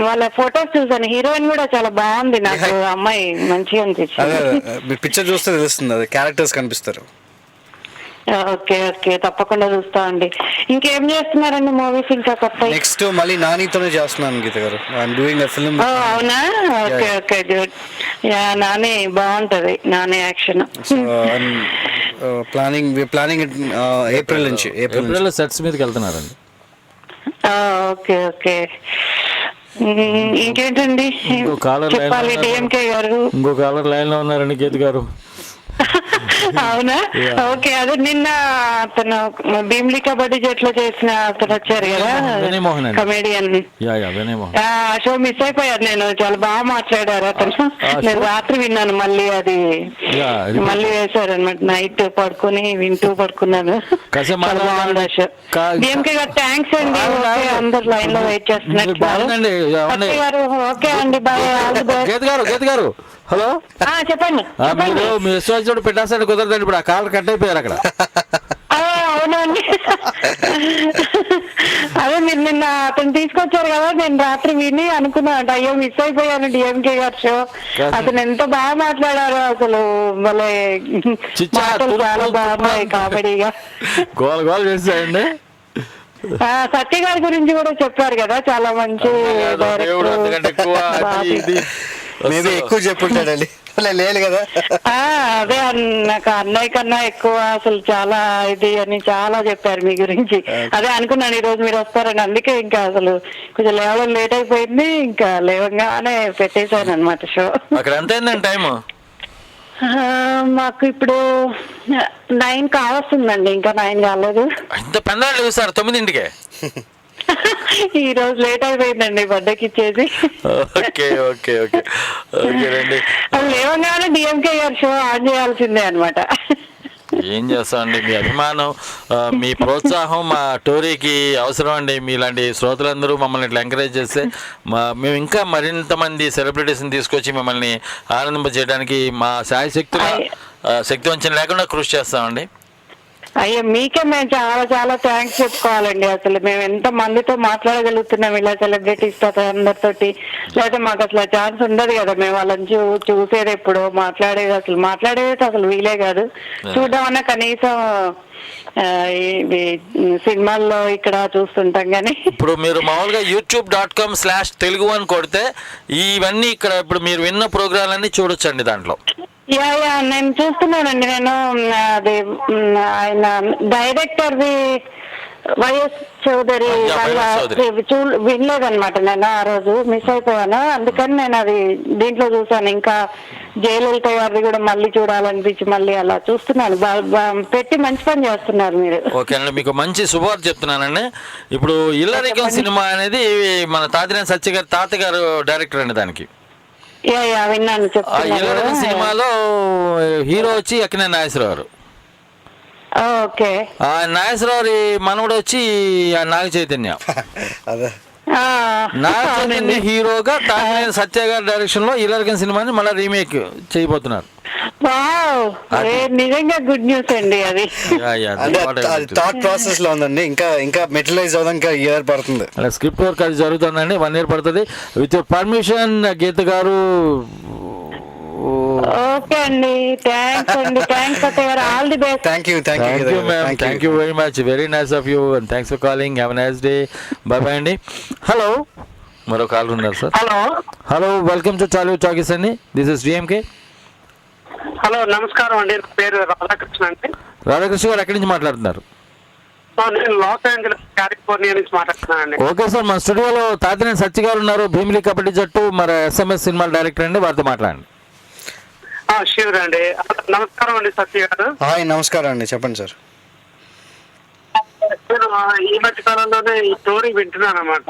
S8: వాళ్ళ ఫొటోస్ చూసాను. హీరోయిన్ కూడా చాలా బాగుంది, నాకు అమ్మాయి మంచిగా అనిపించింది.
S3: పిక్చర్ చూస్తే తెలుస్తుంది, అది క్యారెక్టర్స్ కనిపిస్తారు.
S8: ఓకే ఓకే, తప్పకుండా చూస్తా అండి. ఇంకేం చేస్తున్నారండి మూవీస్ ఇంకా కొత్త?
S3: నెక్స్ట్ మళ్ళీ నానితోనే చేస్తున్నాను గీత గారు. I'm doing a film.
S8: అవునా? Okay okay good. Yeah Nani బాగుంటది, నాని యాక్షన్.
S3: ప్లానింగ్ ఏప్రిల్ నుంచి.
S1: ఏప్రిల్ సెట్స్ మీదకి వెళ్తున్నారండి.
S8: Okay okay. ఇంకేంటండి చెప్పాలి డిఎంకే గారు?
S1: ఇంకో కాలర్ లైన్ లో ఉన్నారండి గీత గారు.
S8: అవునా? ఓకే, అదే నిన్న అతను భీమిలి కబడ్డీ జట్లో చేసిన అతను వచ్చారు కదా, కమేడియన్. షో మిస్ అయిపోయాను నేను. చాలా బాగా మాట్లాడారు అతను. నేను రాత్రి విన్నాను, మళ్ళీ అది మళ్ళీ వేశారు అనమాట. నైట్ పడుకుని వింటూ పడుకున్నాను. చాలా బాగుంది షో. డిఎంకే గారు థ్యాంక్స్ అండి. అందరు లైన్ లో వెయిట్ చేస్తున్నారు. ఓకే అండి, బాయ్.
S1: గీత గారు హలో
S8: చెప్పండి.
S1: మీరు మీ విశ్వాసం పెట్టాల్సిన కుదరదండి, ఇప్పుడు ఆ కాల్ కట్ అయిపోయారు అక్కడ.
S8: అవునండి, అదే మీరు నిన్న అతను తీసుకొచ్చారు కదా, నేను రాత్రి విని అనుకున్నా అయ్యో మిస్ అయిపోయాను డిఎంకే గారి షో. అతను ఎంత బాగా మాట్లాడారు, అసలు భలే మాటలు చాలా బాగున్నాయి, కామెడీగా
S1: గోల్ గోల్ చేశాయండి.
S8: సత్య గారి గురించి కూడా చెప్పారు కదా, చాలా మంచి
S3: ఎక్కువ చెప్పుంటాడండి, లేదు కదా.
S8: అదే నాకు అన్నయ్య కన్నా ఎక్కువ అసలు చాలా ఇది అని చాలా చెప్పారు మీ గురించి. అదే అనుకున్నాను ఈ రోజు మీరు వస్తారని, అందుకే ఇంకా అసలు కొంచెం లేవడం లేట్ అయిపోయింది, ఇంకా లేవగానే పెట్టేశాను అనమాట షో.
S1: అక్కడ ఎంత అయిందండి టైం?
S8: మాకు ఇప్పుడు 9 కావస్తుందండి, ఇంకా 9 కాలేదు.
S1: ఇంత పెందాలు సార్ 9ంటికే.
S8: ఈ రోజు లేట్ అయిపోయిందండి బర్త్డేకి ఇచ్చేసి.
S1: ఓకే ఓకే ఓకే ఓకేనండి.
S8: లేవగానే డిఎంకే గారి షో ఆన్ చేయాల్సిందే అనమాట.
S1: ఏం చేస్తామండి, మీ అభిమానం మీ ప్రోత్సాహం మా టోరీకి అవసరం అండి. మీలాంటి శ్రోతలందరూ మమ్మల్ని ఇట్లా ఎంకరేజ్ చేస్తే మేము ఇంకా మరింత మంది సెలబ్రిటీస్ని తీసుకొచ్చి మిమ్మల్ని ఆనందింపజేయడానికి మా శక్తి వంచన లేకుండా కృషి చేస్తామండి.
S8: అయ్యో మీకే మేము చాలా చాలా థ్యాంక్స్ చెప్పుకోవాలండి. అసలు మేము ఎంత మందితో మాట్లాడగలుగుతున్నాం ఇలా సెలబ్రిటీస్ తో అందరితోటి, లేకపోతే మాకు అసలు ఛాన్స్ ఉండదు కదా. మేము వాళ్ళని చూసేది ఎప్పుడు, మాట్లాడేది అసలు వీలే కాదు. చూడడం అన్న కనీసం సినిమాల్లో ఇక్కడ చూస్తుంటాం కానీ.
S1: ఇప్పుడు మీరు మామూలుగా youtube.com/telugu అని కొడితే ఇవన్నీ ఇక్కడ ఇప్పుడు మీరు విన్న ప్రోగ్రాంలన్నీ చూడొచ్చండి దాంట్లో.
S8: యా నేను చూస్తున్నానండి. నేను అది ఆయన డైరెక్టర్ది వైఎస్ చౌదరి వినలేదనమాట, నేను ఆ రోజు మిస్ అయిపోయాను. అందుకని నేను అది దీంట్లో చూసాను. ఇంకా జయలలిత గారిది కూడా మళ్ళీ చూడాలనిపించి మళ్ళీ అలా చూస్తున్నాను. పెట్టి మంచి పని చేస్తున్నారు మీరు.
S1: ఓకే అండి, మీకు మంచి శుభవార్త చెప్తున్నానండి. ఇప్పుడు ఇల్లరికం సినిమా అనేది మన తాతినేని సత్య గారి తాతగారు డైరెక్టర్ అండి దానికి.
S8: విన్నాను.
S1: ఇల్లరికం సినిమాలో హీరో వచ్చి అక్కినేని నాగేశ్వరరావు గారు.
S8: ఓకే,
S1: నాగేశ్వరరావు మనవడు వచ్చి నాగ చైతన్య. నాగ చైతన్య హీరోగా తాతినేని సత్య గారి డైరెక్షన్ లో ఇల్లరికం సినిమాని మళ్ళీ రీమేక్ చేయబోతున్నారు.
S8: నిజంగా గుడ్ న్యూస్ అండి. అది
S3: థాట్ ప్రాసెస్ లో ఉందండి, ఇంకా మెటీరియలైజ్ అవ్వడం ఇంకా ఇయర్ పడుతుంది.
S1: స్క్రిప్ట్ వర్క్ అది జరుగుతుందండి, 1 year పడుతుంది. విత్ పర్మిషన్ గీత గారు
S8: ఓకే అండి, థ్యాంక్స్ అండి, థ్యాంక్స్ సత్య గారు, all the best.
S3: Thank you
S1: ma'am, thank you very much, very nice of you and thanks for calling. Have a nice day. Bye bye అండి. Hello, మరో call ఉన్నారు sir. Hello, welcome to Tollywood Talkies అండి. This is DMK.
S11: Hello, నమస్కారం అండి. నా పేరు రాధాకృష్ణ అండి.
S1: రాధాకృష్ణ గారు ఎక్కడి నుంచి మాట్లాడుతున్నారు?
S11: నేను లాస్ ఏంజలస్ కాలిఫోర్నియా నుంచి మాట్లాడుతున్నానండి.
S1: ఓకే సార్, మన స్టూడియోలో తాతినేని సత్య గారు ఉన్నారు, భీమిలి కబడ్డీ జట్టు, మరి SMS సినిమాల డైరెక్టర్ అండి, వారితో మాట్లాడండి.
S11: షూర్ అండి. నమస్కారం అండి సత్య గారు.
S3: హాయ్, నమస్కారం అండి, చెప్పండి సార్.
S11: నేను ఈ మధ్య కాలంలోనే ఈ స్టోరీ వింటున్నాను అనమాట.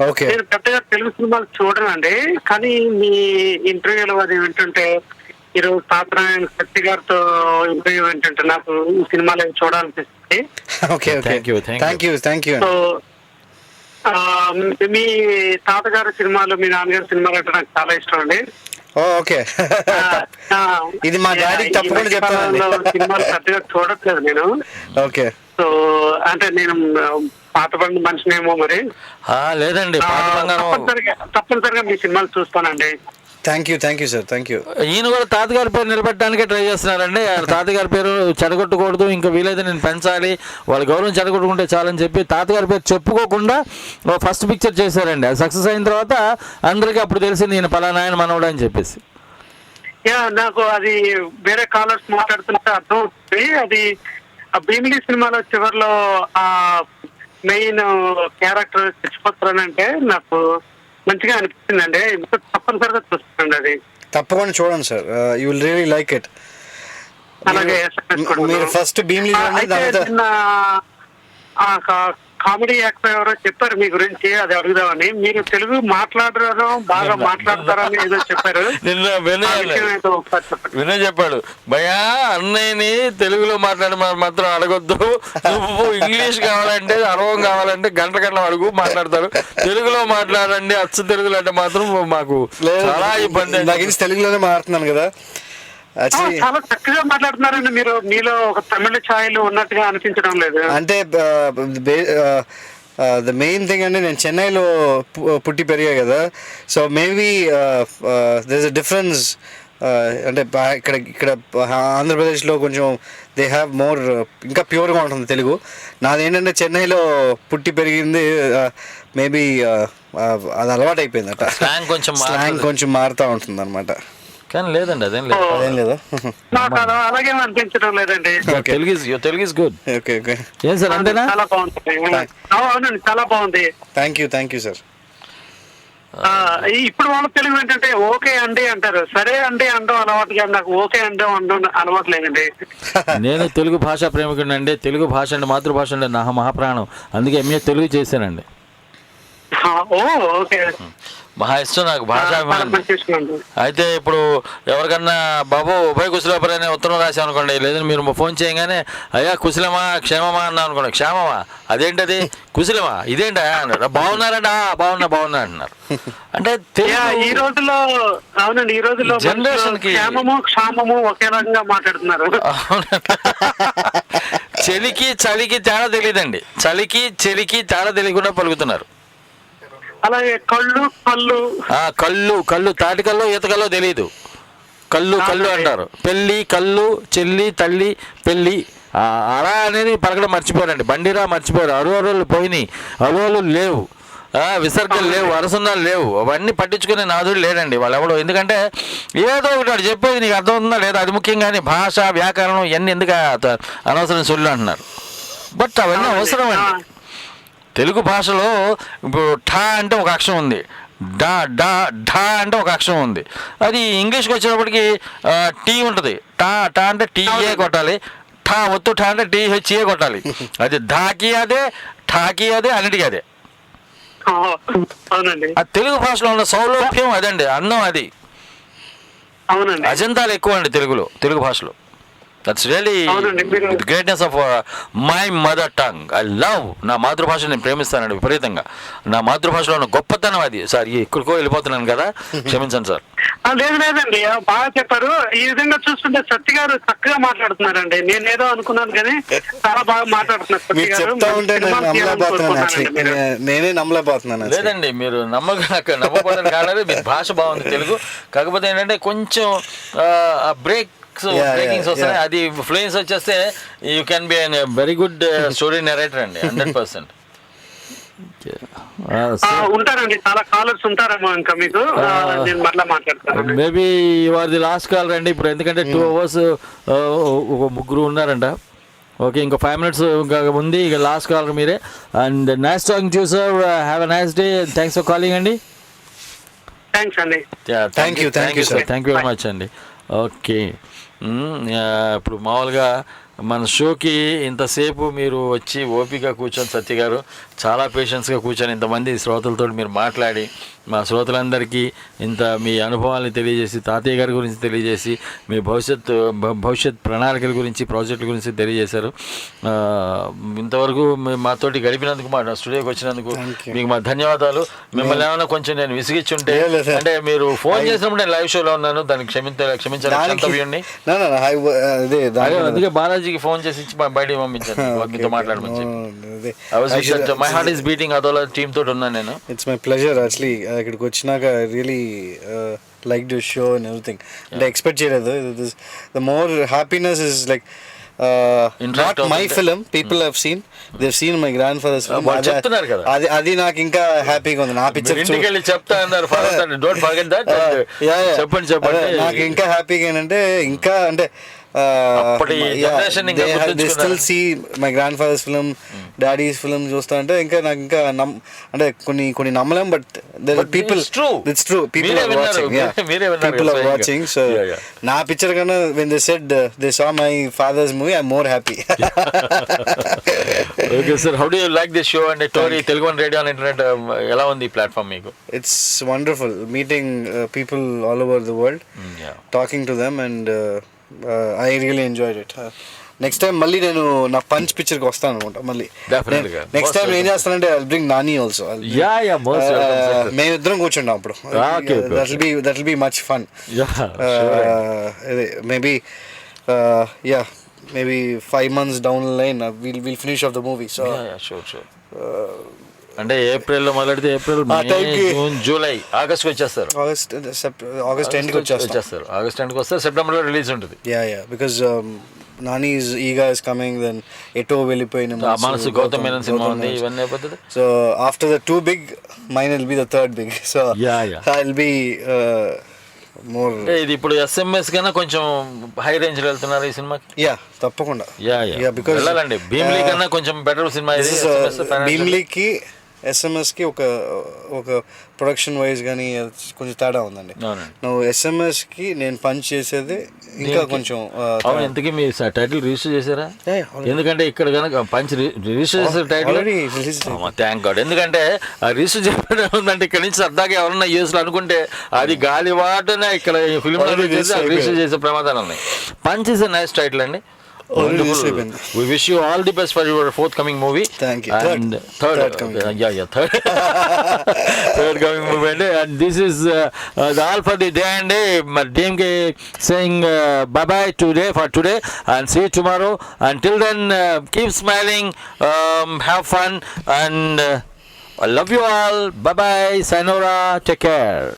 S3: ఓకే.
S11: నేను పెద్దగా తెలుగు సినిమాలు చూడనండి, కానీ మీ ఇంటర్వ్యూలో అది వింటుంటే, ఈరోజు తాతనారాయణ సత్య గారితో ఇంటర్వ్యూ వింటుంటే నాకు ఈ సినిమాలు చూడాలనిపిస్తుంది.
S3: Okay, thank you.
S11: సో మీ తాతగారి సినిమాలు, మీ నాన్నగారి సినిమాలు అంటే నాకు చాలా ఇష్టం అండి.
S3: ఓకే, ఇది మా డాడీకి తప్పకుండా చెప్తాను.
S11: సినిమాలు పెద్దగా చూడట్లేదు నేను.
S3: ఓకే.
S11: సో అంటే నేను పాత బండి మనిషినేమో మరి.
S1: లేదండి,
S11: తప్పనిసరిగా మీ సినిమాలు చూస్తానండి.
S3: Thank you sir, thank you.
S1: ఈయన కూడా తాతగారి పేరు నిలబెట్టడానికే ట్రై చేస్తున్నారండి. తాతగారి పేరు చెడగొట్టకూడదు, ఇంకా వీలైతే నేను పెంచాలి, వాళ్ళ గౌరవం చెడగొట్టుకుంటే చాలని చెప్పి తాతగారి పేరు చెప్పుకోకుండా ఫస్ట్ పిక్చర్ చేశారండి. అది సక్సెస్ అయిన తర్వాత అందరికీ అప్పుడు తెలిసింది ఈయన పలానా ఆయన మనవడు అని చెప్పేసి.
S11: నాకు అది వేరే కాలర్స్ మాట్లాడుతుంటే అర్థం అవుతుంది. అది భీమిలి సినిమాలో చివరిలో ఆ మెయిన్ క్యారెక్టర్ చచ్చిపోతారనంటే నాకు మంచిగా అనిపిస్తుందండి. తప్పనిసరిగా చూస్తానండి. అది
S3: తప్పకుండా చూడండి sir, you will really like it.
S11: అలాగే
S3: మీరు ఫస్ట్ భీమిలి
S11: కామెడీ యాక్టర్ ఎవరో చెప్పారు మీ గురించి, అది అడుగుదామని. మీరు తెలుగు మాట్లాడరు, బాగా మాట్లాడతారని ఏదో చెప్పారు.
S1: వినయ్ చెప్పాడు, భయా అన్నయ్యని తెలుగులో మాట్లాడి మాత్రం అడగొద్దు, నువ్వు ఇంగ్లీష్ కావాలంటే అనుభవం కావాలంటే గంటల అడుగు మాట్లాడతారు, తెలుగులో మాట్లాడండి అచ్చు తెలుగులో అంటే మాత్రం మాకు చాలా ఇబ్బంది.
S3: తెలుగులోనే మాట్లాడుతున్నాను కదా.
S11: చాలా చక్కగా మాట్లాడుతున్నారండి మీరు. మీలో ఒక తమిళ ఛాయలు ఉన్నట్టుగా అనిపించడం లేదు.
S3: అంటే ద మెయిన్ థింగ్ అంటే నేను చెన్నైలో పుట్టి పెరిగా కదా, so maybe there is a difference. అంటే ఇక్కడ ఆంధ్రప్రదేశ్లో కొంచెం దే హ్యావ్ మోర్, ఇంకా ప్యూర్గా ఉంటుంది తెలుగు. నాదేంటంటే చెన్నైలో పుట్టి పెరిగింది, మేబీ అది అలవాటు అయిపోయింది అట. స్లాంగ్ కొంచెం మారుతూ ఉంటుంది అనమాట.
S1: కానీ లేదండి, అదేం లేదు.
S11: నాకు అలాగే అనిపించడం లేదండి.
S1: Telugu is good. ఏం సార్, అంతేనా?
S11: చాలా బాగుంది. అవునండి, చాలా బాగుంది.
S3: Thank you sir.
S11: ఇప్పుడు వాళ్ళ తెలుగు ఏంటంటే ఓకే అండి అంటారు. సరే అండి అనడం అలవాటు కాదు నాకు, ఓకే అండి అనడం అలవాటు లేదండి.
S1: నేను తెలుగు భాషా ప్రేమికుడిని అండి. తెలుగు భాష అంటే మాతృభాష అంటే నా మహాప్రాణం, అందుకే MA తెలుగు చేశానండి.
S11: ఓకే,
S1: మహా ఇష్టం నాకు భాషా. అయితే ఇప్పుడు ఎవరికన్నా బాబు ఉభయ కుశలపరనే ఉత్తరం రాసామనుకోండి, లేదని మీరు ఫోన్ చేయగానే అయ్యా కుశలమా క్షేమమా అన్నా అనుకోండి, క్షేమమా అదేంటది, కుశలమా ఇదేంటా అన్నారు, బాగున్నారంట, బాగున్నా అంటున్నారు. అంటే
S11: ఈ రోజుల్లో అవునండి, ఈ రోజుల్లో
S1: జనరేషన్ కి
S11: క్షేమము క్షామము ఒకే రకంగా మాట్లాడుతున్నారు.
S1: చలికి చలికి తేడా తెలియదండి, చలికి చలికి తేడా తెలియకుండా పలుకుతున్నారు.
S11: అలాగే
S1: కళ్ళు తాటికల్లో ఈతకల్లో తెలియదు, కళ్ళు అంటారు. పెళ్ళి, కళ్ళు, చెల్లి, తల్లి, పెళ్ళి అలా అనేది పలకడం మర్చిపోయారండి. బండిరా మర్చిపోయారు, అరువులు పోయినాయి, అరువులు లేవు, విసర్గలు లేవు, అరసుందాలు లేవు, అవన్నీ పట్టించుకునే నాదుడు లేడండి వాళ్ళు ఎవడో. ఎందుకంటే ఏదో ఒకటి చెప్పేది నీకు అర్థమవుతుందా లేదా, అది ముఖ్యం. కానీ భాష, వ్యాకరణం ఇవన్నీ ఎందుకు అనవసరం సొల్లు అంటున్నారు. బట్ అవన్నీ అవసరం అండి. తెలుగు భాషలో ఇప్పుడు ఠా అంటే ఒక అక్షరం ఉంది, డా డా ఢా అంటే ఒక అక్షరం ఉంది. అది ఇంగ్లీష్కి వచ్చినప్పటికీ టీ ఉంటుంది. టా అంటే టీఏ కొట్టాలి, ఠా ఒత్తు ఠా అంటే THA కొట్టాలి. అది ధాకి అదే, ఠాకి అదే, అన్నిటికీ అదే. ఆ తెలుగు భాషలో ఉన్న సౌలభ్యం అదండి, అందం అది.
S11: అవునండి,
S1: అజంతాలు ఎక్కువ అండి తెలుగు భాషలో. దట్స్ రియలీ
S11: అవునండి, మీరు-
S1: greatness of my mother tongue. I love నా మాతృభాష నేను ప్రేమిస్తానండి విపరీతంగా. నా మాతృభాషలో ఉన్న గొప్పతనం అది. సార్ ఎక్కడికో వెళ్ళిపోతున్నాను కదా, క్షమించండి సార్.
S11: లేదు లేదండి, బాగా చెప్పారు. ఈ విధంగా చూస్తుంటే సత్య గారు చక్కగా మాట్లాడుతున్నారండి. నేను ఏదో అనుకున్నాను కానీ చాలా బాగా మాట్లాడుతున్నారు సత్య
S3: మీరు
S11: గారు.
S3: చెప్తా ఉంటే నేను
S11: సినిమా
S3: నమ్మలేకపోతున్నాను.
S11: తీయాలనుకుంటున్నానండి
S3: actually.
S11: మీరు.
S3: నేనే నమ్మలేకపోతున్నాను actually.
S1: లేదండి, మీరు నమ్మకపోవడం కాలేదు. మీ భాష బాగుంది తెలుగు. కాకపోతే ఏంటంటే కొంచెం బ్రేకింగ్స్ వస్తున్నాయి. అది ఫ్లూయెన్స్ వచ్చేస్తే you can be very good story narrator అండి, 100%.
S11: ఉంటారండి, చాలా కాలర్స్ ఉంటారేమో ఇంకా మీకు. నేను మళ్ళీ మాట్లాడతాను.
S1: Maybe are the last call రండి ఇప్పుడు, ఎందుకంటే 2 hours ఒక ముగ్గురు ఉన్నారంట. ఓకే, ఇంకో 5 minutes ఇంకా ఉంది. ఇక లాస్ట్ కాల్ మీరే. And nice talking to sir. Have a nice day. Thanks for calling అండి.
S11: థ్యాంక్స్ అండి.
S3: Thank you, sir.
S1: Thank you very much అండి. ఓకే, ఇప్పుడు మామూలుగా మన షోకి ఇంతసేపు మీరు వచ్చి ఓపిక కూర్చొని సత్య గారు చాలా పేషెన్స్గా కూర్చొని ఇంతమంది శ్రోతలతో మీరు మాట్లాడి మా శ్రోతలందరికీ ఇంత మీ అనుభవాల్ని తెలియజేసి, తాతయ్య గారి గురించి తెలియజేసి, మీ భవిష్యత్ ప్రణాళికల గురించి, ప్రాజెక్టుల గురించి తెలియజేశారు. ఇంతవరకు మాతోటి గడిపినందుకు, మా స్టూడియోకి వచ్చినందుకు మీకు మా ధన్యవాదాలు. మిమ్మల్ని ఏమైనా కొంచెం నేను విసిగిచ్చుంటే, అంటే మీరు ఫోన్ చేసినప్పుడు నేను లైవ్ షోలో ఉన్నాను, దానికి క్షమించాలి. అందుకే బాలాజీకి ఫోన్ చేసి ఇచ్చి బయటికి పంపించాను, మీతో మాట్లాడమని చెప్పి. My heart is beating. అదోలా టీమ్ తోటి ఉన్నాను నేను.
S3: It's my pleasure actually. ఇక్కడికి వచ్చినాక really like this show and everything. అంటే ఎక్స్పెక్ట్ చేయలేదు. The more happiness is like not my film, people have seen, they have seen my grandfather's film.
S1: చెప్తున్నారు కదా,
S3: అది నాకు ఇంకా హ్యాపీగా ఉంది. నా పిక్చర్
S1: ఇంటికి వెళ్ళి చెప్తా అన్నారు. Don't forget that. చెప్పండి.
S3: నాకు ఇంకా హ్యాపీగా ఏంటంటే, ఇంకా అంటే they still see my grandfather's film, daddy's film చూస్తా అంటే ఇంకా నాకు ఇంకా అంటే కొన్ని నమ్మలేం. But people, it's true, people are watching. People are watching. So నా పిక్చర్ కన్నా when they said they saw my father's movie, I'm more happy.
S1: Okay sir, how do you like this show and Tori Telugu One Radio on internet? ఎలా ఉంది ఈ platform మీకు?
S3: It's wonderful meeting people all over the world, talking to them, and I really enjoyed it. Next time మళ్ళీ నేను నా punch పిక్చర్కి వస్తాను అనమాట. మళ్ళీ నెక్స్ట్ టైం ఏం చేస్తానంటే ఐ బ్రింగ్ నాని ఆల్సో. మేమిద్దరం కూర్చుంటాం అప్పుడు. That will be much fun. Maybe 5 months down the line we'll finish off the movie. So
S1: sure. అంటే ఏప్రిల్లో మొదలెడితే ఏప్రిల్, జూన్, జూలై, ఆగస్ట్కి వచ్చేస్తారు.
S3: ఆగస్ట్ ఎండ్కి వచ్చేస్తారు.
S1: ఆగస్ట్ ఎండ్కి వస్తారు. సెప్టెంబర్లో రిలీజ్ ఉంటుంది.
S3: Because Nani is coming, then ఎటో వెళ్ళిపోయిన
S1: మనసు గౌతమ్ మేనన్ సినిమా ఉంది, ఇవన్నీ అయిపోతుంది.
S3: So after the 2 big, mine will be the 3rd big. So I'll be more.
S1: ఇది ఇప్పుడు SMS కన్నా కొంచెం హై రేంజ్ లో వెళ్తున్నారు ఈ సినిమాకి.
S3: తప్పకుండా.
S1: బికాజ్ వెళ్ళాలండి. భీమ్లీ కన్నా కొంచెం బెటర్ సినిమా ఇది.
S3: భీమ్లీకి SMS కి ఒక ప్రొడక్షన్ వైజ్ కానీ కొంచెం తేడా ఉందండి. నువ్వు SMS కి నేను పంచ్ చేసేది ఇంకా కొంచెం.
S1: ఇంతకీ మీ టైటిల్ రిజిస్టర్ చేశారా? ఎందుకంటే ఇక్కడ కనుక పంచ్ రిజిస్టర్ చేసే టైటిల్, థ్యాంక్ గాడ్. ఎందుకంటే రిజిస్టర్ చేయడం ఉందంటే ఇక్కడ నుంచి సరదాగా ఎవరన్నా యూఎస్లో అనుకుంటే అది గాలి వాటనే ఇక్కడ ఫిల్మ్ రిజిస్టర్ చేసే ప్రమాదాలు ఉన్నాయి. Punch is a nice title అండి. We wish you all the best for your forthcoming movie.
S3: Thank you.
S1: And third coming. Third coming movie. And this is the all for the day and day. DMK saying bye bye for today and see you tomorrow. Until then, keep smiling, have fun, and I love you all. Bye bye. Sayonara. Take care.